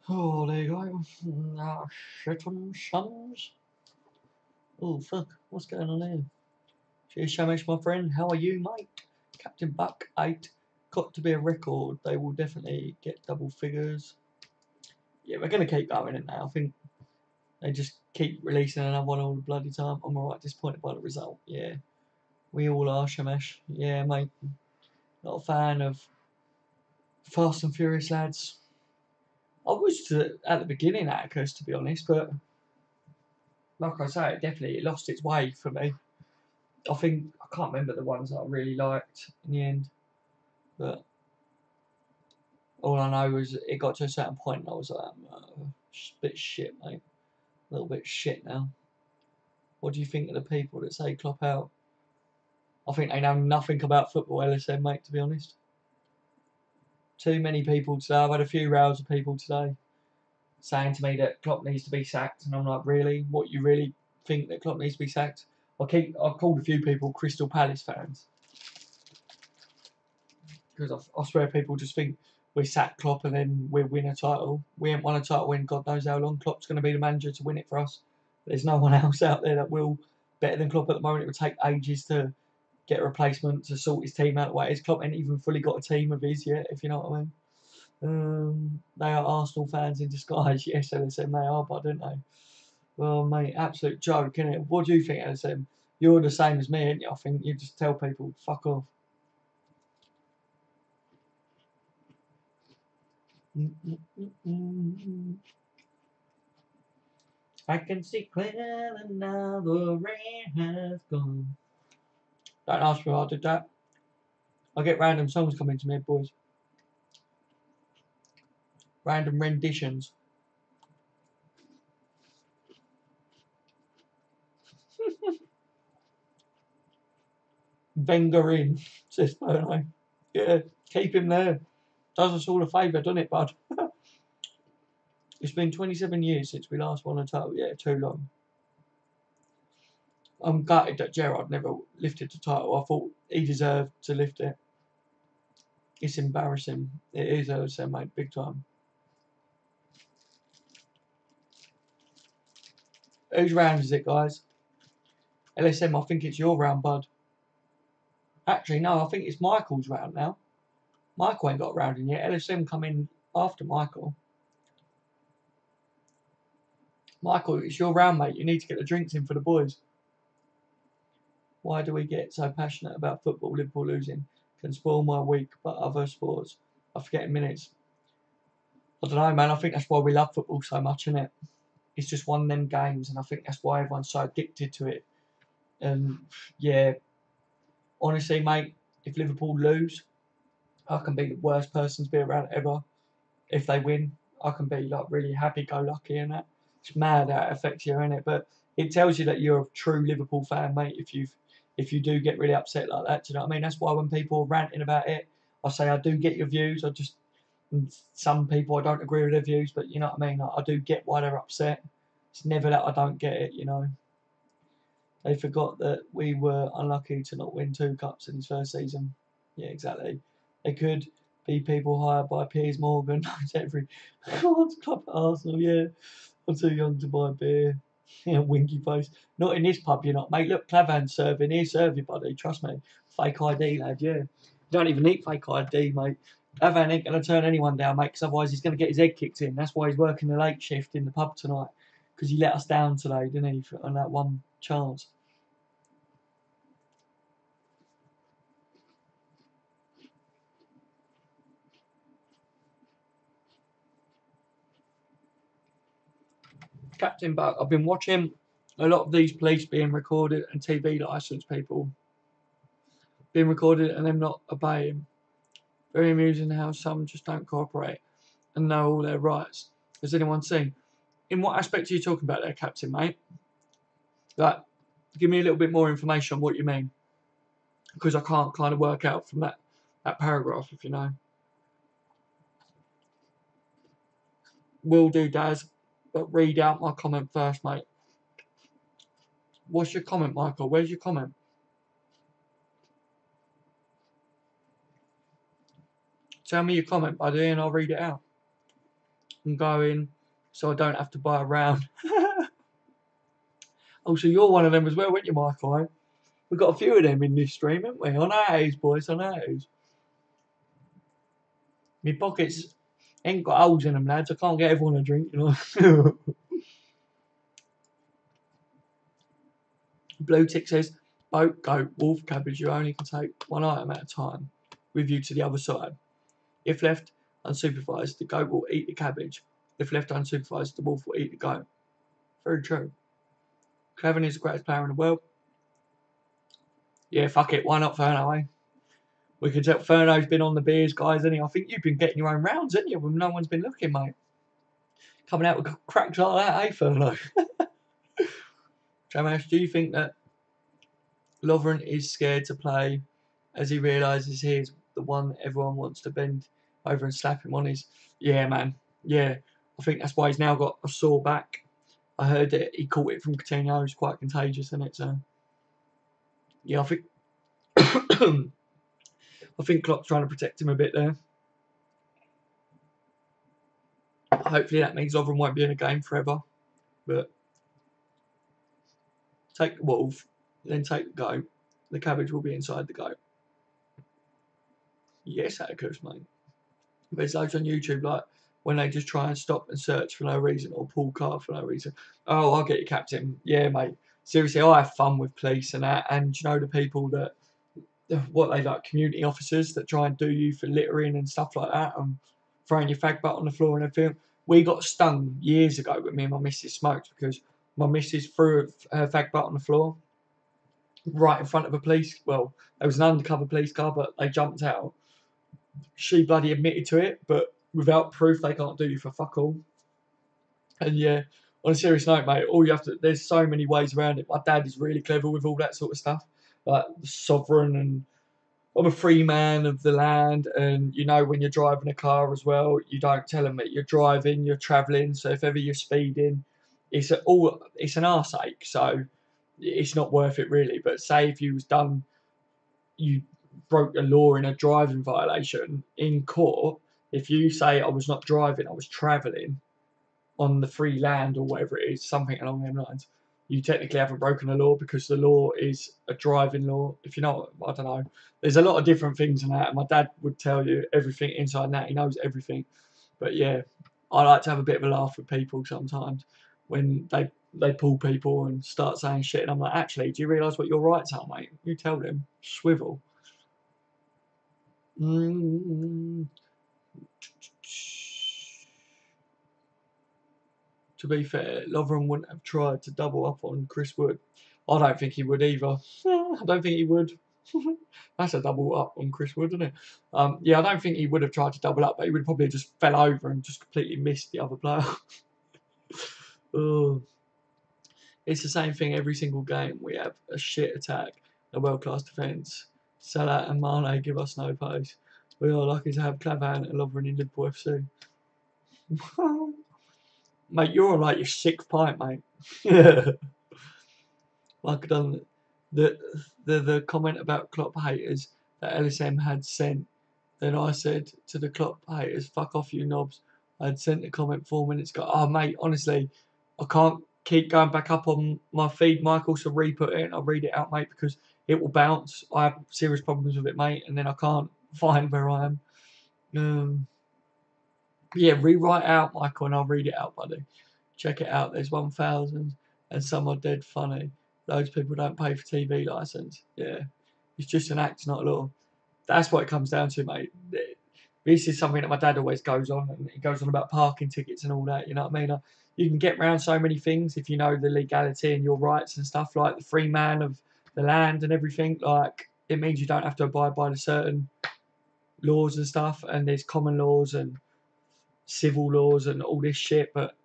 Oh, there you go. Shit on sons. Oh, fuck. What's going on here? Cheers, Shamish, my friend. How are you, mate? Captain Buck 8. Got to be a record. They will definitely get double figures. Yeah, we're going to keep going in now. I think They just keep releasing another one all the bloody time. I'm alright disappointed by the result. Yeah, we all are, Shamesh. Yeah, mate. Not a fan of Fast and Furious, lads. I was at the beginning, Atticus, to be honest, but like I say, it lost its way for me. I think I can't remember the ones that I really liked in the end, but all I know is it got to a certain point and I was like, a bit shit, mate. A little bit shit now. What do you think of the people that say Klopp out? I think they know nothing about football, LSM, mate, to be honest. Too many people today. I've had a few rows of people today saying to me that Klopp needs to be sacked, and I'm like, really? What, you really think that Klopp needs to be sacked? I've called a few people Crystal Palace fans because I swear people just think we sack Klopp and then we'll win a title. We ain't won a title in God knows how long. Klopp's going to be the manager to win it for us. There's no one else out there that will better than Klopp at the moment. It would take ages to get a replacement to sort his team out the way. His Klopp ain't even fully got a team of his yet, if you know what I mean. They are Arsenal fans in disguise. Yes, LSM, they are, but don't they? Well, mate, absolute joke, innit? What do you think, LSM? You're the same as me, ain't you? I think you just tell people, fuck off. I can see clearly now the rain has gone. Don't ask me why I did that. I get random songs coming to me, boys. Random renditions. Wenger in, says Bono. Yeah, keep him there. Does us all a favour, doesn't it, bud? It's been 27 years since we last won a title. Yeah, too long. I'm gutted that Gerrard never lifted the title. I thought he deserved to lift it. It's embarrassing. It is, LSM, mate, big time. Whose round is it, guys? LSM, I think it's your round, bud. Actually, no, I think it's Michael's round now. Michael ain't got a round in yet. LSM come in after Michael. Michael, it's your round, mate. You need to get the drinks in for the boys. Why do we get so passionate about football? Liverpool losing can spoil my week, but other sports, I forget in minutes. I don't know, man. I think that's why we love football so much, isn't it? It's just one of them games, and I think that's why everyone's so addicted to it. And yeah, honestly, mate, if Liverpool lose, I can be the worst person to be around ever. If they win, I can be like really happy-go-lucky and that. It's mad how it affects you, innit? But it tells you that you're a true Liverpool fan, mate. If you do get really upset like that, do you know what I mean? That's why when people are ranting about it, I say I do get your views. Some people I don't agree with their views, but you know what I mean. I do get why they're upset. It's never that I don't get it, you know. They forgot that we were unlucky to not win 2 cups in his first season. Yeah, exactly. They could be people hired by Piers Morgan. Every God's club at Arsenal. Yeah, I'm too young to buy beer. Yeah, winky face. Not in this pub, you're not, mate. Look, Clavan's serving. He'll serve you, buddy. Trust me. Fake ID, lad. Yeah. You don't even need fake ID, mate. Clavan ain't going to turn anyone down, mate, because otherwise he's going to get his head kicked in. That's why he's working the late shift in the pub tonight. Because he let us down today, didn't he, on that one chance. Captain Buck, I've been watching a lot of these police being recorded and TV licence people being recorded and them not obeying. Very amusing how some just don't cooperate and know all their rights. Has anyone seen? In what aspect are you talking about there, Captain, mate? Like, give me a little bit more information on what you mean. Because I can't kind of work out from that paragraph, if you know. Will do, Daz, but read out my comment first, mate. What's your comment, Michael? Where's your comment? Tell me your comment, buddy, and I'll read it out. I'm going so I don't have to buy a round. Oh, so you're one of them as well, weren't you, Michael? Eh? We've got a few of them in this stream, haven't we? On ours, boys, on ours. My pockets ain't got holes in them, lads. I can't get everyone a drink, you know. Blue tick says, boat, goat, wolf, cabbage, you only can take one item at a time with you to the other side. If left unsupervised, the goat will eat the cabbage. If left unsupervised, the wolf will eat the goat. Very true. Clevin is the greatest player in the world. Yeah, fuck it. Why not Furno, eh? We can tell Furno's been on the beers, guys, hasn't he? I think you've been getting your own rounds, haven't you, when no one's been looking, mate? Coming out with cracks like that, eh, Furno? Jamash, do you think that Lovren is scared to play as he realises he's the one that everyone wants to bend over and slap him on his... Yeah, man. Yeah. I think that's why he's now got a sore back. I heard that he caught it from Coutinho. It's quite contagious, isn't it? So, yeah, I think... I think Klopp's trying to protect him a bit there. Hopefully that means Lovren won't be in a game forever. But take the wolf, then take the goat. The cabbage will be inside the goat. Yes, Atticus, mate. There's loads on YouTube, like when they just try and stop and search for no reason or pull card for no reason. Oh, I'll get you, Captain. Yeah, mate. Seriously, I have fun with police and that. And you know the people that, what they like, community officers that try and do you for littering and stuff like that and throwing your fag butt on the floor and everything. We got stung years ago when me and my missus smoked because my missus threw her fag butt on the floor right in front of a police. Well, there was an undercover police car, but they jumped out. She bloody admitted to it, but without proof, they can't do you for fuck all. And yeah, on a serious note, mate, all you have to, there's so many ways around it. My dad is really clever with all that sort of stuff, like sovereign, and I'm a free man of the land. And you know, when you're driving a car as well, you don't tell them that you're driving, you're travelling. So if ever you're speeding, it's an arse ache. So it's not worth it really. But say if you broke the law in a driving violation in court, if you say I was not driving, I was travelling on the free land or whatever it is, something along them lines, you technically haven't broken the law because the law is a driving law. If you know, I don't know. There's a lot of different things in that, and my dad would tell you everything inside that. He knows everything. But yeah, I like to have a bit of a laugh with people sometimes when they pull people and start saying shit, and I'm like, actually, do you realise what your rights are, mate? You tell them. Swivel. To be fair, Lovren wouldn't have tried to double up on Chris Wood. I don't think he would either. I don't think he would. That's a double up on Chris Wood, isn't it? Yeah, I don't think he would have tried to double up, but he would probably just fell over and just completely missed the other player. Oh. It's the same thing every single game. We have a shit attack, a world-class defence. Salah and Mane give us no pace. We are lucky to have Clavan and Lovren in Liverpool FC. Mate, you're on like your sixth pint, mate. Like the comment about Klopp haters that LSM had sent. Then I said to the Klopp haters, "Fuck off, you knobs." I'd sent a comment 4 minutes ago. Oh, mate, honestly, I can't keep going back up on my feed, Michael, so re-put it and I'll read it out, mate, because it will bounce. I have serious problems with it, mate, and then I can't find where I am. Yeah, rewrite out, Michael, and I'll read it out, buddy. Check it out. There's 1,000 and some are dead funny. Loads of people don't pay for TV license. Yeah, it's just an act, not a law. That's what it comes down to, mate. This is something that my dad always goes on, and he goes on about parking tickets and all that. You know what I mean? You can get around so many things if you know the legality and your rights and stuff, like the free man of the land and everything. Like, it means you don't have to abide by the certain laws and stuff, and there's common laws and civil laws and all this shit. But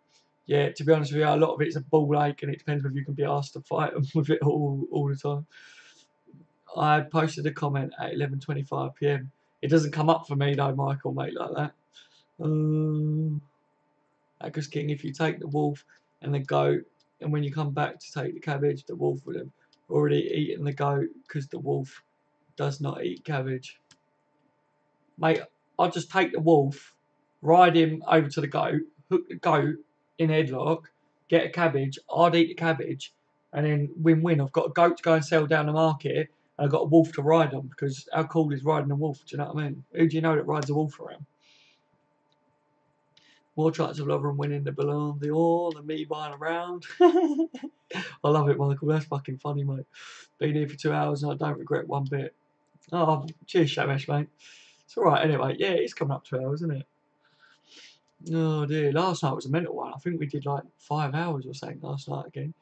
yeah, to be honest with you, a lot of it's a ball ache, and it depends whether you can be asked to fight them with it all the time. I posted a comment at 11:25 p.m. It doesn't come up for me though, Michael, mate, like that. Agus King, if you take the wolf and the goat, and when you come back to take the cabbage, the wolf would have already eaten the goat because the wolf does not eat cabbage. Mate, I'll just take the wolf, ride him over to the goat, hook the goat in a headlock, get a cabbage, I'd eat the cabbage, and then win-win. I've got a goat to go and sell down the market, and I've got a wolf to ride on, because how cool is riding a wolf, do you know what I mean? Who do you know that rides a wolf around? More chance of Lovren winning the Ballon d'Or than me buying around. I love it, Michael. That's fucking funny, mate. Been here for 2 hours and I don't regret one bit. Oh, cheers, Shamesh, mate. It's alright anyway. Yeah, it's coming up 2 hours, isn't it? Oh dear. Last night was a mental one. I think we did like 5 hours or something last night again.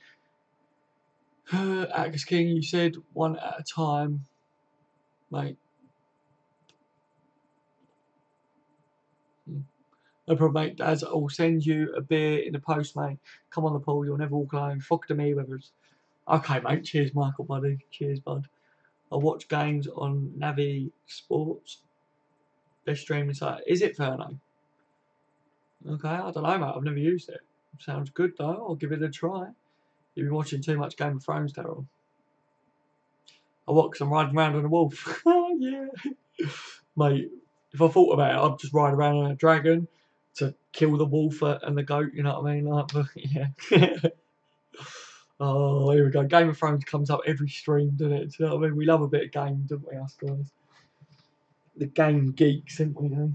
Atticus King, you said one at a time, mate. No problem, mate. Daz, I'll send you a beer in the post, mate. Come on the pool, you'll never walk alone. Fuck to me, whether it's... Okay, mate. Cheers, Michael, buddy. Cheers, bud. I watch games on Navi Sports. Best streaming site. Is it Ferno? Okay, I don't know, mate. I've never used it. Sounds good, though. I'll give it a try. You've been watching too much Game of Thrones, Daryl. I what, because I'm riding around on a wolf. Yeah. Mate, if I thought about it, I'd just ride around on a dragon to kill the wolf and the goat, you know what I mean? Like, yeah. Oh, here we go. Game of Thrones comes up every stream, doesn't it? Do you know what I mean? We love a bit of game, don't we, us guys? The game geeks, ain't we? Eh?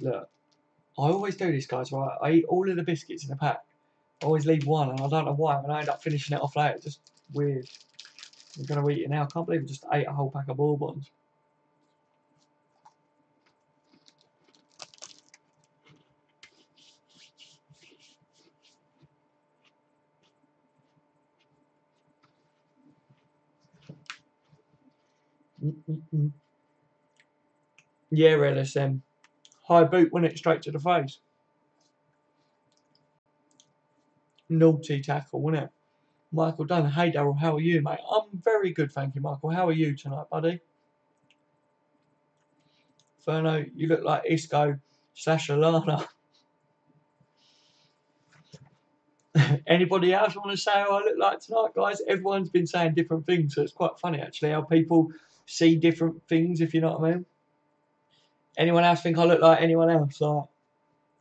Look, I always do this, guys, right? I eat all of the biscuits in a pack. I always leave one, and I don't know why, and I end up finishing it off later. It's just weird. I'm going to eat it now. I can't believe I just ate a whole pack of bourbons. Yeah, LSM. High boot, went it straight to the face. Naughty tackle, wasn't it? Michael Dunn. Hey, Daryl, how are you, mate? I'm very good, thank you, Michael. How are you tonight, buddy? Ferno, you look like Isco / Alana. Anybody else want to say how I look like tonight, guys? Everyone's been saying different things, so it's quite funny, actually, how people see different things, if you know what I mean. Anyone else think I look like anyone else?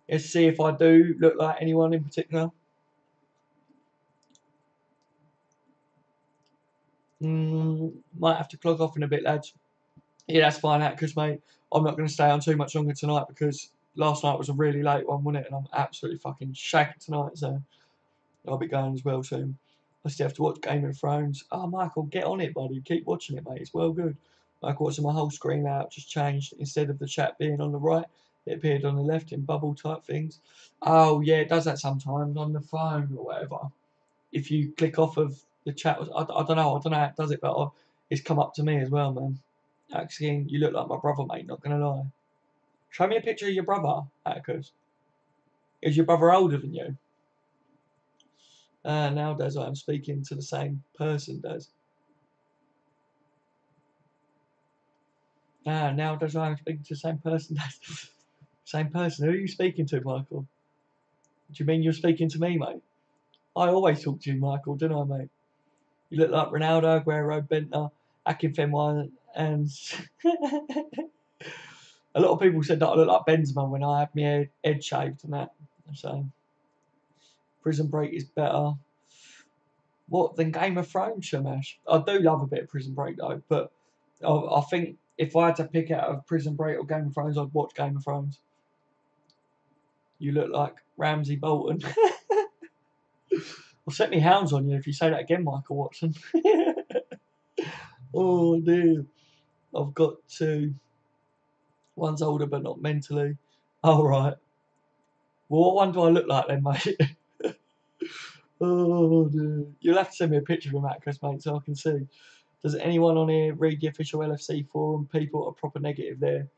Let's see if I do look like anyone in particular. Might have to clog off in a bit, lads. Yeah, that's fine, Atticus, mate. I'm not going to stay on too much longer tonight because last night was a really late one, wasn't it? And I'm absolutely fucking shagged tonight, so I'll be going as well soon. I still have to watch Game of Thrones. Oh, Michael, get on it, buddy. Keep watching it, mate. It's well good. Michael, watching my whole screen layout just changed. Instead of the chat being on the right, it appeared on the left in bubble type things. Oh, yeah, it does that sometimes on the phone or whatever. If you click off of the chat, I don't know how it does it, but it's come up to me as well, man. Actually, you look like my brother, mate, not going to lie. Show me a picture of your brother, Atticus. Is your brother older than you? Nowadays I'm speaking to the same person, Des. Nowadays I'm speaking to the same person, Des. Same person. Who are you speaking to, Michael? Do you mean you're speaking to me, mate? I always talk to you, Michael, don't I, mate? You look like Ronaldo, Aguero, Bentner, Akinfenwa, and a lot of people said that I look like Benzema when I had my head shaved and that. So, Prison Break is better. What, than Game of Thrones, Shamash? I do love a bit of Prison Break, though, but I think if I had to pick out of Prison Break or Game of Thrones, I'd watch Game of Thrones. You look like Ramsay Bolton. I'll set me hounds on you if you say that again, Michael Watson. Oh, dear. I've got two. One's older, but not mentally. All right. Well, what one do I look like then, mate? Oh, dear. You'll have to send me a picture of him, Atticus, mate, so I can see. Does anyone on here read the official LFC forum? People are proper negative there.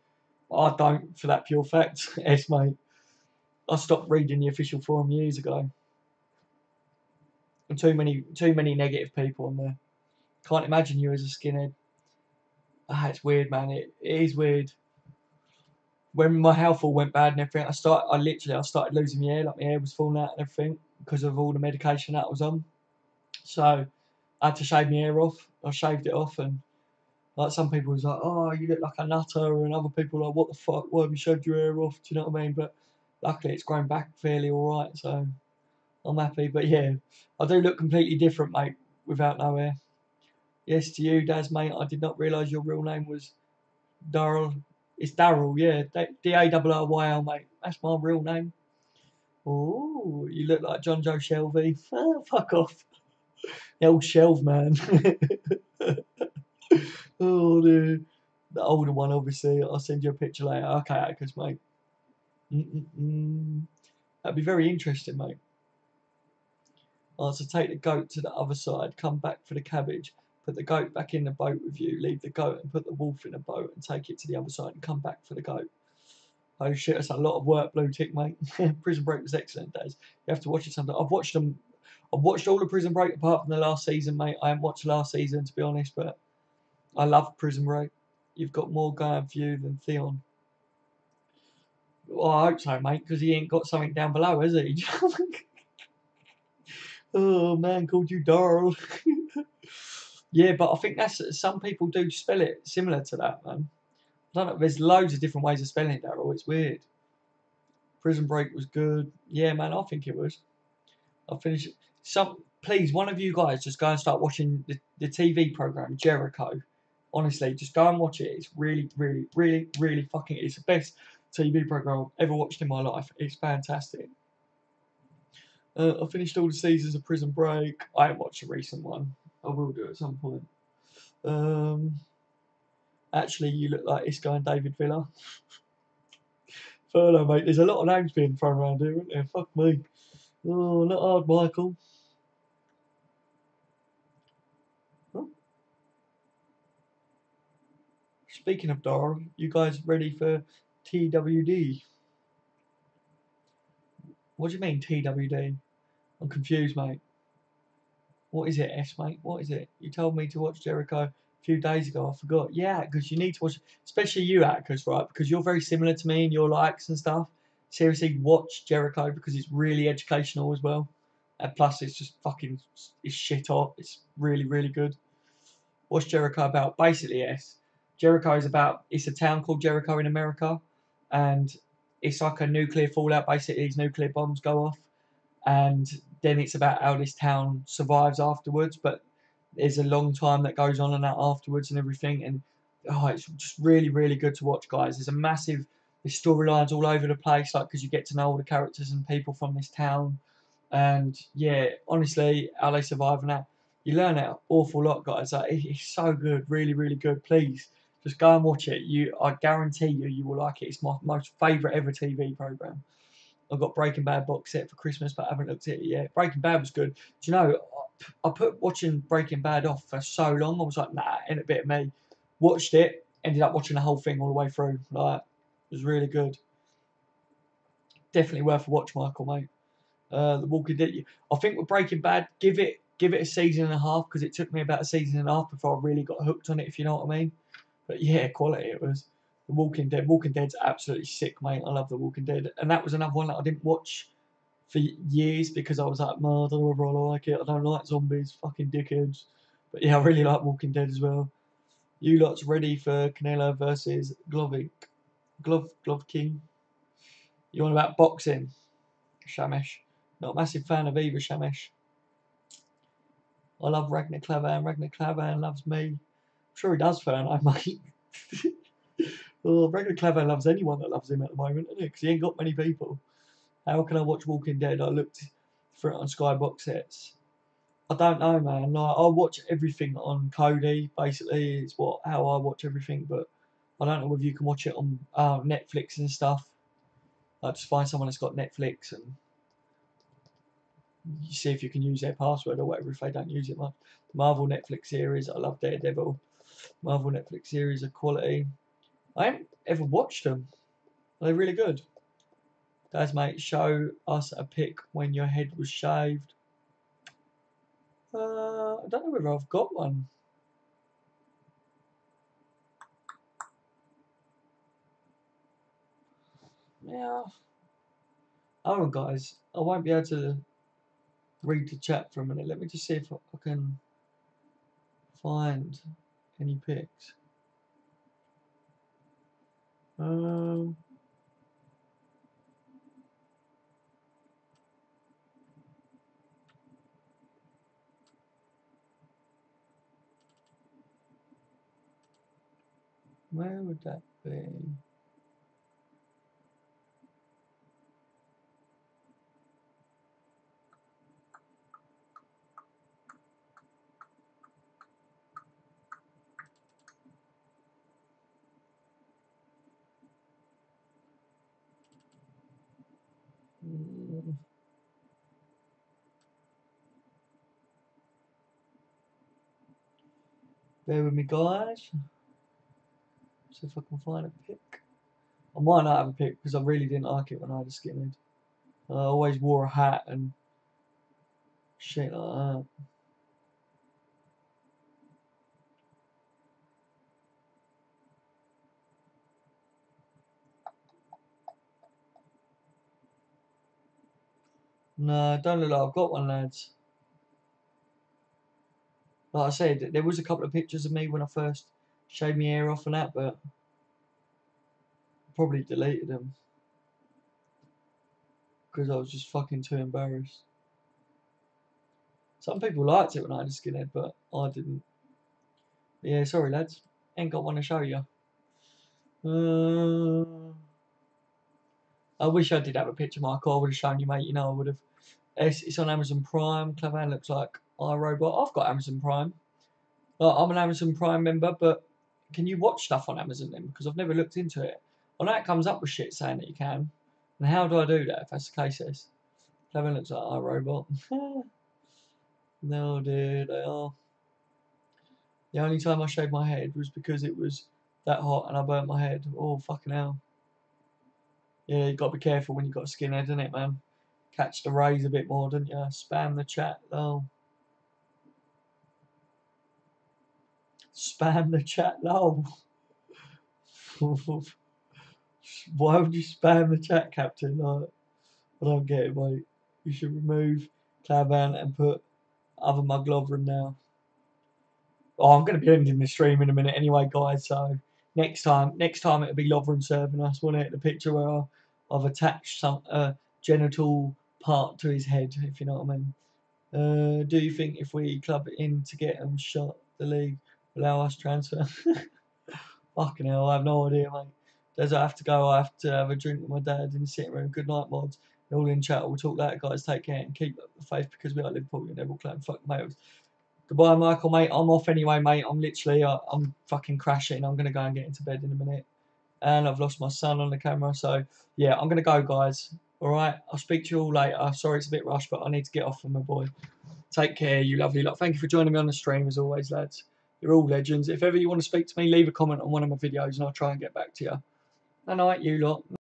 I don't, for that pure fact. Yes, mate. I stopped reading the official forum years ago. And too many negative people on there. Can't imagine you as a skinhead. It's weird, man. It is weird. When my health all went bad and everything, I started losing my hair. Like my hair was falling out and everything because of all the medication that I was on. So I had to shave my hair off. I shaved it off, and like some people was like, "Oh, you look like a nutter," and other people were like, "What the fuck? Why have you shaved your hair off?" Do you know what I mean? But luckily, it's grown back fairly all right, so I'm happy. But yeah, I do look completely different, mate, without no hair. Yes, to you, Daz, mate. I did not realise your real name was Daryl. It's Daryl, yeah. D-A-R-R-Y-L, mate. That's my real name. Oh, you look like John Joe Shelby. Oh, fuck off. The old Shelve man. Oh, the older one, obviously. I'll send you a picture later. Okay, Akers, mate. That'd be very interesting, mate. So take the goat to the other side, come back for the cabbage, put the goat back in the boat with you, leave the goat and put the wolf in the boat and take it to the other side and come back for the goat. Oh shit, that's a lot of work, Blue Tick, mate. Prison Break was excellent, days. You have to watch it sometime. I've watched all the Prison Break apart from the last season, mate. I haven't watched the last season, to be honest, but I love Prison Break. You've got more going for you than Theon. Well, I hope so, mate, because he ain't got something down below, has he? Oh, man called you Darl. Yeah, but I think that's some people do spell it similar to that, man. I don't know. There's loads of different ways of spelling it, Daryl. It's weird. Prison Break was good. Yeah, man, I think it was. I'll finish it. Please, one of you guys just go and start watching the TV program Jericho. Honestly, just go and watch it. It's really, really, really, really fucking. It's the best TV program I've ever watched in my life. It's fantastic. I finished all the seasons of Prison Break. I haven't watched a recent one. I will do at some point. Actually, you look like Isco and David Villa. Furlough, mate. There's a lot of names being thrown around here, isn't there? Fuck me. Oh, not hard, Michael. Huh? Speaking of Dara, you guys ready for TWD? What do you mean TWD? I'm confused, mate. What is it, S, mate? What is it? You told me to watch Jericho a few days ago. I forgot. Yeah, because you need to watch, especially you, Atticus, right? Because you're very similar to me in your likes and stuff. Seriously, watch Jericho because it's really educational as well. And plus, it's just fucking, it's shit hot. It's really, really good. What's Jericho about? Basically, yes. Jericho is about, it's a town called Jericho in America. And it's like a nuclear fallout. Basically, these nuclear bombs go off and then it's about how this town survives afterwards. But there's a long time that goes on and that afterwards and everything. And it's just really, really good to watch, guys. There's storylines all over the place, like because you get to know all the characters and people from this town. And yeah, honestly, how they survive and that. You learn an awful lot, guys. Like, it's so good, really, really good. Please, just go and watch it. I guarantee you will like it. It's my most favourite ever TV program. I've got Breaking Bad box set for Christmas, but I haven't looked at it yet. Breaking Bad was good. Do you know, I put watching Breaking Bad off for so long. I was like, nah, ain't a bit of me. Watched it, ended up watching the whole thing all the way through. Like, it was really good. Definitely worth a watch, Michael, mate. The Walking Dead. I think with Breaking Bad, give it a season and a half because it took me about a season and a half before I really got hooked on it, if you know what I mean. But yeah, quality it was. The Walking Dead. Walking Dead's absolutely sick, mate. I love The Walking Dead, and that was another one that I didn't watch for years because I was like, no, I don't know whether I like it. I don't like zombies, fucking dickheads. But yeah, I really like Walking Dead as well. You lot's ready for Canelo versus Glove King? You on about boxing? Shamesh. Not a massive fan of either, Shamesh. I love Ragnar Klavan. Ragnar Klavan loves me. I'm sure he does, Ferno, mate. Well, Ragnar Klavan loves anyone that loves him at the moment, isn't it? Because he ain't got many people. How can I watch Walking Dead? I looked for it on Sky box sets. I don't know, man. Like, I watch everything on Kodi. Basically, it's how I watch everything. But I don't know whether you can watch it on Netflix and stuff. I just find someone that's got Netflix and you see if you can use their password or whatever if they don't use it much. The Marvel Netflix series, I love Daredevil. Marvel Netflix series are quality. I haven't ever watched them. Are they really good? Guys, mate, show us a pic when your head was shaved. I don't know whether I've got one. Yeah. Hold on, guys. I won't be able to read the chat for a minute. Let me just see if I can find any pics. Where would that be? Bear with me, guys. See if I can find a pic. I might not have a pic because I really didn't like it when I had a skinhead. I always wore a hat and shit like that. No, don't look like I've got one, lads. Like I said, there was a couple of pictures of me when I first shaved my hair off and that, but I probably deleted them because I was just fucking too embarrassed. Some people liked it when I had a skinhead, but I didn't. Yeah, sorry, lads. Ain't got one to show you. I wish I did have a picture of my car. I would have shown you, mate. You know, I would have. It's on Amazon Prime. Clavan looks like iRobot. I've got Amazon Prime. I'm an Amazon Prime member, but can you watch stuff on Amazon then? Because I've never looked into it. I know it comes up with shit saying that you can. And how do I do that if that's the case? Clavan looks like iRobot. No, dude, they are. The only time I shaved my head was because it was that hot and I burnt my head. Oh, fucking hell. Yeah, you got to be careful when you got a skinhead, innit, man? Catch the rays a bit more, don't you? Spam the chat, lol. Spam the chat, lol. Why would you spam the chat, Captain? Like, I don't get it, mate. You should remove Clavan and put other mug Lovren now. Oh, I'm going to be ending the stream in a minute anyway, guys. So next time it'll be Lovren serving us, won't it? The picture where I've attached some genital part to his head, if you know what I mean. Do you think if we club it in to get him shot, the league allow us transfer? Fucking hell, I have no idea, mate. Does I have to go? I have to have a drink with my dad in the sitting room. Good night, mods. All in chat. We'll talk later, guys. Take care and keep up the faith because we are Liverpool. You never claim fuck males. Goodbye, Michael, mate. I'm off anyway, mate. I'm fucking crashing. I'm gonna go and get into bed in a minute. And I've lost my son on the camera, so yeah, I'm gonna go, guys. All right. I'll speak to you all later. Sorry, it's a bit rushed, but I need to get off with my boy. Take care, you lovely lot. Thank you for joining me on the stream as always, lads. You're all legends. If ever you want to speak to me, leave a comment on one of my videos and I'll try and get back to you. Good night, you lot.